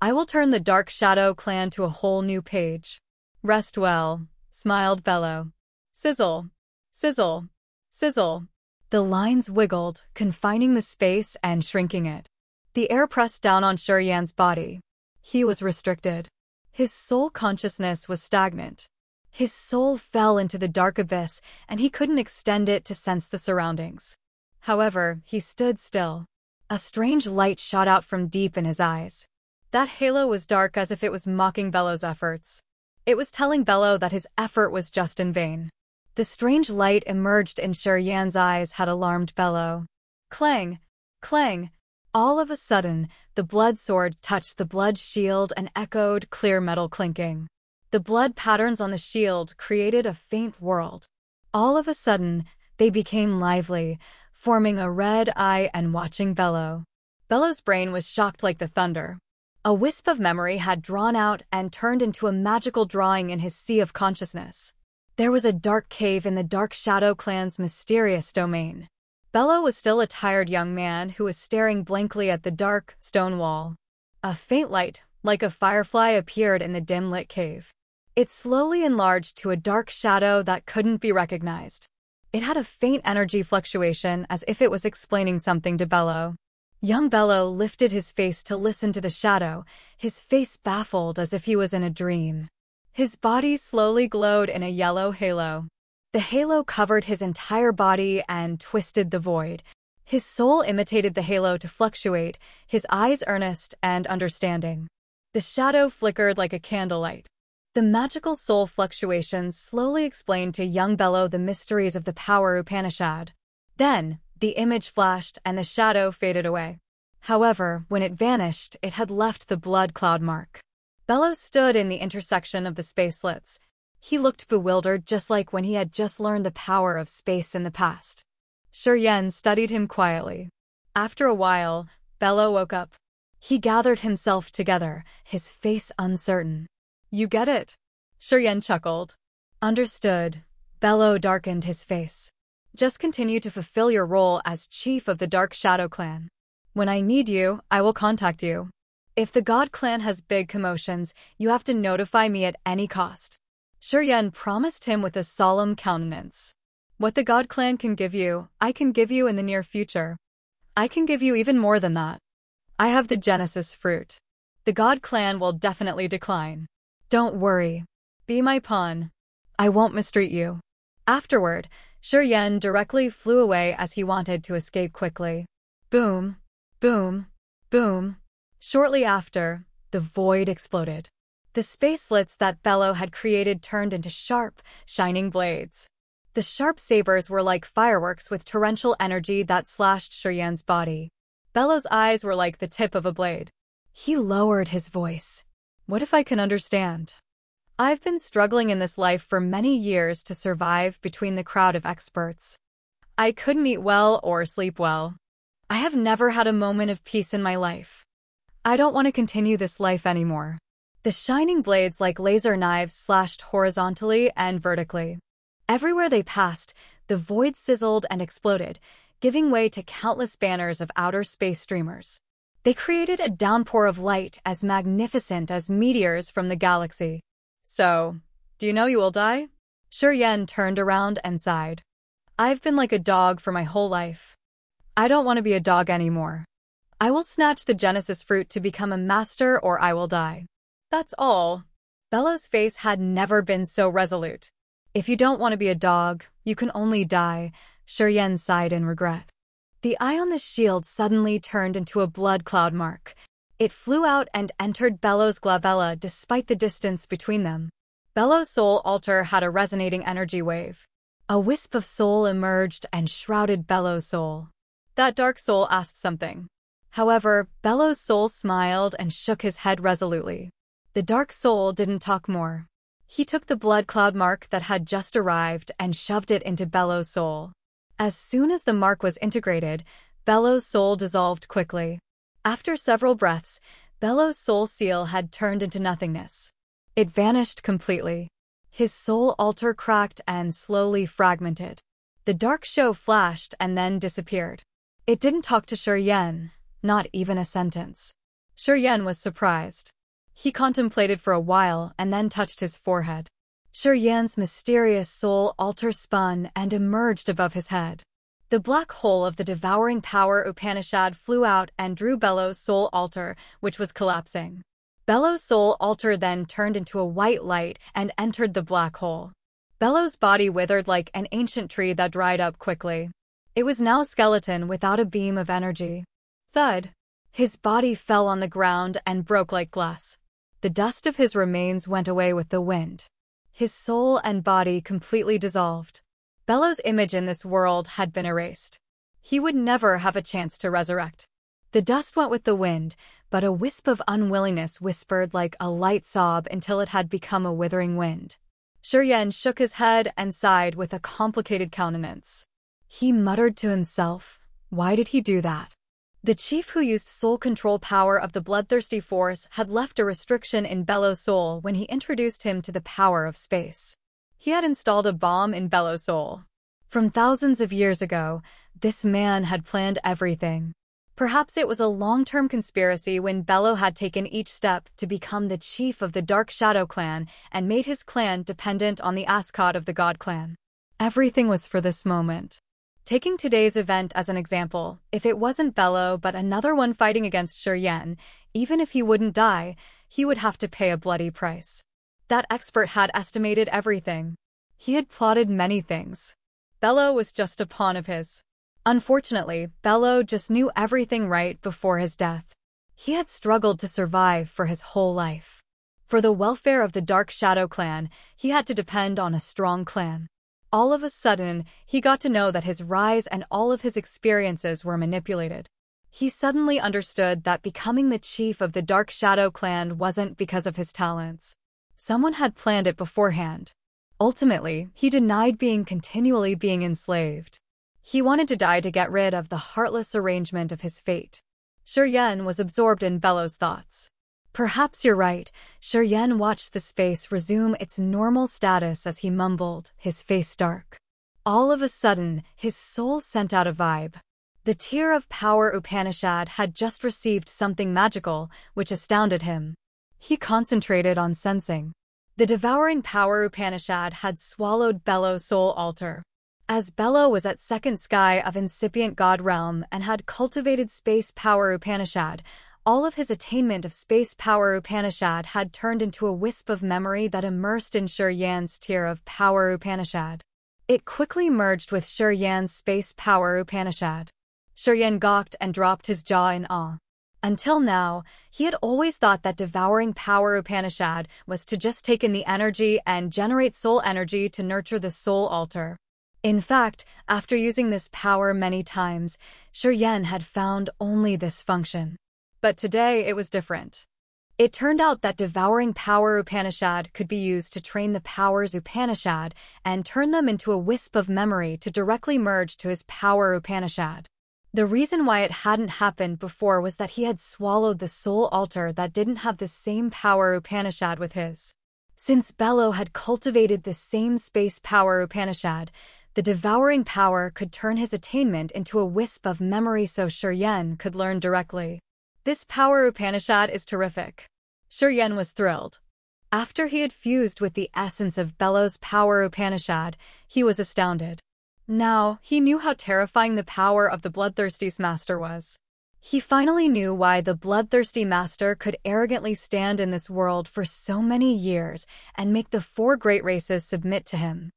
I will turn the Dark Shadow Clan to a whole new page. Rest well, smiled Bellow. Sizzle, sizzle, sizzle. The lines wiggled, confining the space and shrinking it. The air pressed down on Shiryen's body. He was restricted. His soul consciousness was stagnant. His soul fell into the dark abyss, and he couldn't extend it to sense the surroundings. However, he stood still. A strange light shot out from deep in his eyes. That halo was dark as if it was mocking Bellow's efforts. It was telling Bellow that his effort was just in vain. The strange light emerged in Shiryen's eyes had alarmed Bellow. Clang! Clang! All of a sudden, the blood sword touched the blood shield and echoed clear metal clinking. The blood patterns on the shield created a faint world. All of a sudden, they became lively, forming a red eye and watching Bellow. Bellow's brain was shocked like the thunder. A wisp of memory had drawn out and turned into a magical drawing in his sea of consciousness. There was a dark cave in the Dark Shadow Clan's mysterious domain. Bellow was still a tired young man who was staring blankly at the dark stone wall. A faint light, like a firefly, appeared in the dim-lit cave. It slowly enlarged to a dark shadow that couldn't be recognized. It had a faint energy fluctuation as if it was explaining something to Bellow. Young Bellow lifted his face to listen to the shadow, his face baffled as if he was in a dream. His body slowly glowed in a yellow halo. The halo covered his entire body and twisted the void. His soul imitated the halo to fluctuate, his eyes earnest and understanding. The shadow flickered like a candlelight. The magical soul fluctuations slowly explained to young Bellow the mysteries of the power Upanishad. Then, the image flashed and the shadow faded away. However, when it vanished, it had left the blood cloud mark. Bellow stood in the intersection of the space slits. He looked bewildered, just like when he had just learned the power of space in the past. Shiryen studied him quietly. After a while, Bellow woke up. He gathered himself together, his face uncertain. You get it? Shiryen chuckled. Understood. Bellow darkened his face. Just continue to fulfill your role as chief of the Dark Shadow Clan. When I need you, I will contact you. If the God Clan has big commotions, you have to notify me at any cost. Shiryen promised him with a solemn countenance. What the God Clan can give you, I can give you in the near future. I can give you even more than that. I have the Genesis fruit. The God Clan will definitely decline. Don't worry. Be my pawn. I won't mistreat you. Afterward, Shiryen directly flew away as he wanted to escape quickly. Boom, boom, boom. Shortly after, the void exploded. The space slits that Bellow had created turned into sharp, shining blades. The sharp sabers were like fireworks with torrential energy that slashed Shiryen's body. Bellow's eyes were like the tip of a blade. He lowered his voice. What if I can understand? I've been struggling in this life for many years to survive between the crowd of experts. I couldn't eat well or sleep well. I have never had a moment of peace in my life. I don't want to continue this life anymore. The shining blades like laser knives slashed horizontally and vertically. Everywhere they passed, the void sizzled and exploded, giving way to countless banners of outer space streamers. They created a downpour of light as magnificent as meteors from the galaxy. So, do you know you will die? Yen turned around and sighed. I've been like a dog for my whole life. I don't want to be a dog anymore. I will snatch the Genesis fruit to become a master or I will die. That's all. Bellow's face had never been so resolute. If you don't want to be a dog, you can only die, Yen sighed in regret. The eye on the shield suddenly turned into a blood cloud mark. It flew out and entered Bellow's glabella despite the distance between them. Bellow's soul altar had a resonating energy wave. A wisp of soul emerged and shrouded Bellow's soul. That dark soul asked something. However, Bellow's soul smiled and shook his head resolutely. The dark soul didn't talk more. He took the blood cloud mark that had just arrived and shoved it into Bellow's soul. As soon as the mark was integrated, Bellow's soul dissolved quickly. After several breaths, Bellow's soul seal had turned into nothingness. It vanished completely. His soul altar cracked and slowly fragmented. The dark show flashed and then disappeared. It didn't talk to Yen, not even a sentence. Yen was surprised. He contemplated for a while and then touched his forehead. Yen's mysterious soul altar spun and emerged above his head. The black hole of the devouring power Upanishad flew out and drew Bellow's soul altar, which was collapsing. Bellow's soul altar then turned into a white light and entered the black hole. Bellow's body withered like an ancient tree that dried up quickly. It was now a skeleton without a beam of energy. Thud! His body fell on the ground and broke like glass. The dust of his remains went away with the wind. His soul and body completely dissolved. Bellow's image in this world had been erased. He would never have a chance to resurrect. The dust went with the wind, but a wisp of unwillingness whispered like a light sob until it had become a withering wind. Yen shook his head and sighed with a complicated countenance. He muttered to himself, why did he do that? The chief who used soul control power of the bloodthirsty force had left a restriction in Bellow's soul when he introduced him to the power of space. He had installed a bomb in Bellow's soul. From thousands of years ago, this man had planned everything. Perhaps it was a long-term conspiracy when Bellow had taken each step to become the chief of the Dark Shadow clan and made his clan dependent on the ascot of the God clan. Everything was for this moment. Taking today's event as an example, if it wasn't Bellow but another one fighting against Yen, even if he wouldn't die, he would have to pay a bloody price. That expert had estimated everything. He had plotted many things. Bellow was just a pawn of his. Unfortunately, Bellow just knew everything right before his death. He had struggled to survive for his whole life. For the welfare of the Dark Shadow clan, he had to depend on a strong clan. All of a sudden, he got to know that his rise and all of his experiences were manipulated. He suddenly understood that becoming the chief of the Dark Shadow clan wasn't because of his talents. Someone had planned it beforehand. Ultimately, he denied continually being enslaved. He wanted to die to get rid of the heartless arrangement of his fate. Yen was absorbed in Bellow's thoughts. Perhaps you're right. Yen watched the space resume its normal status as he mumbled, his face dark. All of a sudden, his soul sent out a vibe. The Tear of Power Upanishad had just received something magical, which astounded him. He concentrated on sensing. The Devouring Power Upanishad had swallowed Bellow's soul altar. As Bellow was at second sky of incipient God realm and had cultivated Space Power Upanishad, all of his attainment of Space Power Upanishad had turned into a wisp of memory that immersed in Yen's Tear of Power Upanishad. It quickly merged with Yen's Space Power Upanishad. Yen gawked and dropped his jaw in awe. Until now, he had always thought that Devouring Power Upanishad was to just take in the energy and generate soul energy to nurture the soul altar. In fact, after using this power many times, Yen had found only this function. But today it was different. It turned out that Devouring Power Upanishad could be used to train the powers Upanishad and turn them into a wisp of memory to directly merge to his Power Upanishad. The reason why it hadn't happened before was that he had swallowed the soul altar that didn't have the same Power Upanishad with his. Since Bellow had cultivated the same Space Power Upanishad, the Devouring Power could turn his attainment into a wisp of memory so Yen could learn directly. This power Upanishad is terrific. Shuryen was thrilled. After he had fused with the essence of Bello's power Upanishad, he was astounded. Now, he knew how terrifying the power of the bloodthirsty master was. He finally knew why the bloodthirsty master could arrogantly stand in this world for so many years and make the 4 great races submit to him.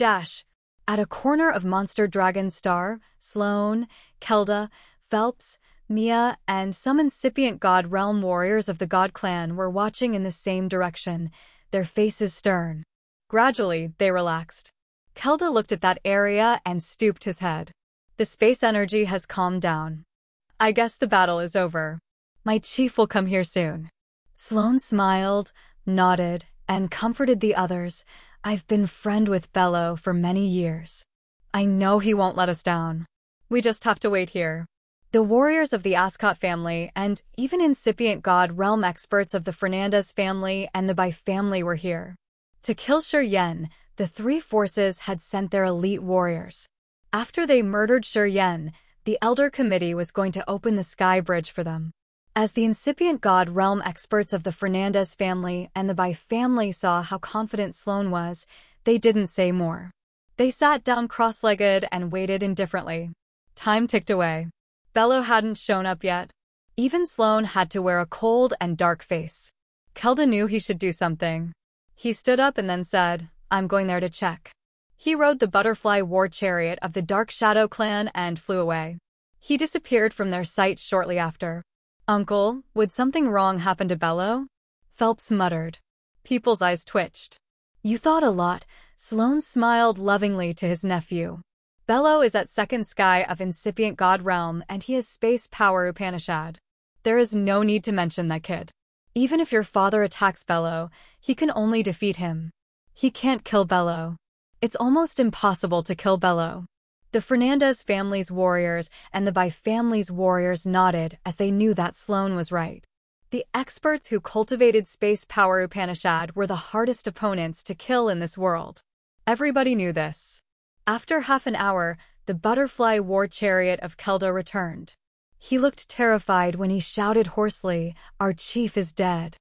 At a corner of Monster Dragon Star, Sloane, Kelda, Phelps, Mia, and some incipient God Realm warriors of the God Clan were watching in the same direction, their faces stern. Gradually, they relaxed. Kelda looked at that area and stooped his head. The space energy has calmed down. I guess the battle is over. My chief will come here soon. Sloane smiled, nodded, and comforted the others. I've been friend with Bello for many years. I know he won't let us down. We just have to wait here. The warriors of the Ascot family and even incipient God Realm experts of the Fernandez family and the Bai family were here. To kill Shuryen, the 3 forces had sent their elite warriors. After they murdered Shuryen, the Elder Committee was going to open the Sky Bridge for them. As the incipient God Realm experts of the Fernandez family and the Bai family saw how confident Sloane was, they didn't say more. They sat down cross-legged and waited indifferently. Time ticked away. Bello hadn't shown up yet. Even Sloane had to wear a cold and dark face. Kelda knew he should do something. He stood up and then said, I'm going there to check. He rode the butterfly war chariot of the Dark Shadow clan and flew away. He disappeared from their sight shortly after. Uncle, would something wrong happen to Bello? Phelps muttered. People's eyes twitched. You thought a lot. Sloane smiled lovingly to his nephew. Bello is at second sky of incipient God Realm and he has space power Upanishad. There is no need to mention that kid. Even if your father attacks Bello, he can only defeat him. He can't kill Bello. It's almost impossible to kill Bello. The Fernandez family's warriors and the Bai family's warriors nodded as they knew that Sloane was right. The experts who cultivated space power Upanishad were the hardest opponents to kill in this world. Everybody knew this. After half an hour, the butterfly war chariot of Kelda returned. He looked terrified when he shouted hoarsely, Our chief is dead.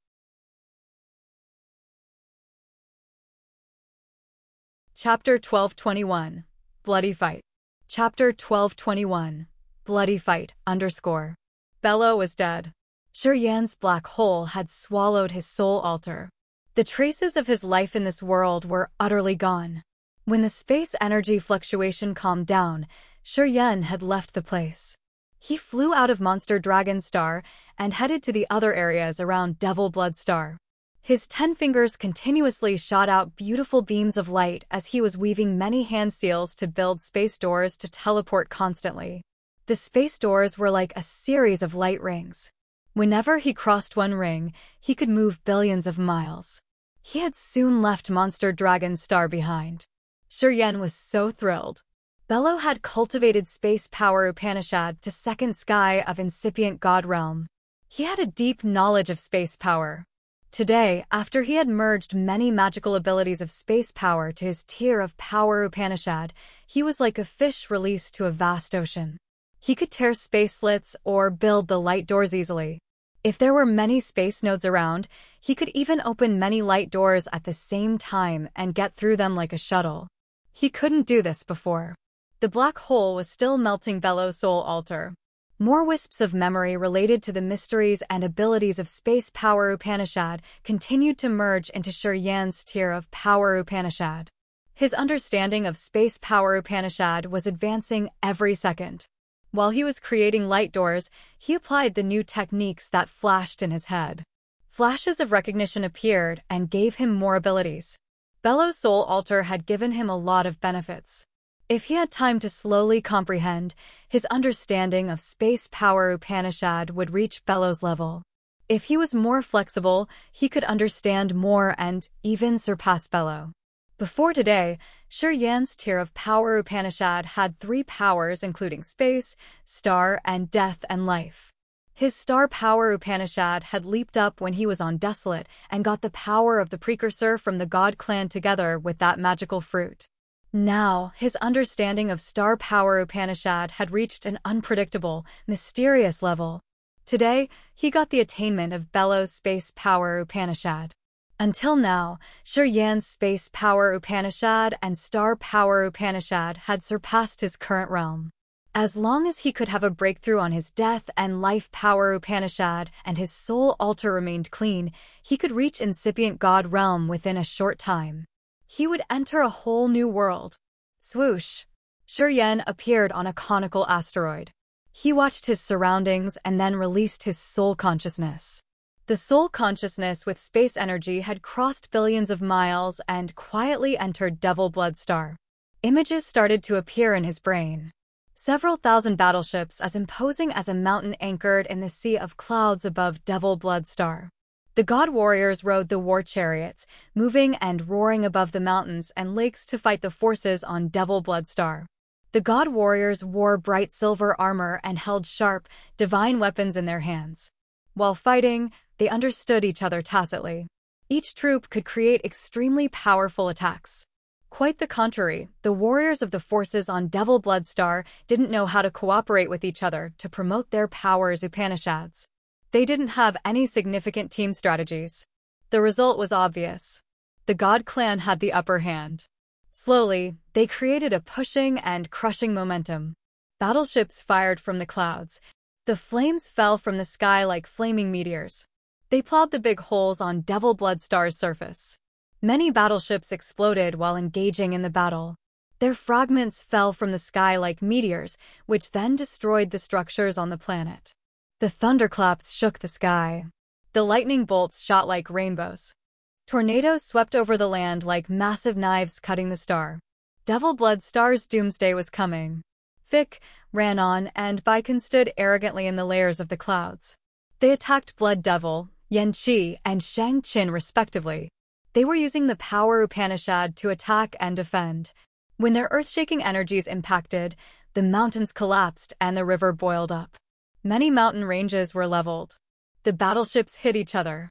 Chapter 1221. Bloody Fight. Chapter 1221. Bloody Fight, _ Bello was dead. Shuryen's black hole had swallowed his soul altar. The traces of his life in this world were utterly gone. When the space energy fluctuation calmed down, Shuryen had left the place. He flew out of Monster Dragon Star and headed to the other areas around Devil Blood Star. His 10 fingers continuously shot out beautiful beams of light as he was weaving many hand seals to build space doors to teleport constantly. The space doors were like a series of light rings. Whenever he crossed one ring, he could move billions of miles. He had soon left Monster Dragon Star behind. Shuryen was so thrilled. Bello had cultivated space power Upanishad to second sky of incipient God Realm. He had a deep knowledge of space power. Today, after he had merged many magical abilities of space power to his tier of power Upanishad, he was like a fish released to a vast ocean. He could tear space slits or build the light doors easily. If there were many space nodes around, he could even open many light doors at the same time and get through them like a shuttle. He couldn't do this before. The black hole was still melting Bello's soul altar. More wisps of memory related to the mysteries and abilities of space power Upanishad continued to merge into Shuryen's tier of power Upanishad. His understanding of space power Upanishad was advancing every second. While he was creating light doors, he applied the new techniques that flashed in his head. Flashes of recognition appeared and gave him more abilities. Bello's soul altar had given him a lot of benefits. If he had time to slowly comprehend, his understanding of space power Upanishad would reach Bello's level. If he was more flexible, he could understand more and even surpass Bello. Before today, Shuryen's tier of power Upanishad had 3 powers including space, star, and death and life. His star power Upanishad had leaped up when he was on Desolate and got the power of the precursor from the God Clan together with that magical fruit. Now, his understanding of star power Upanishad had reached an unpredictable, mysterious level. Today, he got the attainment of Bello's space power Upanishad. Until now, Shuryan's space power Upanishad and star power Upanishad had surpassed his current realm. As long as he could have a breakthrough on his death and life power Upanishad and his soul altar remained clean, he could reach incipient God realm within a short time. He would enter a whole new world. Swoosh! Shuryan appeared on a conical asteroid. He watched his surroundings and then released his soul consciousness. The soul consciousness with space energy had crossed billions of miles and quietly entered Devil Blood Star. Images started to appear in his brain. Several thousand battleships as imposing as a mountain anchored in the sea of clouds above Devil Blood Star. The god warriors rode the war chariots, moving and roaring above the mountains and lakes to fight the forces on Devil Blood Star. The god warriors wore bright silver armor and held sharp, divine weapons in their hands. While fighting, they understood each other tacitly. Each troop could create extremely powerful attacks. Quite the contrary, the warriors of the forces on Devil Blood Star didn't know how to cooperate with each other to promote their powers Upanishads. They didn't have any significant team strategies. The result was obvious. The God clan had the upper hand. Slowly, they created a pushing and crushing momentum. Battleships fired from the clouds. The flames fell from the sky like flaming meteors. They plowed the big holes on Devil Blood Star's surface. Many battleships exploded while engaging in the battle. Their fragments fell from the sky like meteors, which then destroyed the structures on the planet. The thunderclaps shook the sky. The lightning bolts shot like rainbows. Tornadoes swept over the land like massive knives cutting the star. Devil Blood Star's doomsday was coming. Fick ran on, and Viken stood arrogantly in the layers of the clouds. They attacked Blood Devil, Yanqi, and Shang Qin respectively. They were using the power Upanishad to attack and defend. When their earth-shaking energies impacted, the mountains collapsed and the river boiled up. Many mountain ranges were leveled. The battleships hit each other.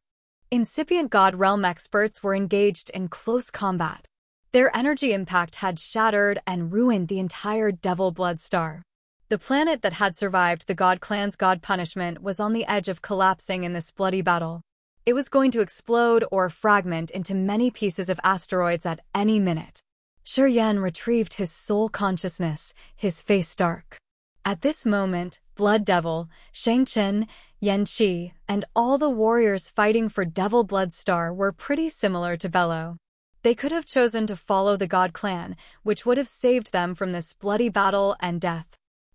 Incipient God Realm experts were engaged in close combat. Their energy impact had shattered and ruined the entire Devil Blood Star. The planet that had survived the God Clan's God punishment was on the edge of collapsing in this bloody battle. It was going to explode or fragment into many pieces of asteroids at any minute. Shuryan retrieved his soul consciousness, his face dark. At this moment, Blood Devil, Shang Qin, Yanqi, and all the warriors fighting for Devil Blood Star were pretty similar to Bello. They could have chosen to follow the God Clan, which would have saved them from this bloody battle and death.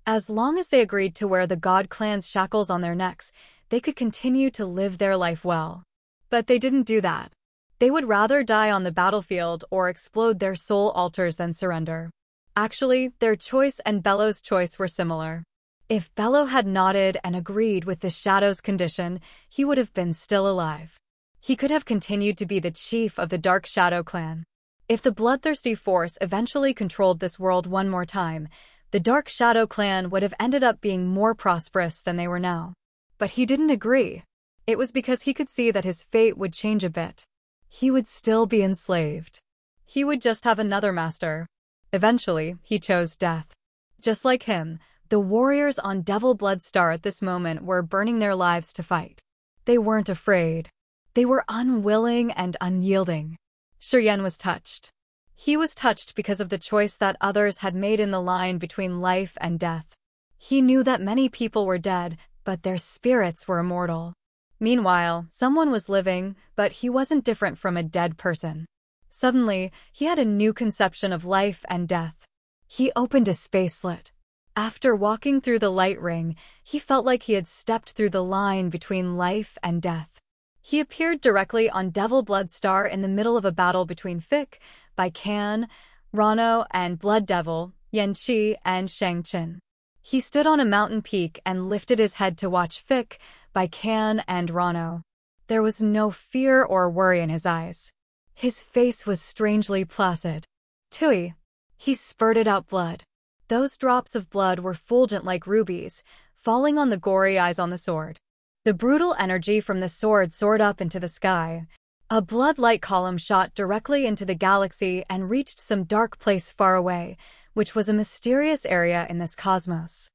As long as they agreed to wear the God Clan's shackles on their necks, they could continue to live their life well. But they didn't do that. They would rather die on the battlefield or explode their soul altars than surrender. Actually, their choice and Bello's choice were similar. If Bello had nodded and agreed with the Shadow's condition, he would have been still alive. He could have continued to be the chief of the Dark Shadow clan. If the bloodthirsty force eventually controlled this world one more time, the Dark Shadow clan would have ended up being more prosperous than they were now. But he didn't agree. It was because he could see that his fate would change a bit. He would still be enslaved. He would just have another master. Eventually, he chose death. Just like him, the warriors on Devil Blood Star at this moment were burning their lives to fight. They weren't afraid. They were unwilling and unyielding. Shuryan was touched. He was touched because of the choice that others had made in the line between life and death. He knew that many people were dead, but their spirits were immortal. Meanwhile, someone was living, but he wasn't different from a dead person. Suddenly, he had a new conception of life and death. He opened a space slit. After walking through the light ring, he felt like he had stepped through the line between life and death. He appeared directly on Devil Blood Star in the middle of a battle between Fick, Viken, Rano, and Blood Devil, Yanqi, and Shang Qin. He stood on a mountain peak and lifted his head to watch Fick, Viken, and Rano. There was no fear or worry in his eyes. His face was strangely placid. Tui. He spurted out blood. Those drops of blood were fulgent like rubies, falling on the gory eyes on the sword. The brutal energy from the sword soared up into the sky. A blood light column shot directly into the galaxy and reached some dark place far away, which was a mysterious area in this cosmos.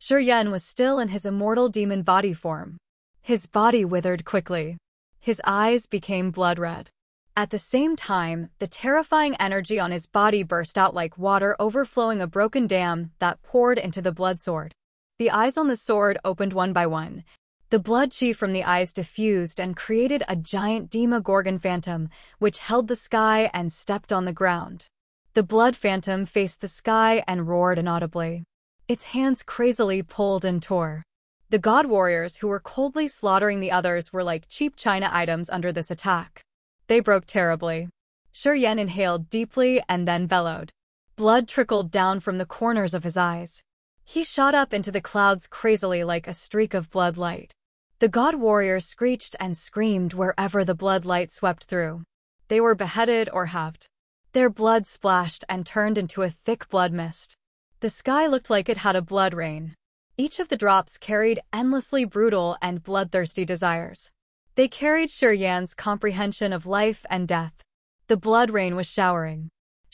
Yan was still in his immortal demon body form. His body withered quickly. His eyes became blood red. At the same time, the terrifying energy on his body burst out like water overflowing a broken dam that poured into the blood sword. The eyes on the sword opened one by one. The blood chi from the eyes diffused and created a giant Demogorgon phantom, which held the sky and stepped on the ground. The blood phantom faced the sky and roared inaudibly. Its hands crazily pulled and tore. The god warriors who were coldly slaughtering the others were like cheap china items under this attack. They broke terribly. Yan inhaled deeply and then bellowed. Blood trickled down from the corners of his eyes. He shot up into the clouds crazily like a streak of blood light. The god warriors screeched and screamed wherever the blood light swept through. They were beheaded or halved. Their blood splashed and turned into a thick blood mist. The sky looked like it had a blood rain. Each of the drops carried endlessly brutal and bloodthirsty desires. They carried Yan's comprehension of life and death. The blood rain was showering.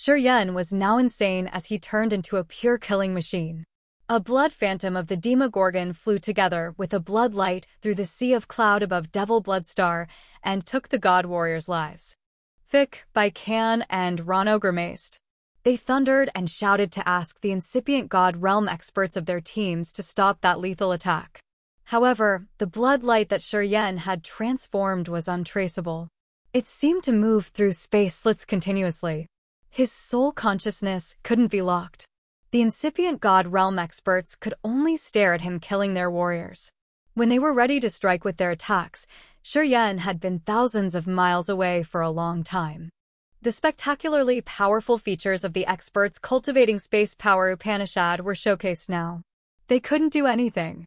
Yan was now insane as he turned into a pure killing machine. A blood phantom of the Demogorgon flew together with a blood light through the sea of cloud above Devil Blood Star and took the god warriors' lives. Fick, Baikan, and Rano grimaced. They thundered and shouted to ask the incipient god realm experts of their teams to stop that lethal attack. However, the blood light that Yan had transformed was untraceable. It seemed to move through space slits continuously. His soul consciousness couldn't be locked. The incipient god realm experts could only stare at him killing their warriors. When they were ready to strike with their attacks, Yan had been thousands of miles away for a long time. The spectacularly powerful features of the experts cultivating space power Upanishad were showcased now. They couldn't do anything.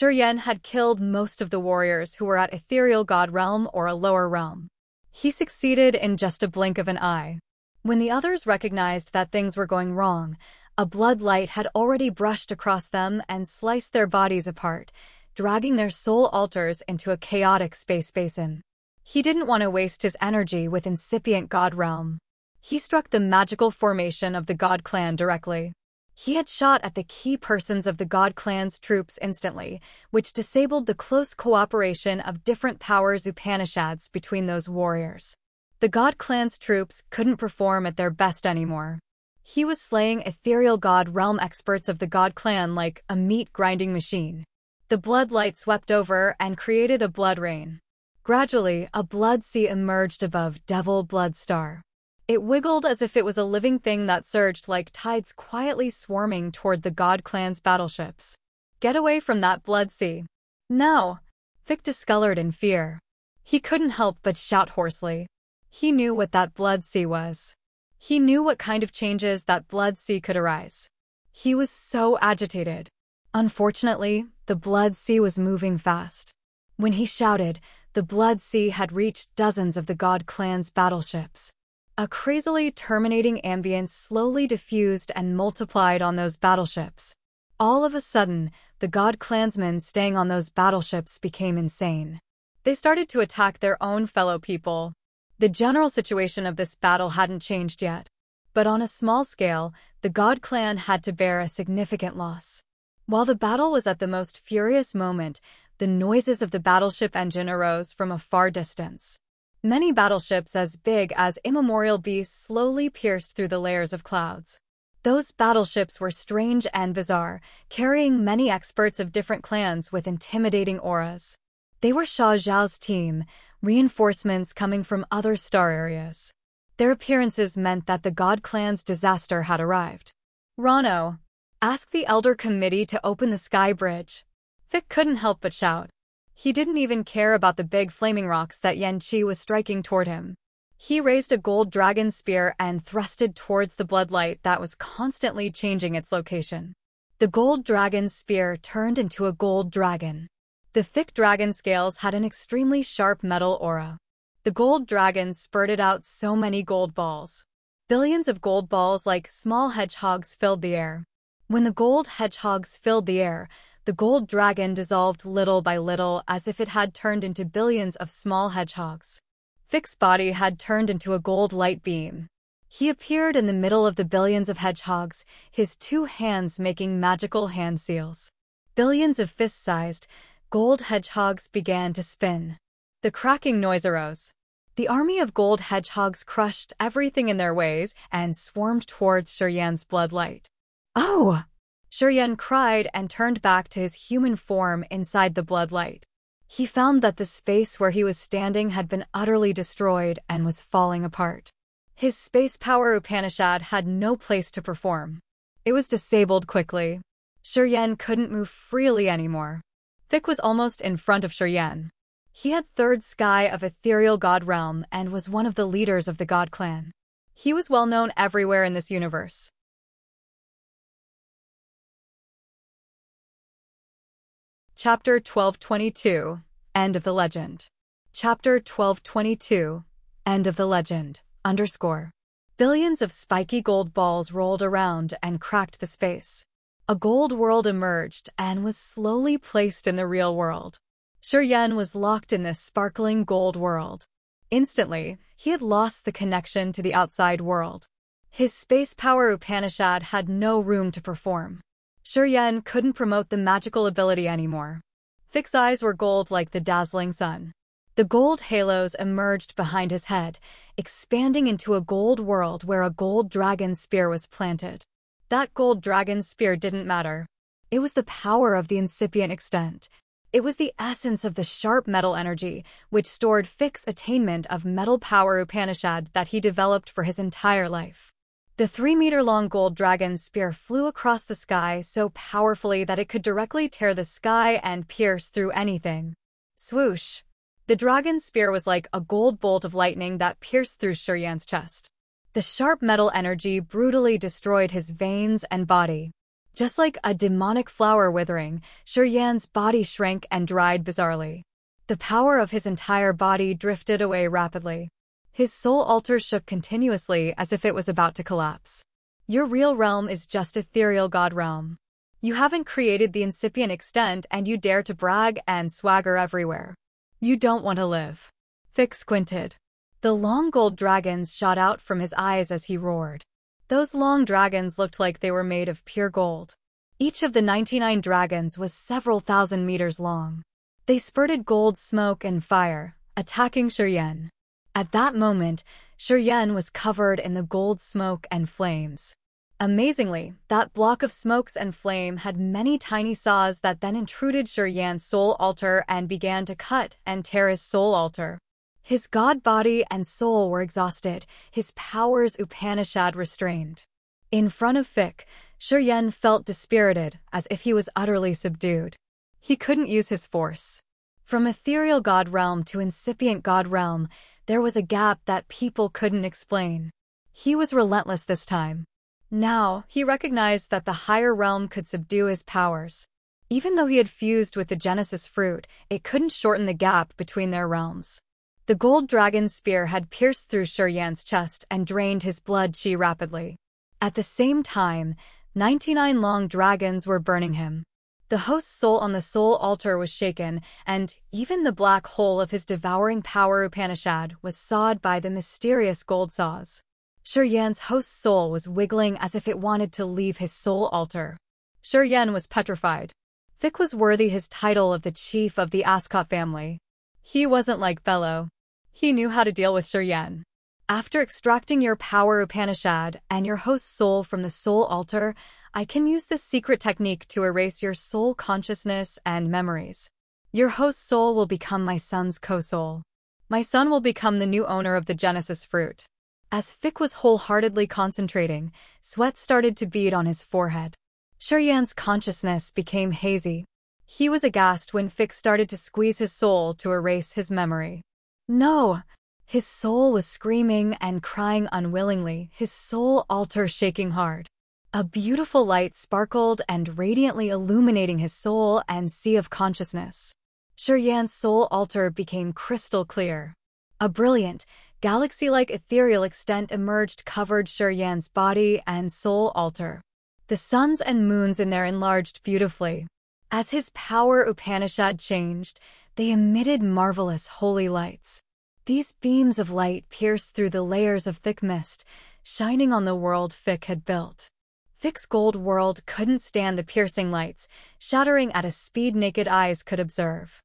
Yan had killed most of the warriors who were at ethereal god realm or a lower realm. He succeeded in just a blink of an eye. When the others recognized that things were going wrong, a blood light had already brushed across them and sliced their bodies apart, dragging their soul altars into a chaotic space basin. He didn't want to waste his energy with incipient god realm. He struck the magical formation of the god clan directly. He had shot at the key persons of the god clan's troops instantly, which disabled the close cooperation of different powers Upanishads between those warriors. The god clan's troops couldn't perform at their best anymore. He was slaying ethereal god realm experts of the god clan like a meat-grinding machine. The blood light swept over and created a blood rain. Gradually, a blood sea emerged above Devil Blood Star. It wiggled as if it was a living thing that surged like tides quietly swarming toward the god clan's battleships. Get away from that blood sea. Now! Fick discolored in fear. He couldn't help but shout hoarsely. He knew what that blood sea was. He knew what kind of changes that blood sea could arise. He was so agitated. Unfortunately, the blood sea was moving fast. When he shouted, the blood sea had reached dozens of the god clan's battleships. A crazily terminating ambience slowly diffused and multiplied on those battleships. All of a sudden, the god clansmen staying on those battleships became insane. They started to attack their own fellow people. The general situation of this battle hadn't changed yet. But on a small scale, the god clan had to bear a significant loss. While the battle was at the most furious moment, the noises of the battleship engine arose from a far distance. Many battleships as big as immemorial beasts slowly pierced through the layers of clouds. Those battleships were strange and bizarre, carrying many experts of different clans with intimidating auras. They were Sha Zhao's team, reinforcements coming from other star areas. Their appearances meant that the god clan's disaster had arrived. Rano, ask the Elder Committee to open the sky bridge. Fick couldn't help but shout. He didn't even care about the big flaming rocks that Yan Qi was striking toward him. He raised a gold dragon spear and thrusted towards the bloodlight that was constantly changing its location. The gold dragon's spear turned into a gold dragon. The thick dragon scales had an extremely sharp metal aura. The gold dragon spurted out so many gold balls. Billions of gold balls like small hedgehogs filled the air. When the gold hedgehogs filled the air, the gold dragon dissolved little by little as if it had turned into billions of small hedgehogs. Fick's body had turned into a gold light beam. He appeared in the middle of the billions of hedgehogs, his two hands making magical hand seals. Billions of fist-sized, gold hedgehogs began to spin. The cracking noise arose. The army of gold hedgehogs crushed everything in their ways and swarmed towards Shurian's bloodlight. "Oh!" Shurian cried and turned back to his human form inside the bloodlight. He found that the space where he was standing had been utterly destroyed and was falling apart. His space power Upanishad had no place to perform. It was disabled quickly. Shurian couldn't move freely anymore. Thick was almost in front of Shurian. He had third sky of ethereal god realm and was one of the leaders of the god clan. He was well known everywhere in this universe. Chapter 1222, End of the Legend. Chapter 1222, End of the Legend, _ Billions of spiky gold balls rolled around and cracked the space. A gold world emerged and was slowly placed in the real world. Shurian was locked in this sparkling gold world. Instantly, he had lost the connection to the outside world. His space power Upanishad had no room to perform. Shurian couldn't promote the magical ability anymore. Thick's eyes were gold like the dazzling sun. The gold halos emerged behind his head, expanding into a gold world where a gold dragon spear was planted. That gold dragon spear didn't matter. It was the power of the incipient extent. It was the essence of the sharp metal energy, which stored Thick's attainment of metal power Upanishad that he developed for his entire life. The 3-meter-long gold dragon spear flew across the sky so powerfully that it could directly tear the sky and pierce through anything. Swoosh! The dragon spear was like a gold bolt of lightning that pierced through Shurian's chest. The sharp metal energy brutally destroyed his veins and body. Just like a demonic flower withering, Shurian's body shrank and dried bizarrely. The power of his entire body drifted away rapidly. His soul altar shook continuously as if it was about to collapse. Your real realm is just ethereal god realm. You haven't created the incipient extent and you dare to brag and swagger everywhere. You don't want to live. Thick squinted. The long gold dragons shot out from his eyes as he roared. Those long dragons looked like they were made of pure gold. Each of the 99 dragons was several thousand meters long. They spurted gold smoke and fire, attacking Shurian. At that moment, Shurian was covered in the gold smoke and flames. Amazingly, that block of smokes and flame had many tiny saws that then intruded Shurian's soul altar and began to cut and tear his soul altar. His god body and soul were exhausted, his powers Upanishad restrained. In front of Thick, Shurian felt dispirited, as if he was utterly subdued. He couldn't use his force. From ethereal god realm to incipient god realm, there was a gap that people couldn't explain. He was relentless this time. Now, he recognized that the higher realm could subdue his powers. Even though he had fused with the Genesis fruit, it couldn't shorten the gap between their realms. The gold dragon spear had pierced through Shurian's chest and drained his blood chi rapidly. At the same time, 99 long dragons were burning him. The host's soul on the soul altar was shaken, and even the black hole of his devouring power Upanishad was sawed by the mysterious gold saws. Shurian's host's soul was wiggling as if it wanted to leave his soul altar. Shurian was petrified. Thick was worthy his title of the chief of the Ascot family. He wasn't like Bello. He knew how to deal with Shurian. After extracting your power Upanishad and your host's soul from the soul altar, I can use this secret technique to erase your soul consciousness and memories. Your host's soul will become my son's co-soul. My son will become the new owner of the Genesis fruit. As Thick was wholeheartedly concentrating, sweat started to bead on his forehead. Shurian's consciousness became hazy. He was aghast when Thick started to squeeze his soul to erase his memory. No! His soul was screaming and crying unwillingly, his soul altar shaking hard. A beautiful light sparkled and radiantly illuminating his soul and sea of consciousness. Shurian's soul altar became crystal clear. A brilliant, galaxy-like ethereal extent emerged covered Shurian's body and soul altar. The suns and moons in there enlarged beautifully. As his power Upanishad changed, they emitted marvelous holy lights. These beams of light pierced through the layers of thick mist, shining on the world Thick had built. Vic's gold world couldn't stand the piercing lights, shattering at a speed naked eyes could observe.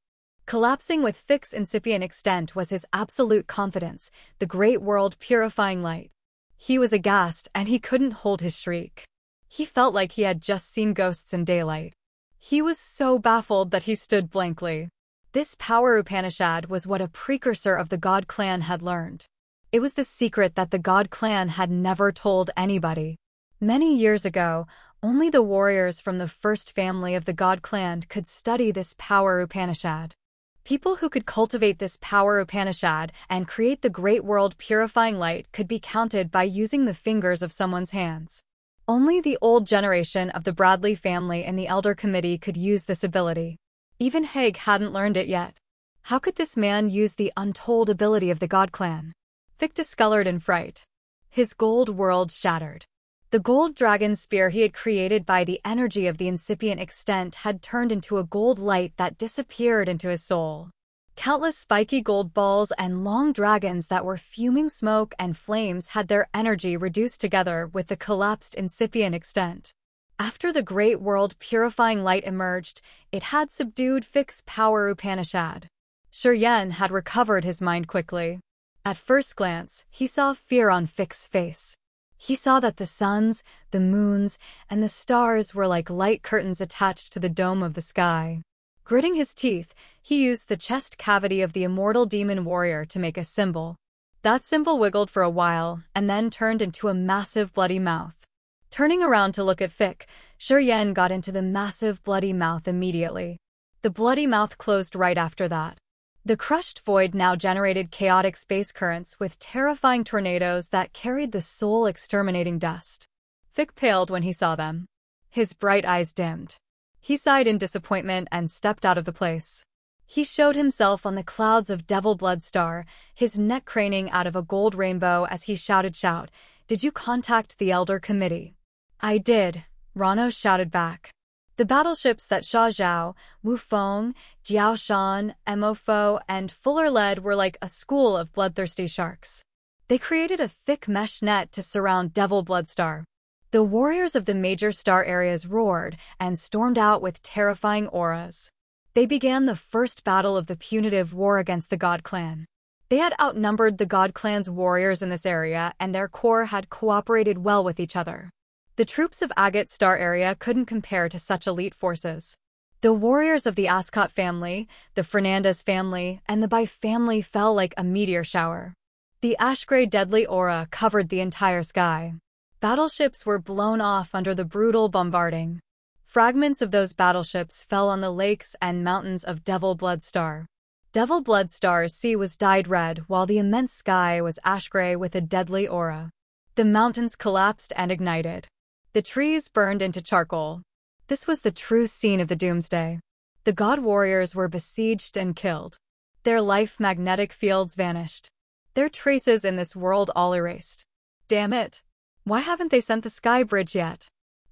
Collapsing with Vic's incipient extent was his absolute confidence, the great world purifying light. He was aghast and he couldn't hold his shriek. He felt like he had just seen ghosts in daylight. He was so baffled that he stood blankly. This power Upanishad was what a precursor of the God clan had learned. It was the secret that the God clan had never told anybody. Many years ago, only the warriors from the first family of the God clan could study this power Upanishad. People who could cultivate this power Upanishad and create the great world purifying light could be counted by using the fingers of someone's hands. Only the old generation of the Bradley family and the Elder Committee could use this ability. Even Haig hadn't learned it yet. How could this man use the untold ability of the God clan? Vic discolored in fright. His gold world shattered. The gold dragon spear he had created by the energy of the incipient extent had turned into a gold light that disappeared into his soul. Countless spiky gold balls and long dragons that were fuming smoke and flames had their energy reduced together with the collapsed incipient extent. After the great world purifying light emerged, it had subdued Vic's power Upanishad. Shuryen had recovered his mind quickly. At first glance, he saw fear on Vic's face. He saw that the suns, the moons, and the stars were like light curtains attached to the dome of the sky. Gritting his teeth, he used the chest cavity of the immortal demon warrior to make a symbol. That symbol wiggled for a while, and then turned into a massive bloody mouth. Turning around to look at Vic, Shuryen got into the massive bloody mouth immediately. The bloody mouth closed right after that. The crushed void now generated chaotic space currents with terrifying tornadoes that carried the soul-exterminating dust. Vic paled when he saw them. His bright eyes dimmed. He sighed in disappointment and stepped out of the place. He showed himself on the clouds of Devil Bloodstar, his neck craning out of a gold rainbow as he shouted, "Did you contact the Elder Committee?" "I did," Rano shouted back. The battleships that Xia Zhao, Wu Feng, Jiao Shan, Mofo, and Fuller led were like a school of bloodthirsty sharks. They created a thick mesh net to surround Devil Bloodstar. The warriors of the major star areas roared and stormed out with terrifying auras. They began the first battle of the punitive war against the God Clan. They had outnumbered the God Clan's warriors in this area, and their core had cooperated well with each other. The troops of Agate Star area couldn't compare to such elite forces. The warriors of the Ascot family, the Fernandez family, and the Bai family fell like a meteor shower. The ash-gray deadly aura covered the entire sky. Battleships were blown off under the brutal bombarding. Fragments of those battleships fell on the lakes and mountains of Devil Bloodstar. Devil Bloodstar's sea was dyed red while the immense sky was ash-gray with a deadly aura. The mountains collapsed and ignited. The trees burned into charcoal. This was the true scene of the doomsday. The god warriors were besieged and killed. Their life magnetic fields vanished. Their traces in this world all erased. Damn it! Why haven't they sent the sky bridge yet?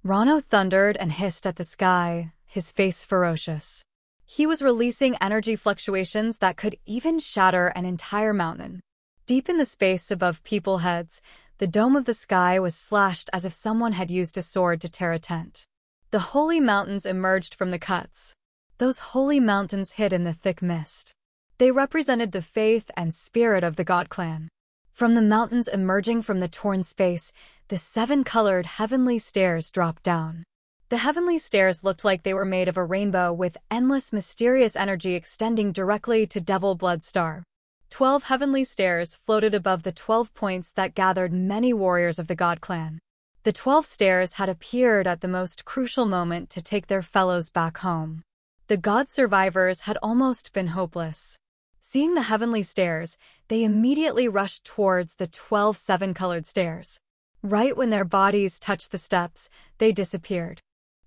Rano thundered and hissed at the sky, his face ferocious. He was releasing energy fluctuations that could even shatter an entire mountain. Deep in the space above people heads, the dome of the sky was slashed as if someone had used a sword to tear a tent. The holy mountains emerged from the cuts. Those holy mountains hid in the thick mist. They represented the faith and spirit of the God Clan. From the mountains emerging from the torn space, the 7-colored heavenly stairs dropped down. The heavenly stairs looked like they were made of a rainbow with endless mysterious energy extending directly to Devil Bloodstar. 12 heavenly stairs floated above the 12 points that gathered many warriors of the God Clan. The 12 stairs had appeared at the most crucial moment to take their fellows back home. The god survivors had almost been hopeless. Seeing the heavenly stairs, they immediately rushed towards the 12 7-colored stairs. Right when their bodies touched the steps, they disappeared.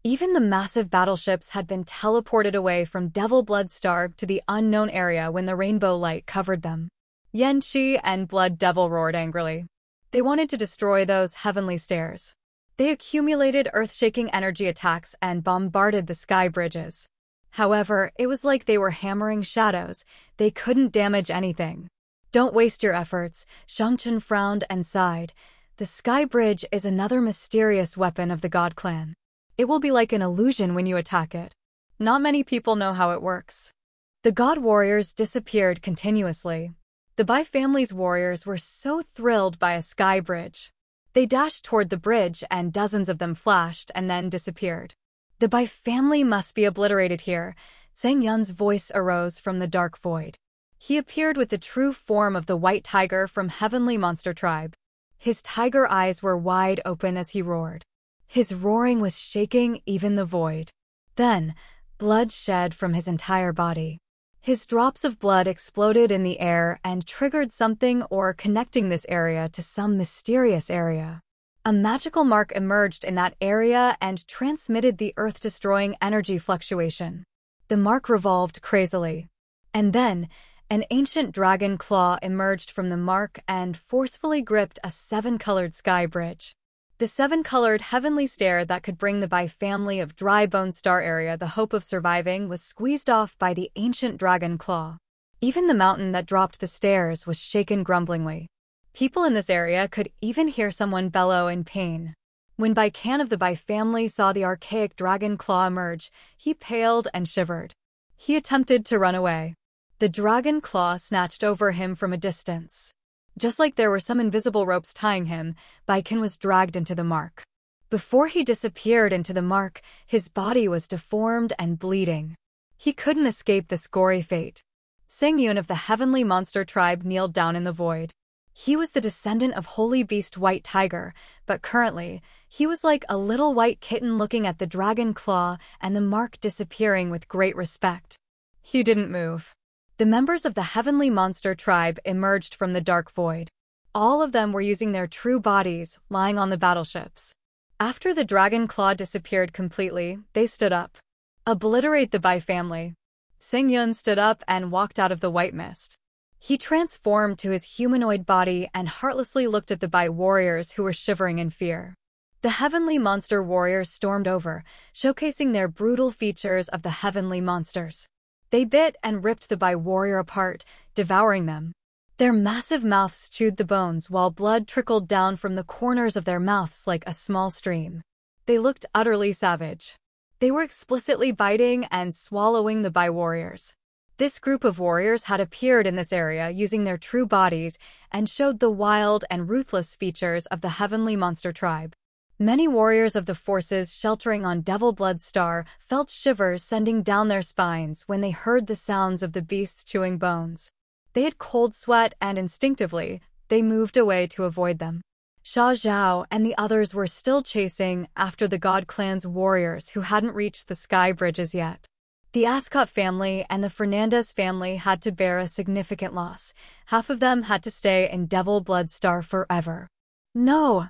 Even the massive battleships had been teleported away from Devil Bloodstar to the unknown area when the rainbow light covered them. Yanqi and Blood Devil roared angrily. They wanted to destroy those heavenly stairs. They accumulated earth-shaking energy attacks and bombarded the sky bridges. However, it was like they were hammering shadows. They couldn't damage anything. "Don't waste your efforts," Shangchen frowned and sighed. The Sky Bridge is another mysterious weapon of the God Clan. It will be like an illusion when you attack it. Not many people know how it works. The God Warriors disappeared continuously. The Bai family's warriors were so thrilled by a sky bridge. They dashed toward the bridge and dozens of them flashed and then disappeared. The Bai family must be obliterated here. Sang Yun's voice arose from the dark void. He appeared with the true form of the white tiger from Heavenly Monster Tribe. His tiger eyes were wide open as he roared. His roaring was shaking even the void. Then, blood shed from his entire body. His drops of blood exploded in the air and triggered something or connecting this area to some mysterious area. A magical mark emerged in that area and transmitted the earth-destroying energy fluctuation. The mark revolved crazily. And then, an ancient dragon claw emerged from the mark and forcefully gripped a 7-colored sky bridge. The 7-colored heavenly stair that could bring the Bai family of Dry Bone Star area the hope of surviving was squeezed off by the ancient dragon claw. Even the mountain that dropped the stairs was shaken grumblingly. People in this area could even hear someone bellow in pain. When Bai Khan of the Bai family saw the archaic dragon claw emerge, he paled and shivered. He attempted to run away. The dragon claw snatched over him from a distance. Just like there were some invisible ropes tying him, Bai Khan was dragged into the mark. Before he disappeared into the mark, his body was deformed and bleeding. He couldn't escape this gory fate. Sang Yun of the Heavenly Monster Tribe kneeled down in the void. He was the descendant of Holy Beast White Tiger, but currently, he was like a little white kitten looking at the dragon claw and the mark disappearing with great respect. He didn't move. The members of the Heavenly Monster Tribe emerged from the dark void. All of them were using their true bodies, lying on the battleships. After the dragon claw disappeared completely, they stood up. Obliterate the Bai family. Sang Yun stood up and walked out of the white mist. He transformed to his humanoid body and heartlessly looked at the Bai warriors who were shivering in fear. The Heavenly Monster warriors stormed over, showcasing their brutal features of the heavenly monsters. They bit and ripped the Bai warrior apart, devouring them. Their massive mouths chewed the bones while blood trickled down from the corners of their mouths like a small stream. They looked utterly savage. They were explicitly biting and swallowing the Bai warriors. This group of warriors had appeared in this area using their true bodies and showed the wild and ruthless features of the Heavenly Monster Tribe. Many warriors of the forces sheltering on Devil Blood Star felt shivers sending down their spines when they heard the sounds of the beasts chewing bones. They had cold sweat and instinctively, they moved away to avoid them. Sha Zhao and the others were still chasing after the God Clan's warriors who hadn't reached the sky bridges yet. The Ascot family and the Fernandez family had to bear a significant loss. Half of them had to stay in Devil Blood Star forever. No!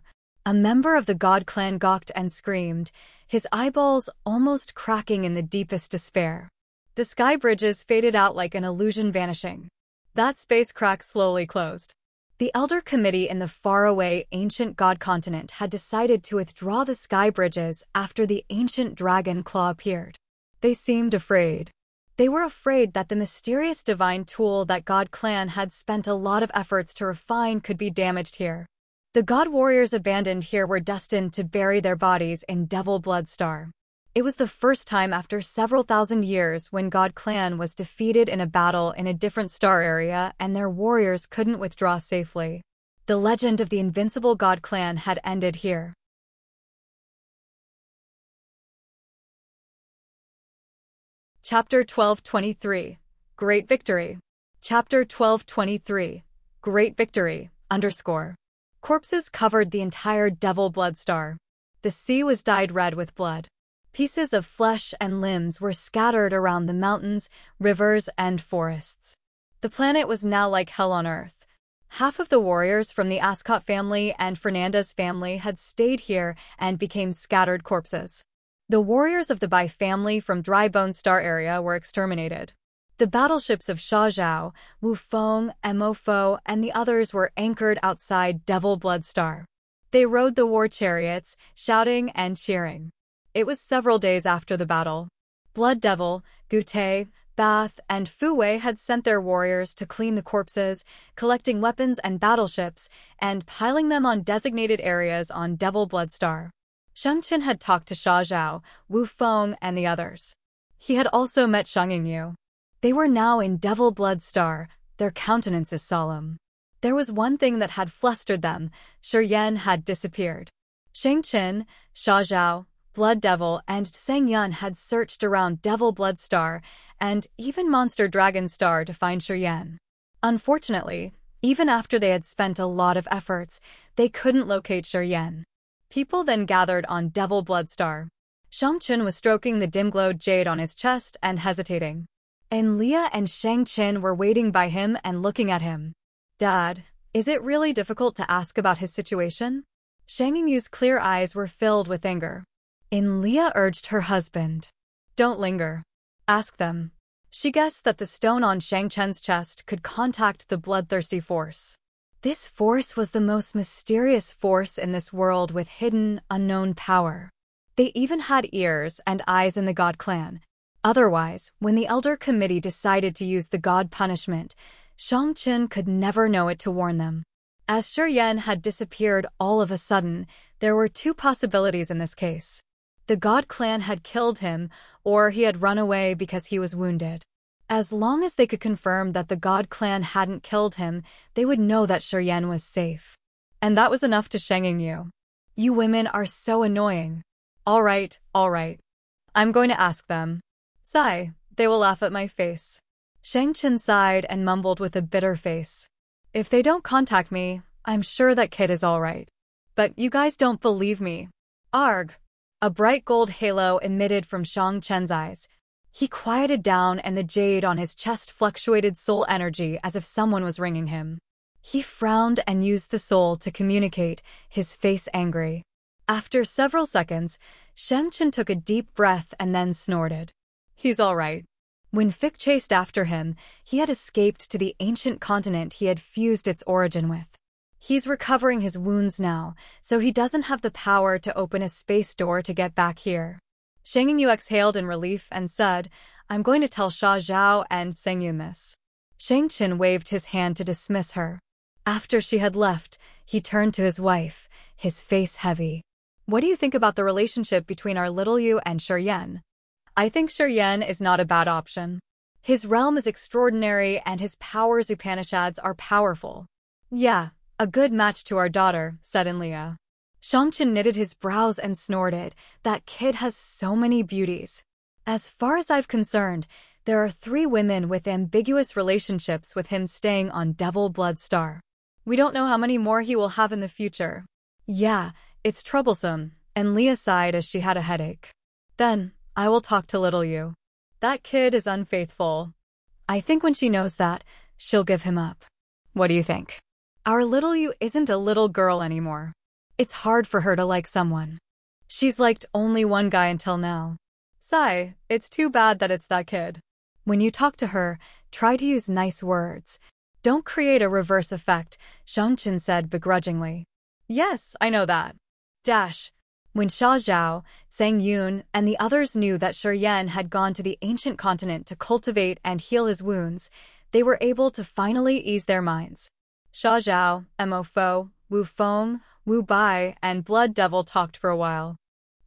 A member of the God Clan gawked and screamed, his eyeballs almost cracking in the deepest despair. The sky bridges faded out like an illusion vanishing. That space crack slowly closed. The Elder Committee in the faraway ancient God continent had decided to withdraw the sky bridges after the ancient dragon claw appeared. They seemed afraid. They were afraid that the mysterious divine tool that God Clan had spent a lot of efforts to refine could be damaged here. The God warriors abandoned here were destined to bury their bodies in Devil Blood Star. It was the first time after several thousand years when God Clan was defeated in a battle in a different star area and their warriors couldn't withdraw safely. The legend of the invincible God Clan had ended here. Chapter 1223. Great Victory. Chapter 1223. Great Victory, _ Corpses covered the entire Devil Blood Star. The sea was dyed red with blood. Pieces of flesh and limbs were scattered around the mountains, rivers, and forests. The planet was now like hell on earth. Half of the warriors from the Ascot family and Fernandez family had stayed here and became scattered corpses. The warriors of the Bai family from Dry Bone Star area were exterminated. The battleships of Sha Zhao, Wu Feng, Mo Fo, and the others were anchored outside Devil Blood Star. They rode the war chariots, shouting and cheering. It was several days after the battle. Blood Devil, Gu Te, Bath and Fu Wei had sent their warriors to clean the corpses, collecting weapons and battleships, and piling them on designated areas on Devil Bloodstar. Shang Qin had talked to Xia Zhao, Wu Feng, and the others. He had also met Shang Yingyu. They were now in Devil Bloodstar, their countenances solemn. There was one thing that had flustered them: Shi Yan had disappeared. Shang Qin, Xia Zhao, Blood Devil, and Sang Yun had searched around Devil Bloodstar and even Monster Dragon Star to find Shi Yan. Unfortunately, even after they had spent a lot of efforts, they couldn't locate Shi Yan. People then gathered on Devil Bloodstar. Shang Qin was stroking the dim-glowed jade on his chest and hesitating. And Leah and Shang Qin were waiting by him and looking at him. "Dad, is it really difficult to ask about his situation?" Shang Yingyu's clear eyes were filled with anger. And Leah urged her husband, "Don't linger. Ask them." She guessed that the stone on Shang Chen's chest could contact the bloodthirsty force. This force was the most mysterious force in this world, with hidden, unknown power. They even had ears and eyes in the God clan. Otherwise, when the Elder Committee decided to use the God punishment, Shang Qin could never know it to warn them. As Shi Yan had disappeared all of a sudden, there were two possibilities in this case. The God clan had killed him, or he had run away because he was wounded. As long as they could confirm that the God clan hadn't killed him, they would know that Shi Yan was safe. And that was enough to Shang Yingyu. "You women are so annoying." All right. I'm going to ask them. Sigh, they will laugh at my face." Shang Qin sighed and mumbled with a bitter face. "If they don't contact me, I'm sure that kid is all right. But you guys don't believe me." Arg! A bright gold halo emitted from Shang Chen's eyes. He quieted down and the jade on his chest fluctuated soul energy as if someone was ringing him. He frowned and used the soul to communicate, his face angry. After several seconds, Shang Qin took a deep breath and then snorted. "He's all right." When Fick chased after him, he had escaped to the ancient continent he had fused its origin with. He's recovering his wounds now, so he doesn't have the power to open a space door to get back here. Shang Yingyu exhaled in relief and said, "I'm going to tell Xia Zhao and Sang Yun this." Shang Qin waved his hand to dismiss her. After she had left, he turned to his wife, his face heavy. "What do you think about the relationship between our little Yu and Shi Yan?" "I think Shi Yan is not a bad option. His realm is extraordinary and his powers Upanishads are powerful." "Yeah, a good match to our daughter," said Leah. Shang Qin knitted his brows and snorted. "That kid has so many beauties. As far as I've concerned, there are 3 women with ambiguous relationships with him staying on Devil Bloodstar. We don't know how many more he will have in the future." "Yeah, it's troublesome," and Leah sighed as she had a headache. "Then, I will talk to little Yu. That kid is unfaithful. I think when she knows that, she'll give him up." "What do you think?" "Our little Yu isn't a little girl anymore. It's hard for her to like someone. She's liked only one guy until now." "Sigh, it's too bad that it's that kid." "When you talk to her, try to use nice words. Don't create a reverse effect," Shang Qin said begrudgingly. "Yes, I know that." Dash. When Xia Zhao, Sang Yun, and the others knew that Shi Yan had gone to the ancient continent to cultivate and heal his wounds, they were able to finally ease their minds. Xia Zhao, Mo Fo, Wu Feng, Wu Bai, and Blood Devil talked for a while.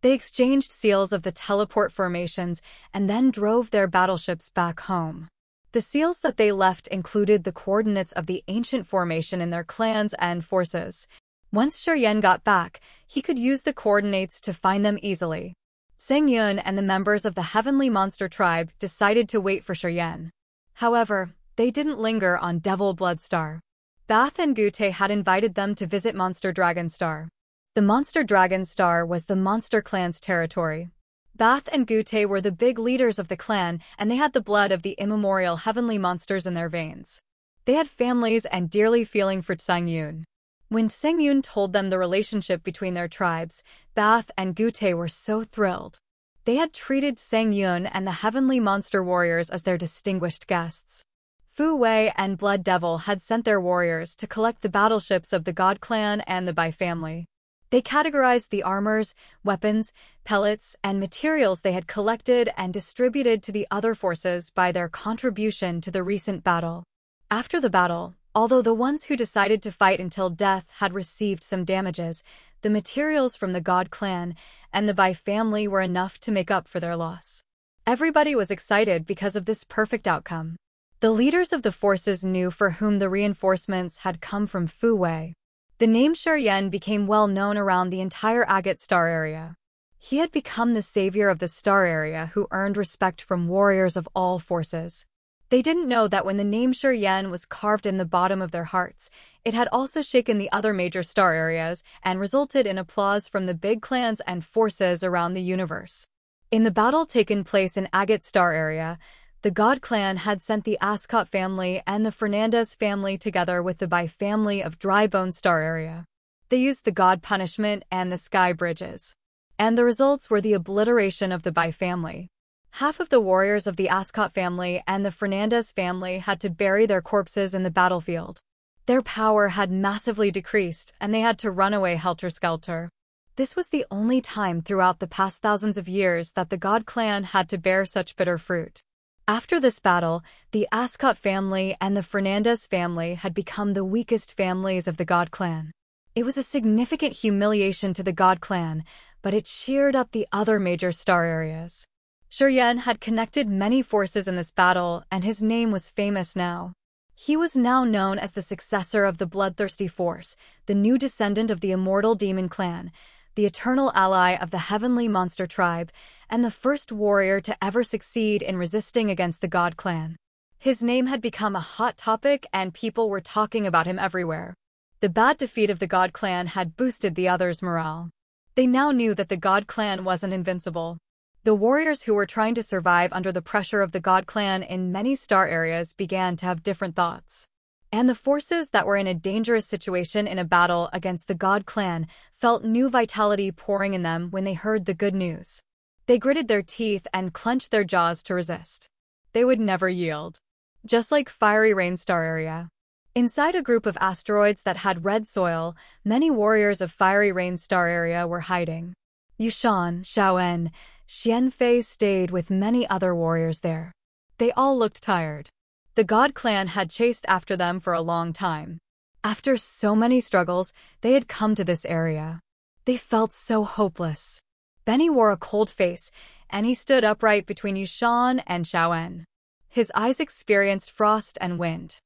They exchanged seals of the teleport formations and then drove their battleships back home. The seals that they left included the coordinates of the ancient formation in their clans and forces. Once Shi Yan got back, he could use the coordinates to find them easily. Sang Yun and the members of the Heavenly Monster Tribe decided to wait for Shi Yan. However, they didn't linger on Devil Bloodstar. Bath and Gute had invited them to visit Monster Dragon Star. The Monster Dragon Star was the Monster Clan's territory. Bath and Gute were the big leaders of the clan, and they had the blood of the immemorial heavenly monsters in their veins. They had families and dearly feeling for Sang Yun. When Sang Yun told them the relationship between their tribes, Bath and Gute were so thrilled. They had treated Sang Yun and the heavenly monster warriors as their distinguished guests. Fu Wei and Blood Devil had sent their warriors to collect the battleships of the God Clan and the Bai family. They categorized the armors, weapons, pellets, and materials they had collected and distributed to the other forces by their contribution to the recent battle. After the battle, although the ones who decided to fight until death had received some damages, the materials from the God clan and the Bai family were enough to make up for their loss. Everybody was excited because of this perfect outcome. The leaders of the forces knew for whom the reinforcements had come from Fu Wei. The name Shurian became well known around the entire Agate Star area. He had become the savior of the star area who earned respect from warriors of all forces. They didn't know that when the name Shurian was carved in the bottom of their hearts, it had also shaken the other major star areas and resulted in applause from the big clans and forces around the universe. In the battle taken place in Agate Star area, the God clan had sent the Ascot family and the Fernandez family together with the Bai family of Drybone Star area. They used the God punishment and the sky bridges. And the results were the obliteration of the Bai family. Half of the warriors of the Ascot family and the Fernandez family had to bury their corpses in the battlefield. Their power had massively decreased, and they had to run away helter-skelter. This was the only time throughout the past thousands of years that the God clan had to bear such bitter fruit. After this battle, the Ascot family and the Fernandez family had become the weakest families of the God clan. It was a significant humiliation to the God clan, but it cheered up the other major star areas. Shurian had connected many forces in this battle, and his name was famous now. He was now known as the successor of the Bloodthirsty Force, the new descendant of the immortal demon clan, the eternal ally of the heavenly monster tribe, and the first warrior to ever succeed in resisting against the God clan. His name had become a hot topic and people were talking about him everywhere. The bad defeat of the God clan had boosted the others' morale. They now knew that the God clan wasn't invincible. The warriors who were trying to survive under the pressure of the God clan in many star areas began to have different thoughts. And the forces that were in a dangerous situation in a battle against the God clan felt new vitality pouring in them when they heard the good news. They gritted their teeth and clenched their jaws to resist. They would never yield. Just like Fiery Rain Star area. Inside a group of asteroids that had red soil, many warriors of Fiery Rain Star area were hiding. Yushan, Xiaoen, Xianfei stayed with many other warriors there. They all looked tired. The God clan had chased after them for a long time. After so many struggles, they had come to this area. They felt so hopeless. Benny wore a cold face, and he stood upright between Yushan and Xiaoen. His eyes experienced frost and wind.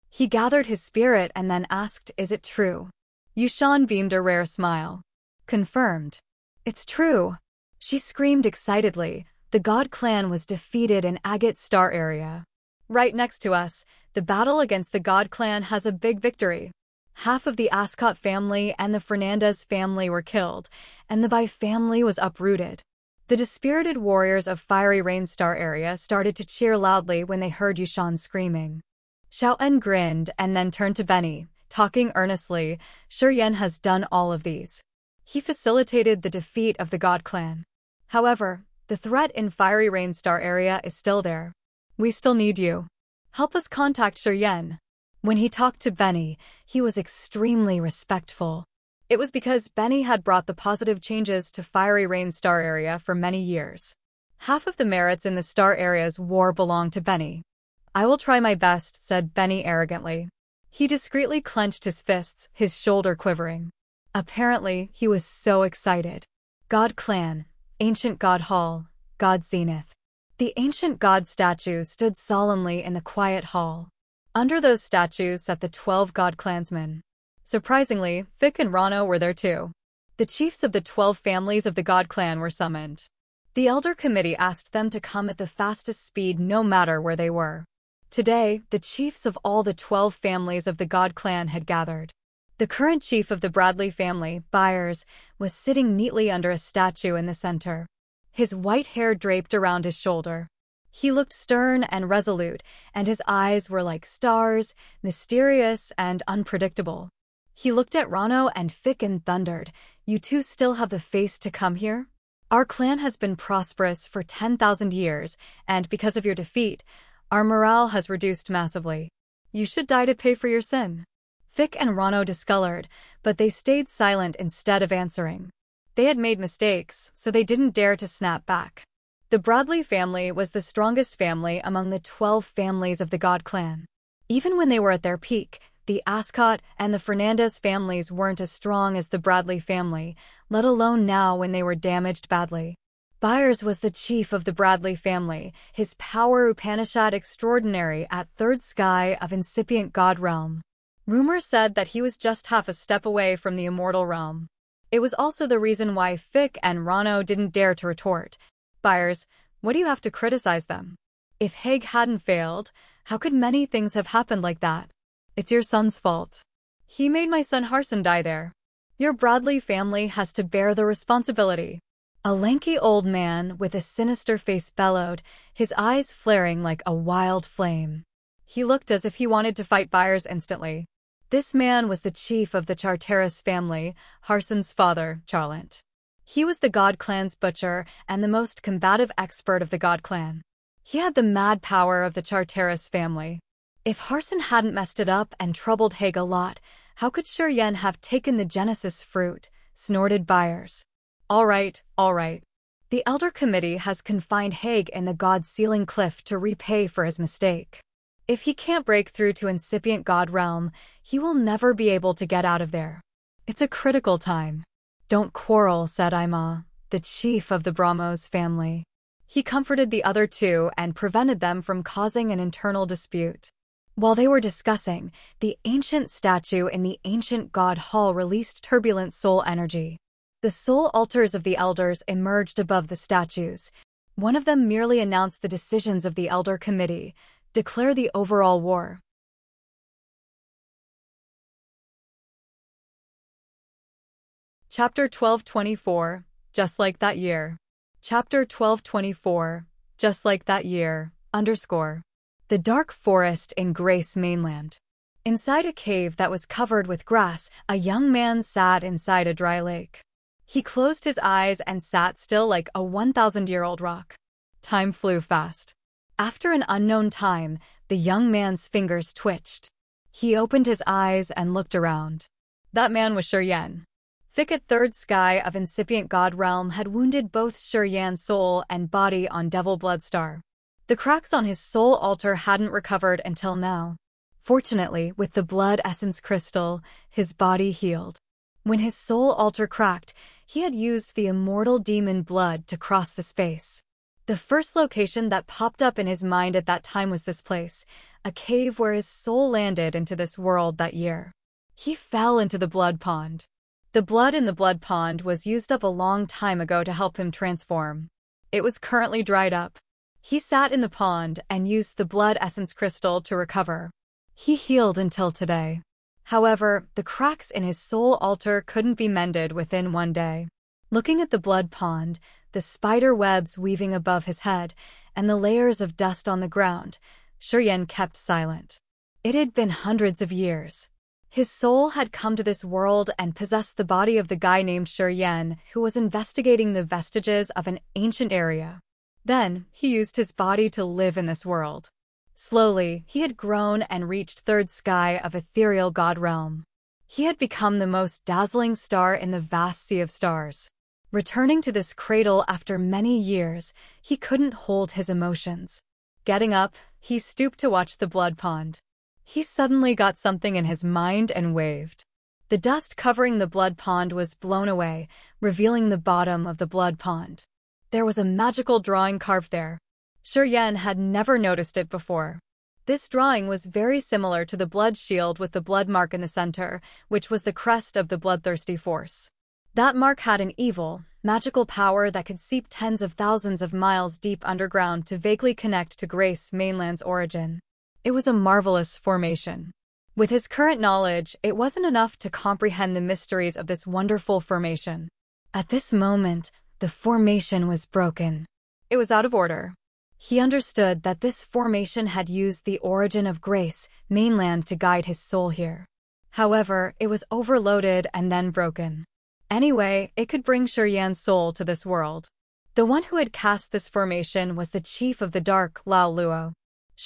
He gathered his spirit and then asked, "Is it true?" Yushan beamed a rare smile. "Confirmed. It's true." She screamed excitedly. The God clan was defeated in Agate Star area. Right next to us, the battle against the God clan has a big victory. Half of the Ascot family and the Fernandez family were killed, and the Bai family was uprooted. The dispirited warriors of Fiery Rain Star area started to cheer loudly when they heard Yushan screaming. Xiaoen grinned and then turned to Benny, talking earnestly. "Shurian has done all of these. He facilitated the defeat of the God clan. However, the threat in Fiery Rain Star area is still there. We still need you. Help us contact Shurian." When he talked to Benny, he was extremely respectful. It was because Benny had brought the positive changes to Fiery Rain Star area for many years. Half of the merits in the star area's war belonged to Benny. "I will try my best," said Benny arrogantly. He discreetly clenched his fists, his shoulder quivering. Apparently, he was so excited. God Clan, Ancient God Hall, God Zenith. The ancient god statues stood solemnly in the quiet hall. Under those statues sat the 12 god clansmen. Surprisingly, Vic and Rano were there too. The chiefs of the 12 families of the god clan were summoned. The elder committee asked them to come at the fastest speed no matter where they were. Today, the chiefs of all the 12 families of the god clan had gathered. The current chief of the Bradley family, Byers, was sitting neatly under a statue in the center. His white hair draped around his shoulder. He looked stern and resolute, and his eyes were like stars, mysterious and unpredictable. He looked at Rano and Fick and thundered, "You two still have the face to come here? Our clan has been prosperous for 10,000 years, and because of your defeat, our morale has reduced massively. You should die to pay for your sin." Fick and Rano discolored, but they stayed silent instead of answering. They had made mistakes, so they didn't dare to snap back. The Broadley family was the strongest family among the 12 families of the God clan. Even when they were at their peak, the Ascot and the Fernandez families weren't as strong as the Bradley family, let alone now when they were damaged badly. Byers was the chief of the Bradley family, his power Upanishad extraordinary at third sky of incipient god realm. Rumor said that he was just half a step away from the immortal realm. It was also the reason why Fick and Rano didn't dare to retort. Byers, what do you have to criticize them? If Haig hadn't failed, how could many things have happened like that? It's your son's fault. He made my son Harson die there. Your Bradley family has to bear the responsibility. A lanky old man with a sinister face bellowed, his eyes flaring like a wild flame. He looked as if he wanted to fight Byers instantly. This man was the chief of the Charteris family, Harson's father, Charlant. He was the God clan's butcher and the most combative expert of the God clan. He had the mad power of the Charteris family. If Harson hadn't messed it up and troubled Haig a lot, how could Shuryen have taken the Genesis fruit? Snorted Byers. All right. The Elder Committee has confined Haig in the God Sealing Cliff to repay for his mistake. If he can't break through to incipient God realm, he will never be able to get out of there. It's a critical time. Don't quarrel, said Ima, the chief of the Brahmos family. He comforted the other two and prevented them from causing an internal dispute. While they were discussing, the ancient statue in the ancient God Hall released turbulent soul energy. The soul altars of the elders emerged above the statues. One of them merely announced the decisions of the Elder Committee. Declare the overall war. Chapter 1224, Just Like That Year. Chapter 1224, Just Like That Year, _ The Dark Forest in Grace Mainland. Inside a cave that was covered with grass, a young man sat inside a dry lake. He closed his eyes and sat still like a 1,000-year-old rock. Time flew fast. After an unknown time, the young man's fingers twitched. He opened his eyes and looked around. That man was Shuryen. Fick at third sky of incipient god realm had wounded both Shuryen's soul and body on Devil Bloodstar. The cracks on his soul altar hadn't recovered until now. Fortunately, with the blood essence crystal, his body healed. When his soul altar cracked, he had used the immortal demon blood to cross the space. The first location that popped up in his mind at that time was this place, a cave where his soul landed into this world that year. He fell into the blood pond. The blood in the blood pond was used up a long time ago to help him transform. It was currently dried up. He sat in the pond and used the blood essence crystal to recover. He healed until today. However, the cracks in his soul altar couldn't be mended within one day. Looking at the blood pond, the spider webs weaving above his head, and the layers of dust on the ground, Shuryen kept silent. It had been hundreds of years. His soul had come to this world and possessed the body of the guy named Shuryen, who was investigating the vestiges of an ancient area. Then, he used his body to live in this world. Slowly, he had grown and reached third sky of ethereal god realm. He had become the most dazzling star in the vast sea of stars. Returning to this cradle after many years, he couldn't hold his emotions. Getting up, he stooped to watch the blood pond. He suddenly got something in his mind and waved. The dust covering the blood pond was blown away, revealing the bottom of the blood pond. There was a magical drawing carved there. Shuryen had never noticed it before. This drawing was very similar to the blood shield with the blood mark in the center, which was the crest of the bloodthirsty force. That mark had an evil, magical power that could seep tens of thousands of miles deep underground to vaguely connect to Grace Mainland's origin. It was a marvelous formation. With his current knowledge, it wasn't enough to comprehend the mysteries of this wonderful formation. At this moment, the formation was broken. It was out of order. He understood that this formation had used the origin of Grace Mainland to guide his soul here. However, it was overloaded and then broken. Anyway, it could bring Shuryen's soul to this world. The one who had cast this formation was the chief of the Dark, Lao Luo.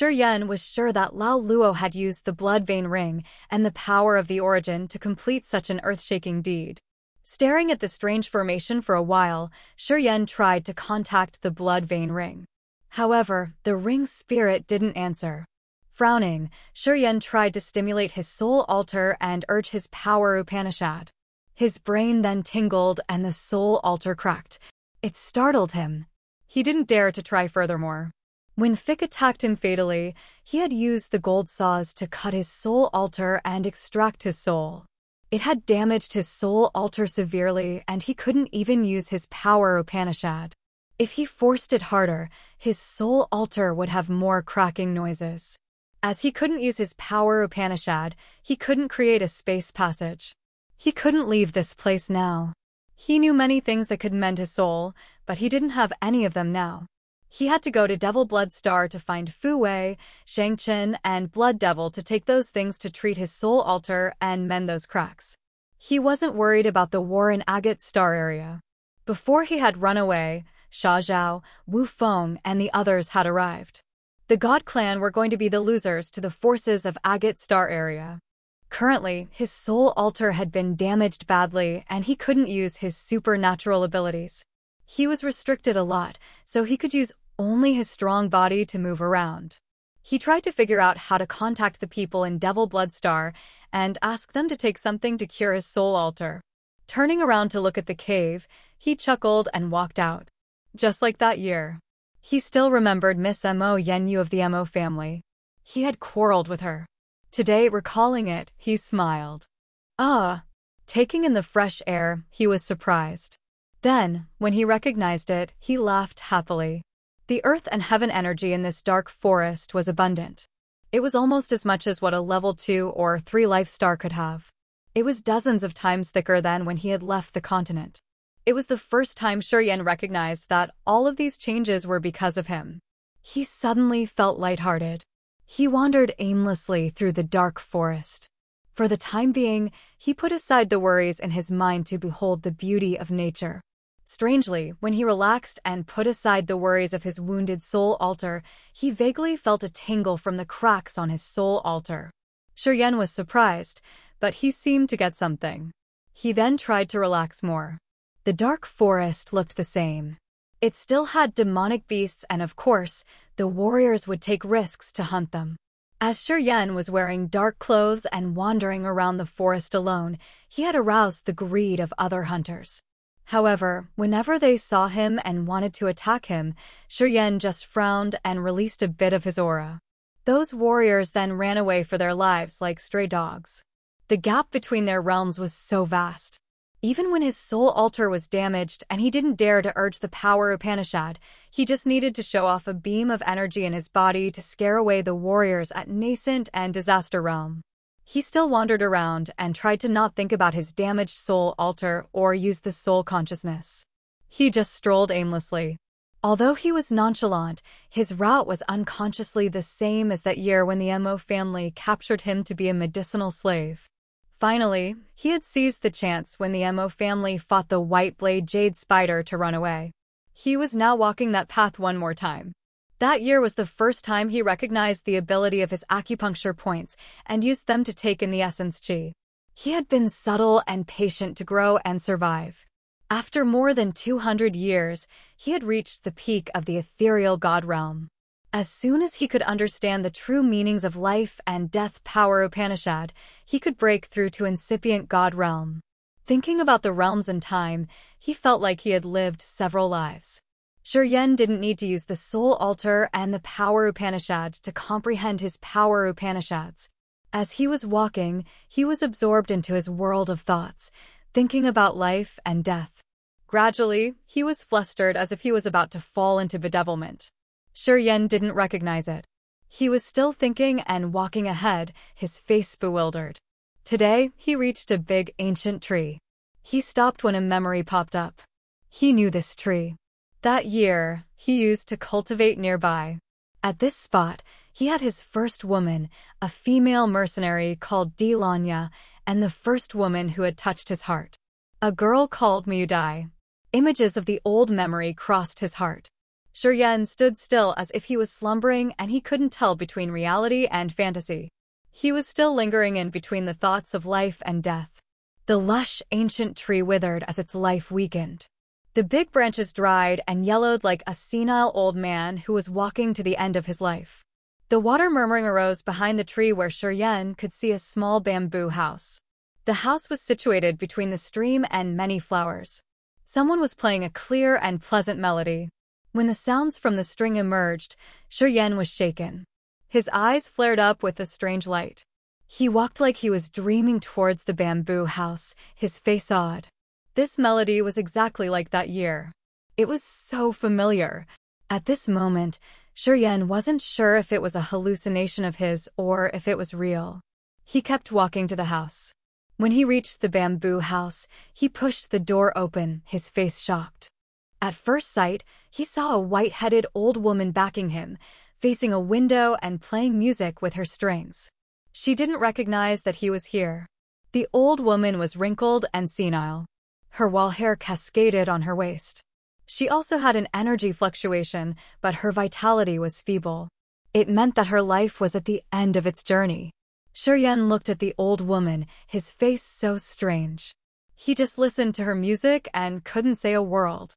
Yen was sure that Lao Luo had used the blood vein ring and the power of the origin to complete such an earth-shaking deed. Staring at the strange formation for a while, Yen tried to contact the blood vein ring. However, the ring's spirit didn't answer. Frowning, Yen tried to stimulate his soul altar and urge his power Upanishad. His brain then tingled and the soul altar cracked. It startled him. He didn't dare to try furthermore. When Fick attacked him fatally, he had used the gold saws to cut his soul altar and extract his soul. It had damaged his soul altar severely and he couldn't even use his power Upanishad. If he forced it harder, his soul altar would have more cracking noises. As he couldn't use his power Upanishad, he couldn't create a space passage. He couldn't leave this place now. He knew many things that could mend his soul, but he didn't have any of them now. He had to go to Devil Blood Star to find Fu Wei, Shang-Chen, and Blood Devil to take those things to treat his soul altar and mend those cracks. He wasn't worried about the war in Agate Star area. Before he had run away, Xia Zhao, Wu Feng, and the others had arrived. The God Clan were going to be the losers to the forces of Agate Star area. Currently, his soul altar had been damaged badly and he couldn't use his supernatural abilities. He was restricted a lot, so he could use only his strong body to move around. He tried to figure out how to contact the people in Devil Blood Star and ask them to take something to cure his soul altar. Turning around to look at the cave, he chuckled and walked out. Just like that year. He still remembered Miss Mo Yenyu of the Mo family. He had quarreled with her. Today, recalling it, he smiled. Taking in the fresh air, he was surprised. Then, when he recognized it, he laughed happily. The earth and heaven energy in this dark forest was abundant. It was almost as much as what a level 2 or 3 life star could have. It was dozens of times thicker than when he had left the continent. It was the first time Yen recognized that all of these changes were because of him. He suddenly felt lighthearted. He wandered aimlessly through the dark forest. For the time being, he put aside the worries in his mind to behold the beauty of nature. Strangely, when he relaxed and put aside the worries of his wounded soul altar, he vaguely felt a tingle from the cracks on his soul altar. Yen was surprised, but he seemed to get something. He then tried to relax more. The dark forest looked the same. It still had demonic beasts and of course, the warriors would take risks to hunt them. As Yen was wearing dark clothes and wandering around the forest alone, he had aroused the greed of other hunters. However, whenever they saw him and wanted to attack him, Yen just frowned and released a bit of his aura. Those warriors then ran away for their lives like stray dogs. The gap between their realms was so vast. Even when his soul altar was damaged and he didn't dare to urge the power Upanishad, he just needed to show off a beam of energy in his body to scare away the warriors at Nascent and Disaster Realm. He still wandered around and tried to not think about his damaged soul altar or use the soul consciousness. He just strolled aimlessly. Although he was nonchalant, his route was unconsciously the same as that year when the Mo family captured him to be a medicinal slave. Finally, he had seized the chance when the Mo family fought the White Blade Jade Spider to run away. He was now walking that path one more time. That year was the first time he recognized the ability of his acupuncture points and used them to take in the essence chi. He had been subtle and patient to grow and survive. After more than 200 years, he had reached the peak of the ethereal god realm. As soon as he could understand the true meanings of life and death power Upanishad, he could break through to incipient god realm. Thinking about the realms and time, he felt like he had lived several lives. Yen didn't need to use the soul altar and the power Upanishad to comprehend his power Upanishads. As he was walking, he was absorbed into his world of thoughts, thinking about life and death. Gradually, he was flustered as if he was about to fall into bedevilment. Yen didn't recognize it. He was still thinking and walking ahead, his face bewildered. Today, he reached a big ancient tree. He stopped when a memory popped up. He knew this tree. That year, he used to cultivate nearby. At this spot, he had his first woman, a female mercenary called Dilanya, and the first woman who had touched his heart. A girl called Mudai. Images of the old memory crossed his heart. Shiryen stood still as if he was slumbering and he couldn't tell between reality and fantasy. He was still lingering in between the thoughts of life and death. The lush, ancient tree withered as its life weakened. The big branches dried and yellowed like a senile old man who was walking to the end of his life. The water murmuring arose behind the tree where Shiryen could see a small bamboo house. The house was situated between the stream and many flowers. Someone was playing a clear and pleasant melody. When the sounds from the string emerged, Shiryen was shaken. His eyes flared up with a strange light. He walked like he was dreaming towards the bamboo house, his face awed. This melody was exactly like that year. It was so familiar. At this moment, Shiryen wasn't sure if it was a hallucination of his or if it was real. He kept walking to the house. When he reached the bamboo house, he pushed the door open, his face shocked. At first sight, he saw a white-headed old woman backing him, facing a window and playing music with her strings. She didn't recognize that he was here. The old woman was wrinkled and senile. Her wall hair cascaded on her waist. She also had an energy fluctuation, but her vitality was feeble. It meant that her life was at the end of its journey. Shiryen looked at the old woman, his face so strange. He just listened to her music and couldn't say a word.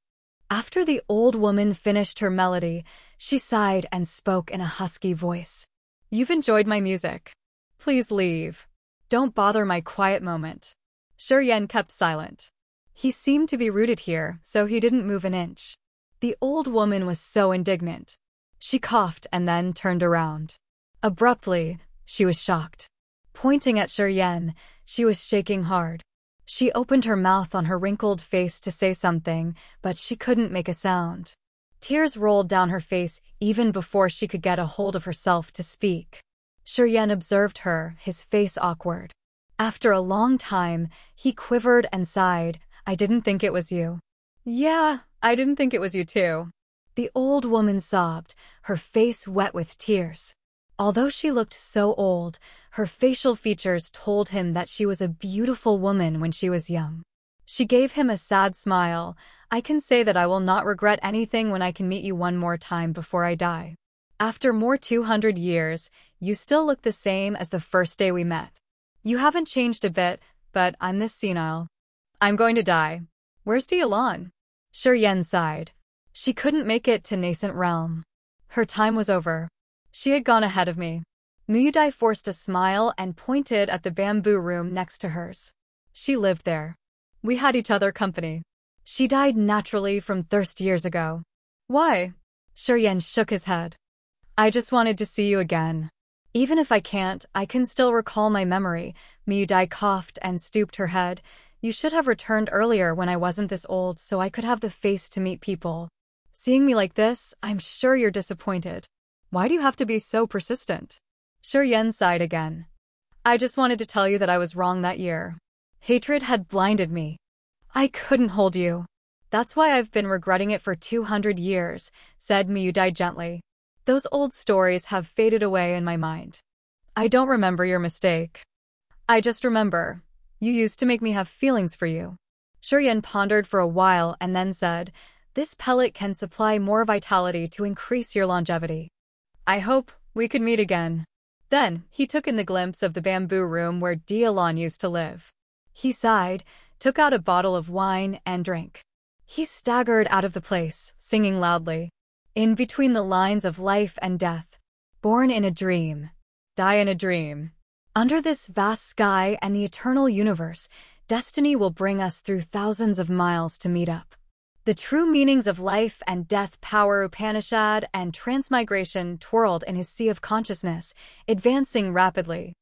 After the old woman finished her melody, she sighed and spoke in a husky voice. "You've enjoyed my music. Please leave. Don't bother my quiet moment." Shiryen kept silent. He seemed to be rooted here, so he didn't move an inch. The old woman was so indignant. She coughed and then turned around. Abruptly, she was shocked. Pointing at Shiryen, she was shaking hard. She opened her mouth on her wrinkled face to say something, but she couldn't make a sound. Tears rolled down her face even before she could get a hold of herself to speak. Shiryen observed her, his face awkward. After a long time, he quivered and sighed. "I didn't think it was you." "Yeah, I didn't think it was you too." The old woman sobbed, her face wet with tears. Although she looked so old, her facial features told him that she was a beautiful woman when she was young. She gave him a sad smile. "I can say that I will not regret anything when I can meet you one more time before I die. After more 200 years, you still look the same as the first day we met. You haven't changed a bit, but I'm this senile. I'm going to die. Where's Dialon?" Shiryen sighed. She couldn't make it to Nascent Realm. Her time was over. She had gone ahead of me. Muyudai forced a smile and pointed at the bamboo room next to hers. She lived there. We had each other company. She died naturally from thirst years ago. "Why?" Shiryen shook his head. "I just wanted to see you again. Even if I can't, I can still recall my memory." Muyudai coughed and stooped her head. "You should have returned earlier when I wasn't this old so I could have the face to meet people. Seeing me like this, I'm sure you're disappointed. Why do you have to be so persistent?" Shiryen sighed again. "I just wanted to tell you that I was wrong that year. Hatred had blinded me. I couldn't hold you. That's why I've been regretting it for 200 years, said Miyudai gently. Those old stories have faded away in my mind. I don't remember your mistake. I just remember, you used to make me have feelings for you. Shiryen pondered for a while and then said, "This pellet can supply more vitality to increase your longevity. I hope we could meet again." Then, he took in the glimpse of the bamboo room where Dialon used to live. He sighed, took out a bottle of wine, and drank. He staggered out of the place, singing loudly. In between the lines of life and death. Born in a dream. Die in a dream. Under this vast sky and the eternal universe, destiny will bring us through thousands of miles to meet up. The true meanings of life and death, power, Upanishad, and transmigration twirled in his sea of consciousness, advancing rapidly.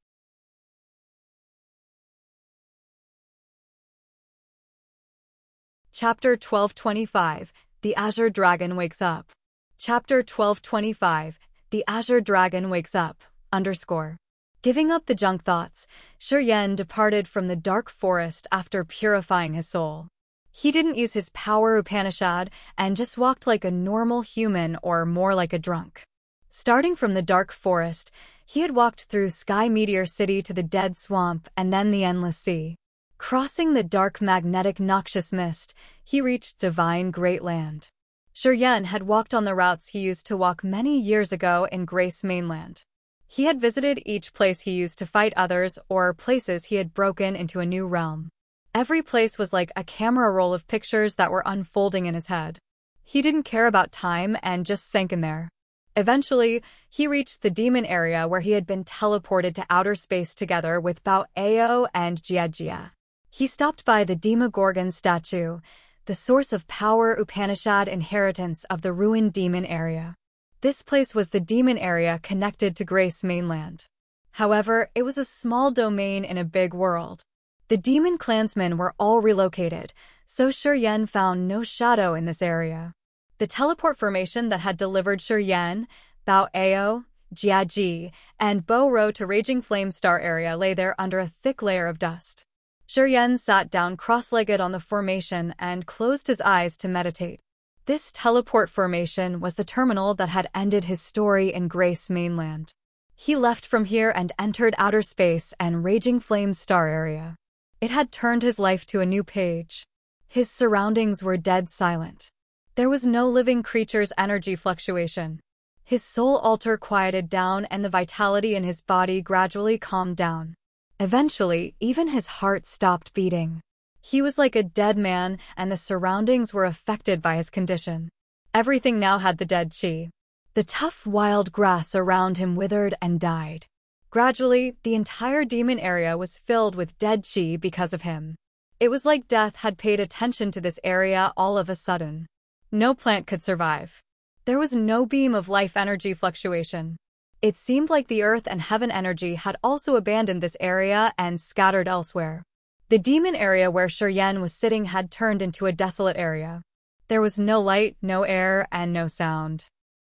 Chapter 1225, The Azure Dragon Wakes Up. Chapter 1225, The Azure Dragon Wakes Up, _ Giving up the junk thoughts, Shiryen departed from the dark forest after purifying his soul. He didn't use his power Upanishad and just walked like a normal human or more like a drunk. Starting from the dark forest, he had walked through Sky Meteor City to the Dead Swamp and then the Endless Sea. Crossing the dark magnetic noxious mist, he reached Divine Great Land. Shiryen had walked on the routes he used to walk many years ago in Grace Mainland. He had visited each place he used to fight others or places he had broken into a new realm. Every place was like a camera roll of pictures that were unfolding in his head. He didn't care about time and just sank in there. Eventually, he reached the demon area where he had been teleported to outer space together with Bao Ao and Jia. He stopped by the Demogorgon statue, the source of power Upanishad inheritance of the ruined demon area. This place was the demon area connected to Grace Mainland. However, it was a small domain in a big world. The demon clansmen were all relocated, so Shiryen found no shadow in this area. The teleport formation that had delivered Shiryen, Bao Ao, Jia, and Bo Ro to Raging Flame Star area lay there under a thick layer of dust. Shiryen sat down cross-legged on the formation and closed his eyes to meditate. This teleport formation was the terminal that had ended his story in Grace Mainland. He left from here and entered outer space and Raging Flame Star area. It had turned his life to a new page. His surroundings were dead silent. There was no living creature's energy fluctuation. His soul altar quieted down and the vitality in his body gradually calmed down. Eventually, even his heart stopped beating. He was like a dead man, and the surroundings were affected by his condition. Everything now had the dead chi. The tough wild grass around him withered and died. Gradually, the entire demon area was filled with dead chi because of him. It was like death had paid attention to this area all of a sudden. No plant could survive. There was no beam of life energy fluctuation. It seemed like the earth and heaven energy had also abandoned this area and scattered elsewhere. The demon area where Shiryen was sitting had turned into a desolate area. There was no light, no air, and no sound.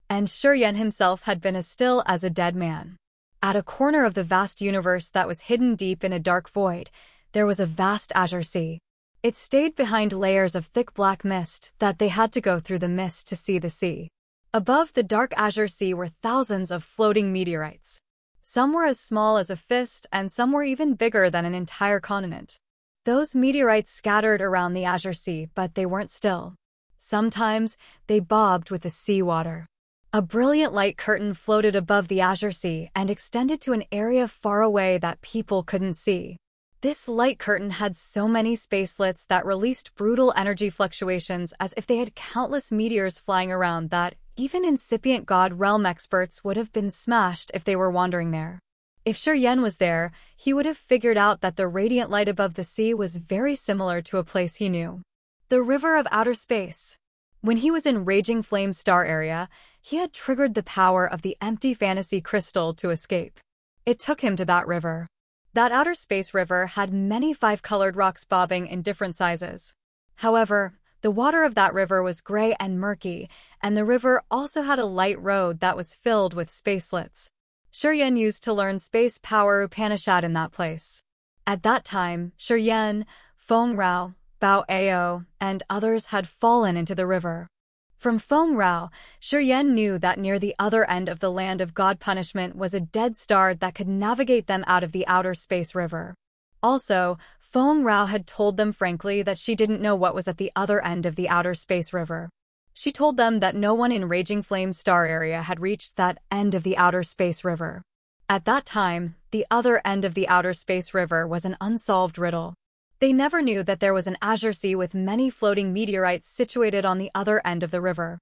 And Shiryen himself had been as still as a dead man. At a corner of the vast universe that was hidden deep in a dark void, there was a vast azure sea. It stayed behind layers of thick black mist that they had to go through the mist to see the sea. Above the dark azure sea were thousands of floating meteorites. Some were as small as a fist and some were even bigger than an entire continent. Those meteorites scattered around the azure sea, but they weren't still. Sometimes they bobbed with the sea water. A brilliant light curtain floated above the azure sea and extended to an area far away that people couldn't see. This light curtain had so many spacelets that released brutal energy fluctuations as if they had countless meteors flying around that even incipient God realm experts would have been smashed if they were wandering there. If Shiryen was there, he would have figured out that the radiant light above the sea was very similar to a place he knew. The River of Outer Space. When he was in Raging Flame Star area, he had triggered the power of the empty fantasy crystal to escape. It took him to that river. That outer space river had many five-colored rocks bobbing in different sizes. However, the water of that river was gray and murky, and the river also had a light road that was filled with spacelets. Shiryen used to learn space power Upanishad in that place. At that time, Shiryen, Feng Rao, Bao Ao, and others had fallen into the river. From Feng Rao, Shiryen knew that near the other end of the land of God punishment was a dead star that could navigate them out of the outer space river. Also, Feng Rao had told them frankly that she didn't know what was at the other end of the outer space river. She told them that no one in Raging Flame Star area had reached that end of the outer space river. At that time, the other end of the outer space river was an unsolved riddle. They never knew that there was an azure sea with many floating meteorites situated on the other end of the river.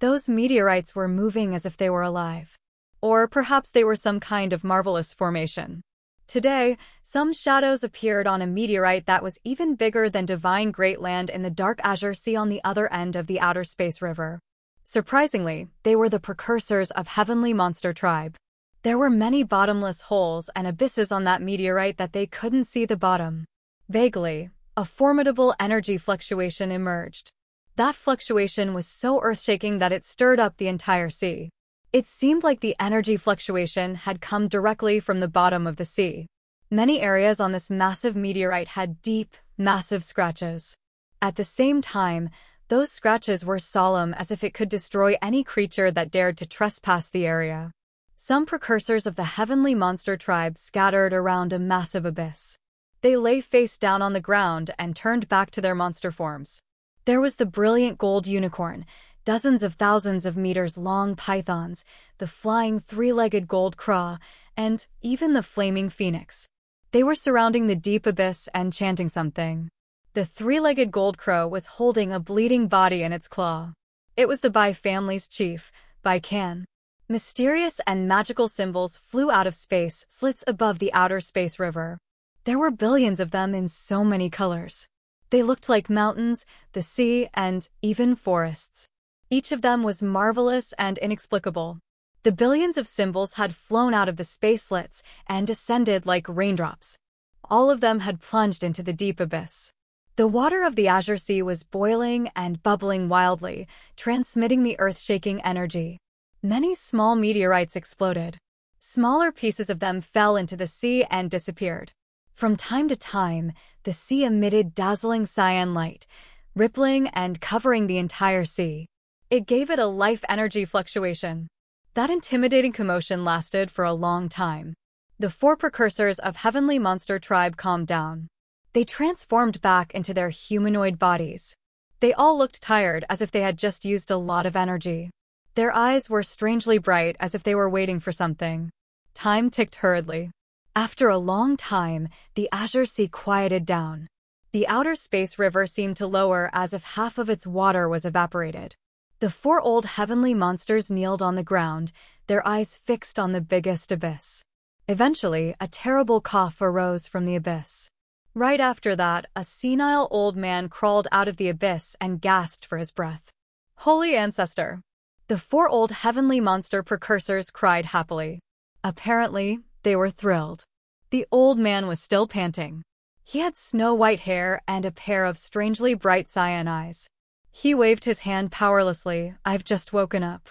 Those meteorites were moving as if they were alive. Or perhaps they were some kind of marvelous formation. Today, some shadows appeared on a meteorite that was even bigger than Divine Great Land in the dark azure sea on the other end of the outer space river. Surprisingly, they were the precursors of Heavenly Monster Tribe. There were many bottomless holes and abysses on that meteorite that they couldn't see the bottom. Vaguely, a formidable energy fluctuation emerged. That fluctuation was so earth-shaking that it stirred up the entire sea. It seemed like the energy fluctuation had come directly from the bottom of the sea. Many areas on this massive meteorite had deep, massive scratches. At the same time, those scratches were solemn as if it could destroy any creature that dared to trespass the area. Some precursors of the Heavenly Monster Tribe scattered around a massive abyss. They lay face down on the ground and turned back to their monster forms. There was the brilliant gold unicorn, dozens of thousands of meters long pythons, the flying three-legged gold craw, and even the flaming phoenix. They were surrounding the deep abyss and chanting something. The three-legged gold crow was holding a bleeding body in its claw. It was the Bai family's chief, Bai Kan. Mysterious and magical symbols flew out of space slits above the outer space river. There were billions of them in so many colors. They looked like mountains, the sea, and even forests. Each of them was marvelous and inexplicable. The billions of symbols had flown out of the space slits and descended like raindrops. All of them had plunged into the deep abyss. The water of the Azure Sea was boiling and bubbling wildly, transmitting the earth-shaking energy. Many small meteorites exploded. Smaller pieces of them fell into the sea and disappeared. From time to time, the sea emitted dazzling cyan light, rippling and covering the entire sea. It gave it a life energy fluctuation. That intimidating commotion lasted for a long time. The 4 precursors of Heavenly Monster Tribe calmed down. They transformed back into their humanoid bodies. They all looked tired, as if they had just used a lot of energy. Their eyes were strangely bright, as if they were waiting for something. Time ticked hurriedly. After a long time, the Azure Sea quieted down. The outer space river seemed to lower as if half of its water was evaporated. The 4 old heavenly monsters kneeled on the ground, their eyes fixed on the biggest abyss. Eventually, a terrible cough arose from the abyss. Right after that, a senile old man crawled out of the abyss and gasped for his breath. Holy Ancestor! The 4 old heavenly monster precursors cried happily. Apparently, they were thrilled. The old man was still panting. He had snow-white hair and a pair of strangely bright cyan eyes. He waved his hand powerlessly. I've just woken up.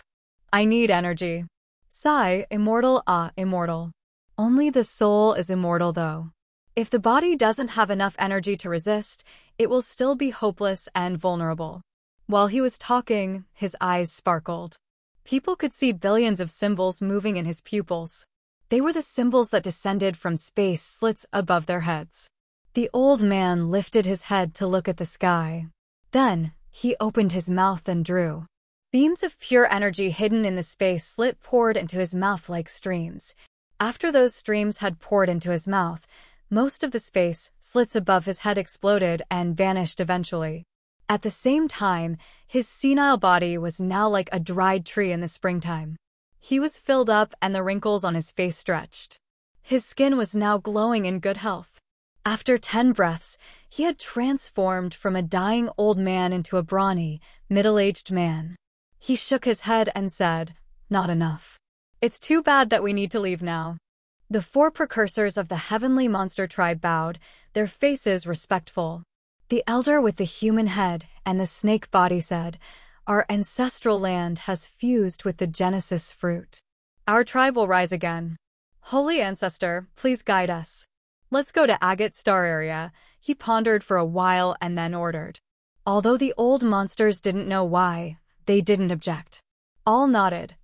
I need energy. Sigh, immortal, immortal. Only the soul is immortal, though. If the body doesn't have enough energy to resist, it will still be hopeless and vulnerable. While he was talking, his eyes sparkled. People could see billions of symbols moving in his pupils. They were the symbols that descended from space slits above their heads. The old man lifted his head to look at the sky. Then, he opened his mouth and drew. Beams of pure energy hidden in the space slit poured into his mouth like streams. After those streams had poured into his mouth, most of the space slits above his head exploded and vanished eventually. At the same time, his senile body was now like a dried tree in the springtime. He was filled up and the wrinkles on his face stretched. His skin was now glowing in good health. After 10 breaths, he had transformed from a dying old man into a brawny, middle-aged man. He shook his head and said, "Not enough. It's too bad that we need to leave now." The 4 precursors of the Heavenly Monster Tribe bowed, their faces respectful. The elder with the human head and the snake body said, "Our ancestral land has fused with the Genesis fruit. Our tribe will rise again. Holy Ancestor, please guide us. Let's go to Agate Star area." He pondered for a while and then ordered. Although the old monsters didn't know why, they didn't object. All nodded.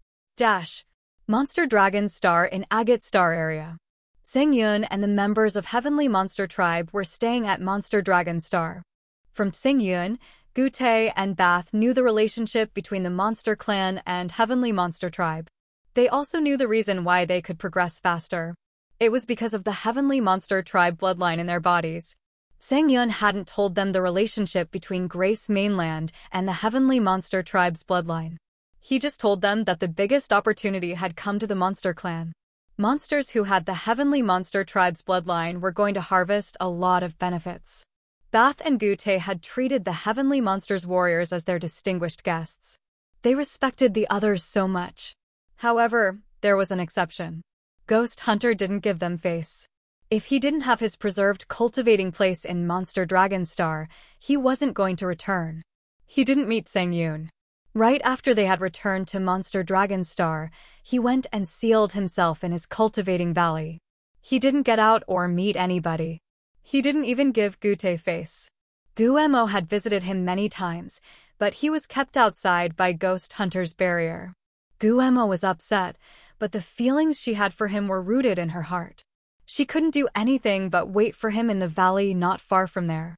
Monster Dragon Star in Agate Star area. Sang Yun and the members of Heavenly Monster Tribe were staying at Monster Dragon Star. From Sang Yun, Gute and Bath knew the relationship between the Monster Clan and Heavenly Monster Tribe. They also knew the reason why they could progress faster. It was because of the Heavenly Monster Tribe bloodline in their bodies. Sang Yun hadn't told them the relationship between Grace Mainland and the Heavenly Monster Tribe's bloodline. He just told them that the biggest opportunity had come to the Monster Clan. Monsters who had the Heavenly Monster Tribe's bloodline were going to harvest a lot of benefits. Bath and Gute had treated the Heavenly Monsters warriors as their distinguished guests. They respected the others so much. However, there was an exception. Ghost Hunter didn't give them face. If he didn't have his preserved cultivating place in Monster Dragon Star, he wasn't going to return. He didn't meet Sang Yun. Right after they had returned to Monster Dragon Star, he went and sealed himself in his cultivating valley. He didn't get out or meet anybody. He didn't even give Gute face. Guemo had visited him many times, but he was kept outside by Ghost Hunter's barrier. Guemo was upset, but the feelings she had for him were rooted in her heart. She couldn't do anything but wait for him in the valley not far from there.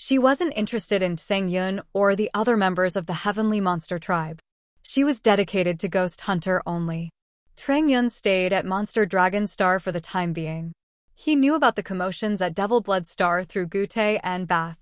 She wasn't interested in Sang-yun or the other members of the Heavenly Monster Tribe. She was dedicated to Ghost Hunter only. Sang-yun stayed at Monster Dragon Star for the time being. He knew about the commotions at Devil Blood Star through Gute and Bath.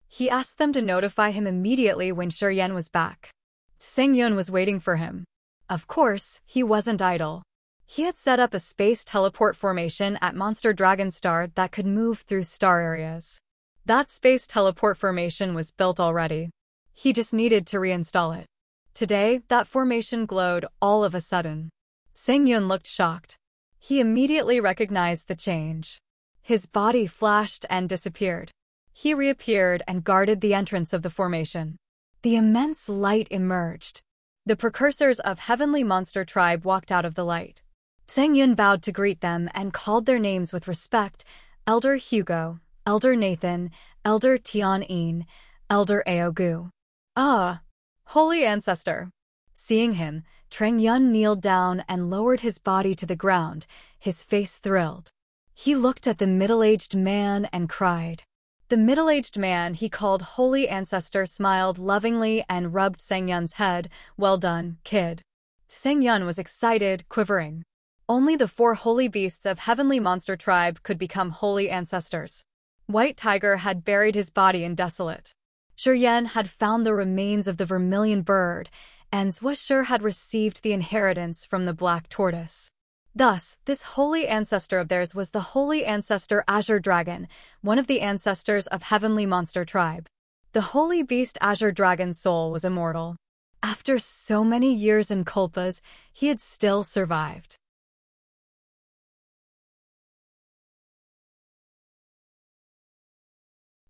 He asked them to notify him immediately when Shiryen was back. Sang-yun was waiting for him. Of course, he wasn't idle. He had set up a space teleport formation at Monster Dragon Star that could move through star areas. That space teleport formation was built already. He just needed to reinstall it. Today, that formation glowed all of a sudden. Sang-yun looked shocked. He immediately recognized the change. His body flashed and disappeared. He reappeared and guarded the entrance of the formation. The immense light emerged. The precursors of Heavenly Monster Tribe walked out of the light. Sang-yun bowed to greet them and called their names with respect: Elder Hugo, Elder Nathan, Elder Tian-in, Elder Aogu. Ah, Holy Ancestor. Seeing him, Sang-yun kneeled down and lowered his body to the ground, his face thrilled. He looked at the middle-aged man and cried. The middle-aged man he called Holy Ancestor smiled lovingly and rubbed Sang-yun's head. Well done, kid. Sang-yun was excited, quivering. Only the 4 holy beasts of Heavenly Monster Tribe could become holy ancestors. White Tiger had buried his body in desolate. Shiryen had found the remains of the vermilion bird, and Zwasher had received the inheritance from the black tortoise. Thus, this holy ancestor of theirs was the holy ancestor Azure Dragon, one of the ancestors of Heavenly Monster Tribe. The holy beast Azure Dragon's soul was immortal. After so many years and culpas, he had still survived.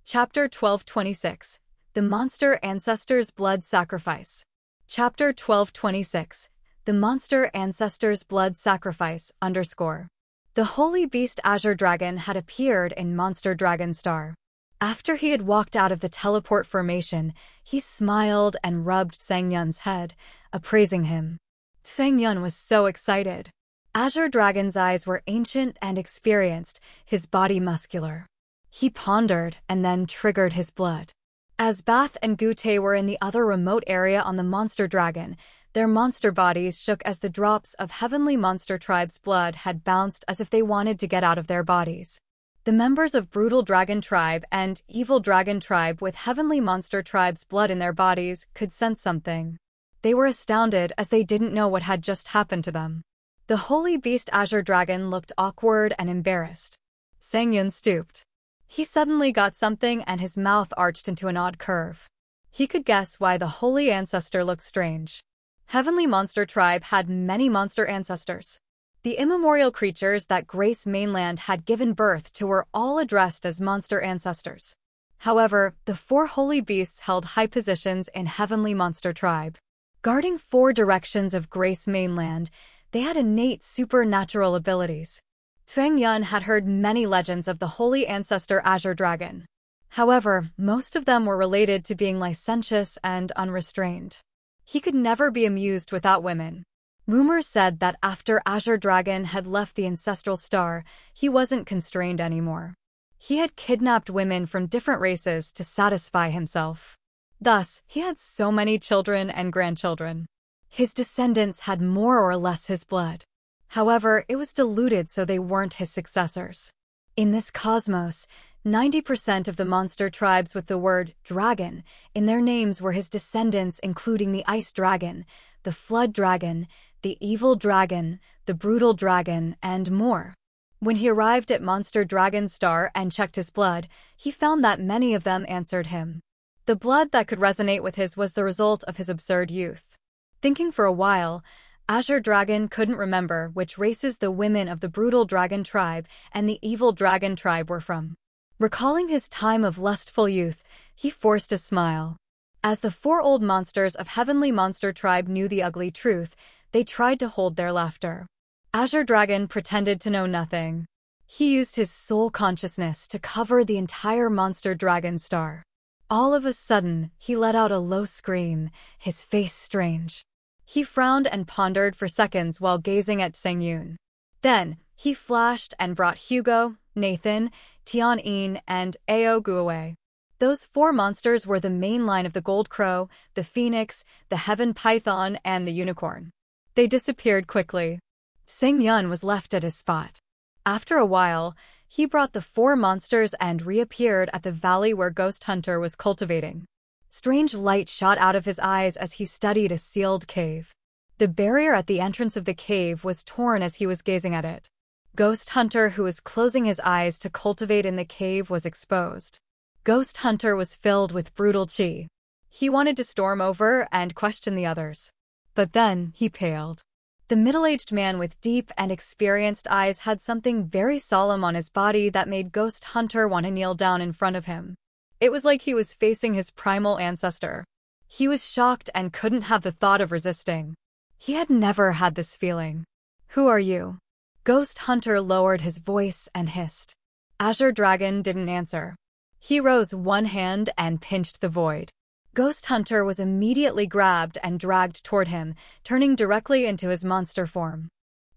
Chapter 1226. The Monster Ancestor's Blood Sacrifice. Chapter 1226. The Monster Ancestor's Blood Sacrifice, _. The holy beast Azure Dragon had appeared in Monster Dragon Star. After he had walked out of the teleport formation, he smiled and rubbed Sang-yun's head, appraising him. Sang-yun was so excited. Azure Dragon's eyes were ancient and experienced, his body muscular. He pondered and then triggered his blood. As Bath and Gute were in the other remote area on the Monster Dragon, their monster bodies shook as the drops of Heavenly Monster Tribe's blood had bounced as if they wanted to get out of their bodies. The members of Brutal Dragon Tribe and Evil Dragon Tribe with Heavenly Monster Tribe's blood in their bodies could sense something. They were astounded as they didn't know what had just happened to them. The holy beast Azure Dragon looked awkward and embarrassed. Sang-yun stooped. He suddenly got something and his mouth arched into an odd curve. He could guess why the holy ancestor looked strange. Heavenly Monster Tribe had many monster ancestors. The immemorial creatures that Grace Mainland had given birth to were all addressed as monster ancestors. However, the 4 holy beasts held high positions in Heavenly Monster Tribe. Guarding 4 directions of Grace Mainland, they had innate supernatural abilities. Sang-yun had heard many legends of the holy ancestor Azure Dragon. However, most of them were related to being licentious and unrestrained. He could never be amused without women. Rumors said that after Azure Dragon had left the ancestral star, he wasn't constrained anymore. He had kidnapped women from different races to satisfy himself. Thus, he had so many children and grandchildren. His descendants had more or less his blood. However, it was diluted so they weren't his successors. In this cosmos, 90% of the monster tribes with the word dragon in their names were his descendants, including the Ice Dragon, the Flood Dragon, the Evil Dragon, the Brutal Dragon, and more. When he arrived at Monster Dragon Star and checked his blood, he found that many of them answered him. The blood that could resonate with his was the result of his absurd youth. Thinking for a while, Azure Dragon couldn't remember which races the women of the Brutal Dragon Tribe and the Evil Dragon Tribe were from. Recalling his time of lustful youth, he forced a smile. As the 4 old monsters of Heavenly Monster Tribe knew the ugly truth, they tried to hold their laughter. Azure Dragon pretended to know nothing. He used his soul consciousness to cover the entire Monster Dragon Star. All of a sudden, he let out a low scream, his face strange. He frowned and pondered for seconds while gazing at Sang-yun. Then, he flashed and brought Hugo, Nathan, Tian-in, and Aogu away. Those 4 monsters were the main line of the Gold Crow, the Phoenix, the Heaven Python, and the Unicorn. They disappeared quickly. Sang Yun was left at his spot. After a while, he brought the 4 monsters and reappeared at the valley where Ghost Hunter was cultivating. Strange light shot out of his eyes as he studied a sealed cave. The barrier at the entrance of the cave was torn as he was gazing at it. Ghost Hunter, who was closing his eyes to cultivate in the cave, was exposed. Ghost Hunter was filled with brutal chi. He wanted to storm over and question the others. But then, he paled. The middle-aged man with deep and experienced eyes had something very solemn on his body that made Ghost Hunter want to kneel down in front of him. It was like he was facing his primal ancestor. He was shocked and couldn't have the thought of resisting. He had never had this feeling. "Who are you?" Ghost Hunter lowered his voice and hissed. Azure Dragon didn't answer. He rose one hand and pinched the void. Ghost Hunter was immediately grabbed and dragged toward him, turning directly into his monster form.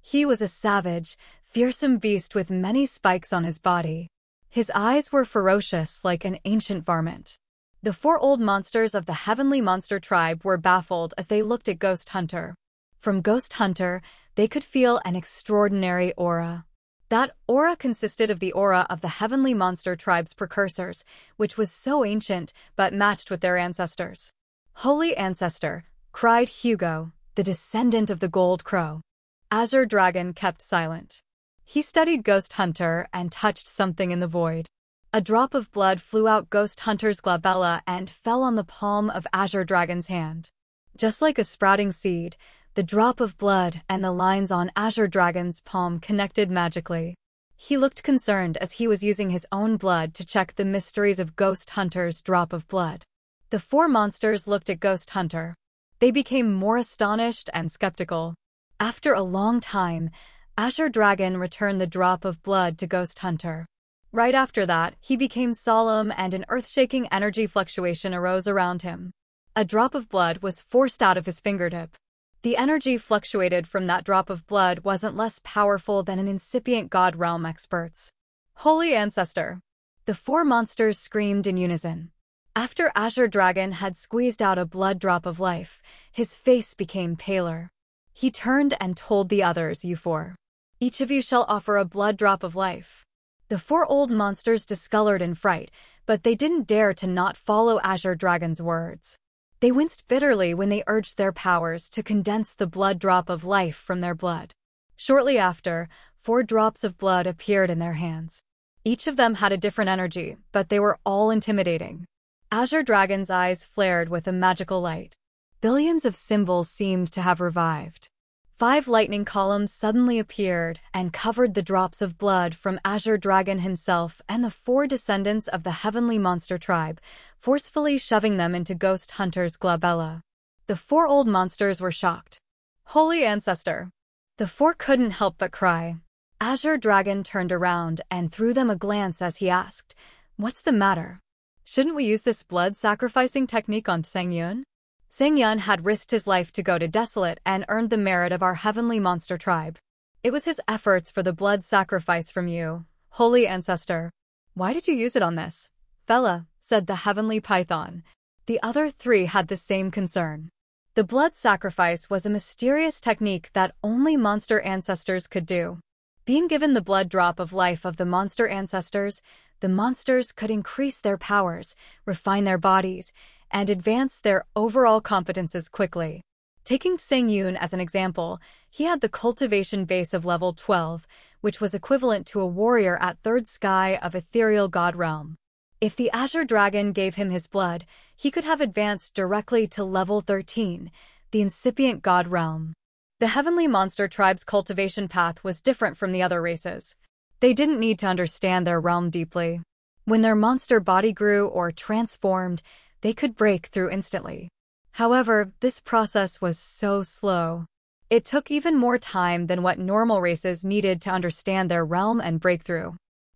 He was a savage, fearsome beast with many spikes on his body. His eyes were ferocious like an ancient varmint. The 4 old monsters of the Heavenly Monster Tribe were baffled as they looked at Ghost Hunter. From Ghost Hunter, they could feel an extraordinary aura. That aura consisted of the aura of the Heavenly Monster Tribe's precursors, which was so ancient but matched with their ancestors. "Holy Ancestor," cried Hugo, the descendant of the Gold Crow. Azure Dragon kept silent. He studied Ghost Hunter and touched something in the void. A drop of blood flew out Ghost Hunter's glabella and fell on the palm of Azure Dragon's hand. Just like a sprouting seed, the drop of blood and the lines on Azure Dragon's palm connected magically. He looked concerned as he was using his own blood to check the mysteries of Ghost Hunter's drop of blood. The 4 monsters looked at Ghost Hunter. They became more astonished and skeptical. After a long time, Azure Dragon returned the drop of blood to Ghost Hunter. Right after that, he became solemn and an earth-shaking energy fluctuation arose around him. A drop of blood was forced out of his fingertip. The energy fluctuated from that drop of blood wasn't less powerful than an incipient god realm experts. "Holy Ancestor!" The 4 monsters screamed in unison. After Azure Dragon had squeezed out a blood drop of life, his face became paler. He turned and told the others, "You 4. Each of you shall offer a blood drop of life." The 4 old monsters discolored in fright, but they didn't dare to not follow Azure Dragon's words. They winced bitterly when they urged their powers to condense the blood drop of life from their blood. Shortly after, 4 drops of blood appeared in their hands. Each of them had a different energy, but they were all intimidating. Azure Dragon's eyes flared with a magical light. Billions of symbols seemed to have revived. 5 lightning columns suddenly appeared and covered the drops of blood from Azure Dragon himself and the 4 descendants of the Heavenly Monster Tribe, forcefully shoving them into Ghost Hunter's glabella. The 4 old monsters were shocked. "Holy Ancestor!" The 4 couldn't help but cry. Azure Dragon turned around and threw them a glance as he asked, "What's the matter? Shouldn't we use this blood sacrificing technique on Sang Yun?" Sang Yun had risked his life to go to Desolate and earned the merit of our Heavenly Monster Tribe. It was his efforts for the blood sacrifice from you, Holy Ancestor. "Why did you use it on this fella?" said the Heavenly Python. The other 3 had the same concern. The blood sacrifice was a mysterious technique that only monster ancestors could do. Being given the blood drop of life of the monster ancestors, the monsters could increase their powers, refine their bodies, and advance their overall competences quickly. Taking Sang Yun as an example, he had the cultivation base of level 12, which was equivalent to a warrior at 3rd sky of ethereal god realm. If the Azure Dragon gave him his blood, he could have advanced directly to level 13, the incipient god realm. The Heavenly Monster Tribe's cultivation path was different from the other races. They didn't need to understand their realm deeply. When their monster body grew or transformed, they could break through instantly. However, this process was so slow. It took even more time than what normal races needed to understand their realm and breakthrough.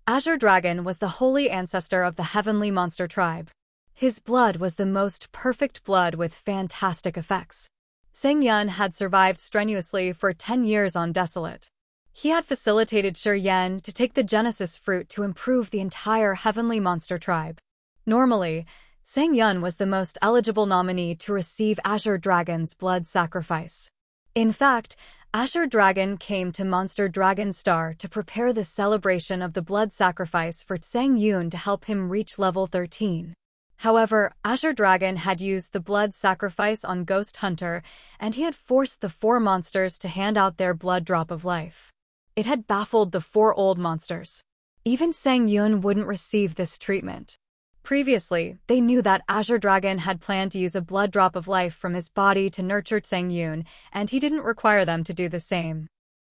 Azure Dragon was the holy ancestor of the Heavenly Monster Tribe. His blood was the most perfect blood with fantastic effects. Sang Yun had survived strenuously for 10 years on Desolate. He had facilitated Shi Yen to take the Genesis fruit to improve the entire Heavenly Monster Tribe. Normally, Sang Yun was the most eligible nominee to receive Azure Dragon's blood sacrifice. In fact, Azure Dragon came to Monster Dragon Star to prepare the celebration of the blood sacrifice for Sang Yun to help him reach level 13. However, Azure Dragon had used the blood sacrifice on Ghost Hunter, and he had forced the 4 monsters to hand out their blood drop of life. It had baffled the 4 old monsters. Even Sang Yun wouldn't receive this treatment. Previously, they knew that Azure Dragon had planned to use a blood drop of life from his body to nurture Sang Yun, and he didn't require them to do the same.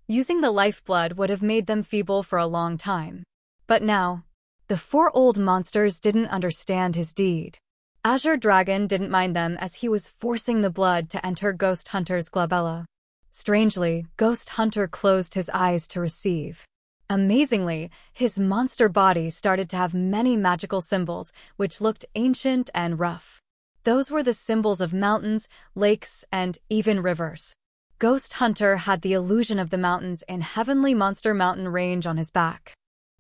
Using the lifeblood would have made them feeble for a long time. But now, the 4 old monsters didn't understand his deed. Azure Dragon didn't mind them as he was forcing the blood to enter Ghost Hunter's glabella. Strangely, Ghost Hunter closed his eyes to receive. Amazingly, his monster body started to have many magical symbols, which looked ancient and rough. Those were the symbols of mountains, lakes, and even rivers. Ghost Hunter had the illusion of the mountains in Heavenly Monster Mountain range on his back.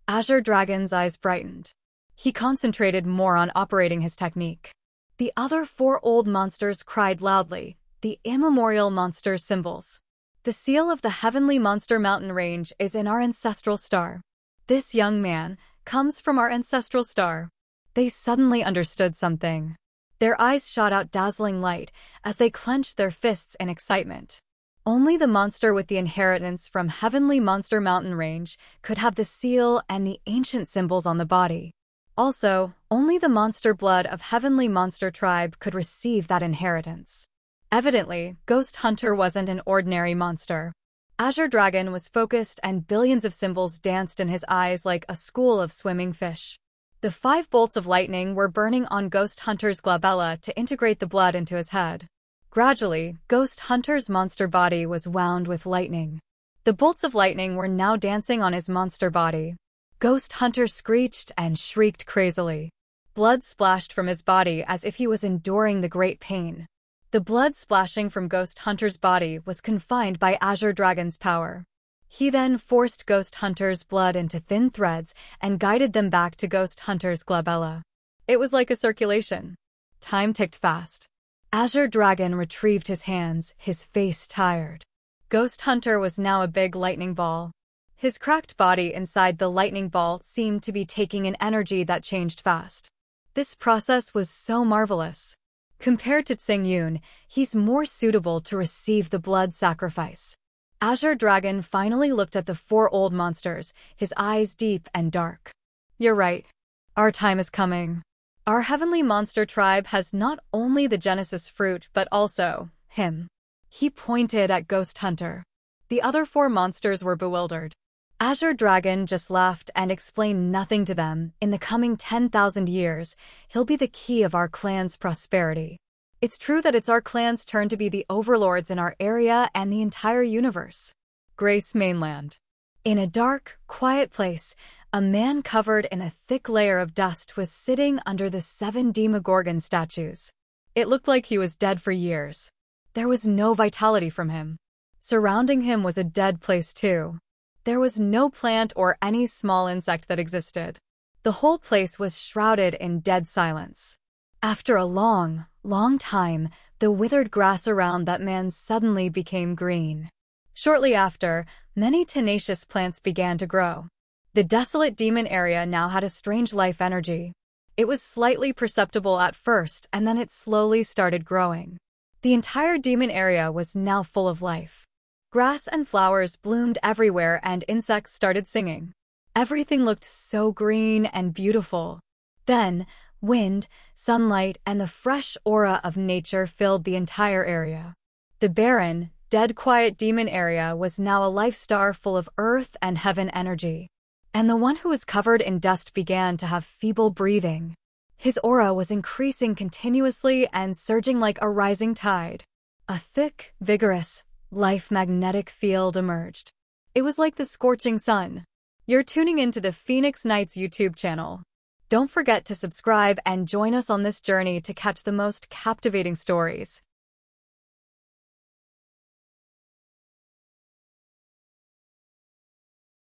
Azure Dragon's eyes brightened. He concentrated more on operating his technique. The other 4 old monsters cried loudly, the immemorial monster symbols. The seal of the Heavenly Monster Mountain range is in our ancestral star. This young man comes from our ancestral star. They suddenly understood something. Their eyes shot out dazzling light as they clenched their fists in excitement. Only the monster with the inheritance from Heavenly Monster Mountain range could have the seal and the ancient symbols on the body. Also, only the monster blood of Heavenly Monster Tribe could receive that inheritance. Evidently, Ghost Hunter wasn't an ordinary monster. Azure Dragon was focused and billions of symbols danced in his eyes like a school of swimming fish. The 5 bolts of lightning were burning on Ghost Hunter's glabella to integrate the blood into his head. Gradually, Ghost Hunter's monster body was wound with lightning. The bolts of lightning were now dancing on his monster body. Ghost Hunter screeched and shrieked crazily. Blood splashed from his body as if he was enduring the great pain. The blood splashing from Ghost Hunter's body was confined by Azure Dragon's power. He then forced Ghost Hunter's blood into thin threads and guided them back to Ghost Hunter's glabella. It was like a circulation. Time ticked fast. Azure Dragon retrieved his hands, his face tired. Ghost Hunter was now a big lightning ball. His cracked body inside the lightning ball seemed to be taking an energy that changed fast. This process was so marvelous. Compared to Sang Yun, he's more suitable to receive the blood sacrifice. Azure Dragon finally looked at the 4 old monsters, his eyes deep and dark. You're right. Our time is coming. Our Heavenly Monster Tribe has not only the Genesis fruit but also him. He pointed at Ghost Hunter. The other 4 monsters were bewildered. Azure Dragon just laughed and explained nothing to them. In the coming 10,000 years, he'll be the key of our clan's prosperity. It's true that it's our clan's turn to be the overlords in our area and the entire universe. Grace Mainland. In a dark, quiet place, a man covered in a thick layer of dust was sitting under the 7 Demogorgon statues. It looked like he was dead for years. There was no vitality from him. Surrounding him was a dead place too. There was no plant or any small insect that existed. The whole place was shrouded in dead silence. After a long, long time, the withered grass around that man suddenly became green. Shortly after, many tenacious plants began to grow. The desolate demon area now had a strange life energy. It was slightly perceptible at first, and then it slowly started growing. The entire demon area was now full of life. Grass and flowers bloomed everywhere and insects started singing. Everything looked so green and beautiful. Then, wind, sunlight, and the fresh aura of nature filled the entire area. The barren, dead quiet demon area was now a life star full of earth and heaven energy. And the one who was covered in dust began to have feeble breathing. His aura was increasing continuously and surging like a rising tide. A thick, vigorous, life-magnetic field emerged. It was like the scorching sun. You're tuning into the Phoenix Nights YouTube channel. Don't forget to subscribe and join us on this journey to catch the most captivating stories.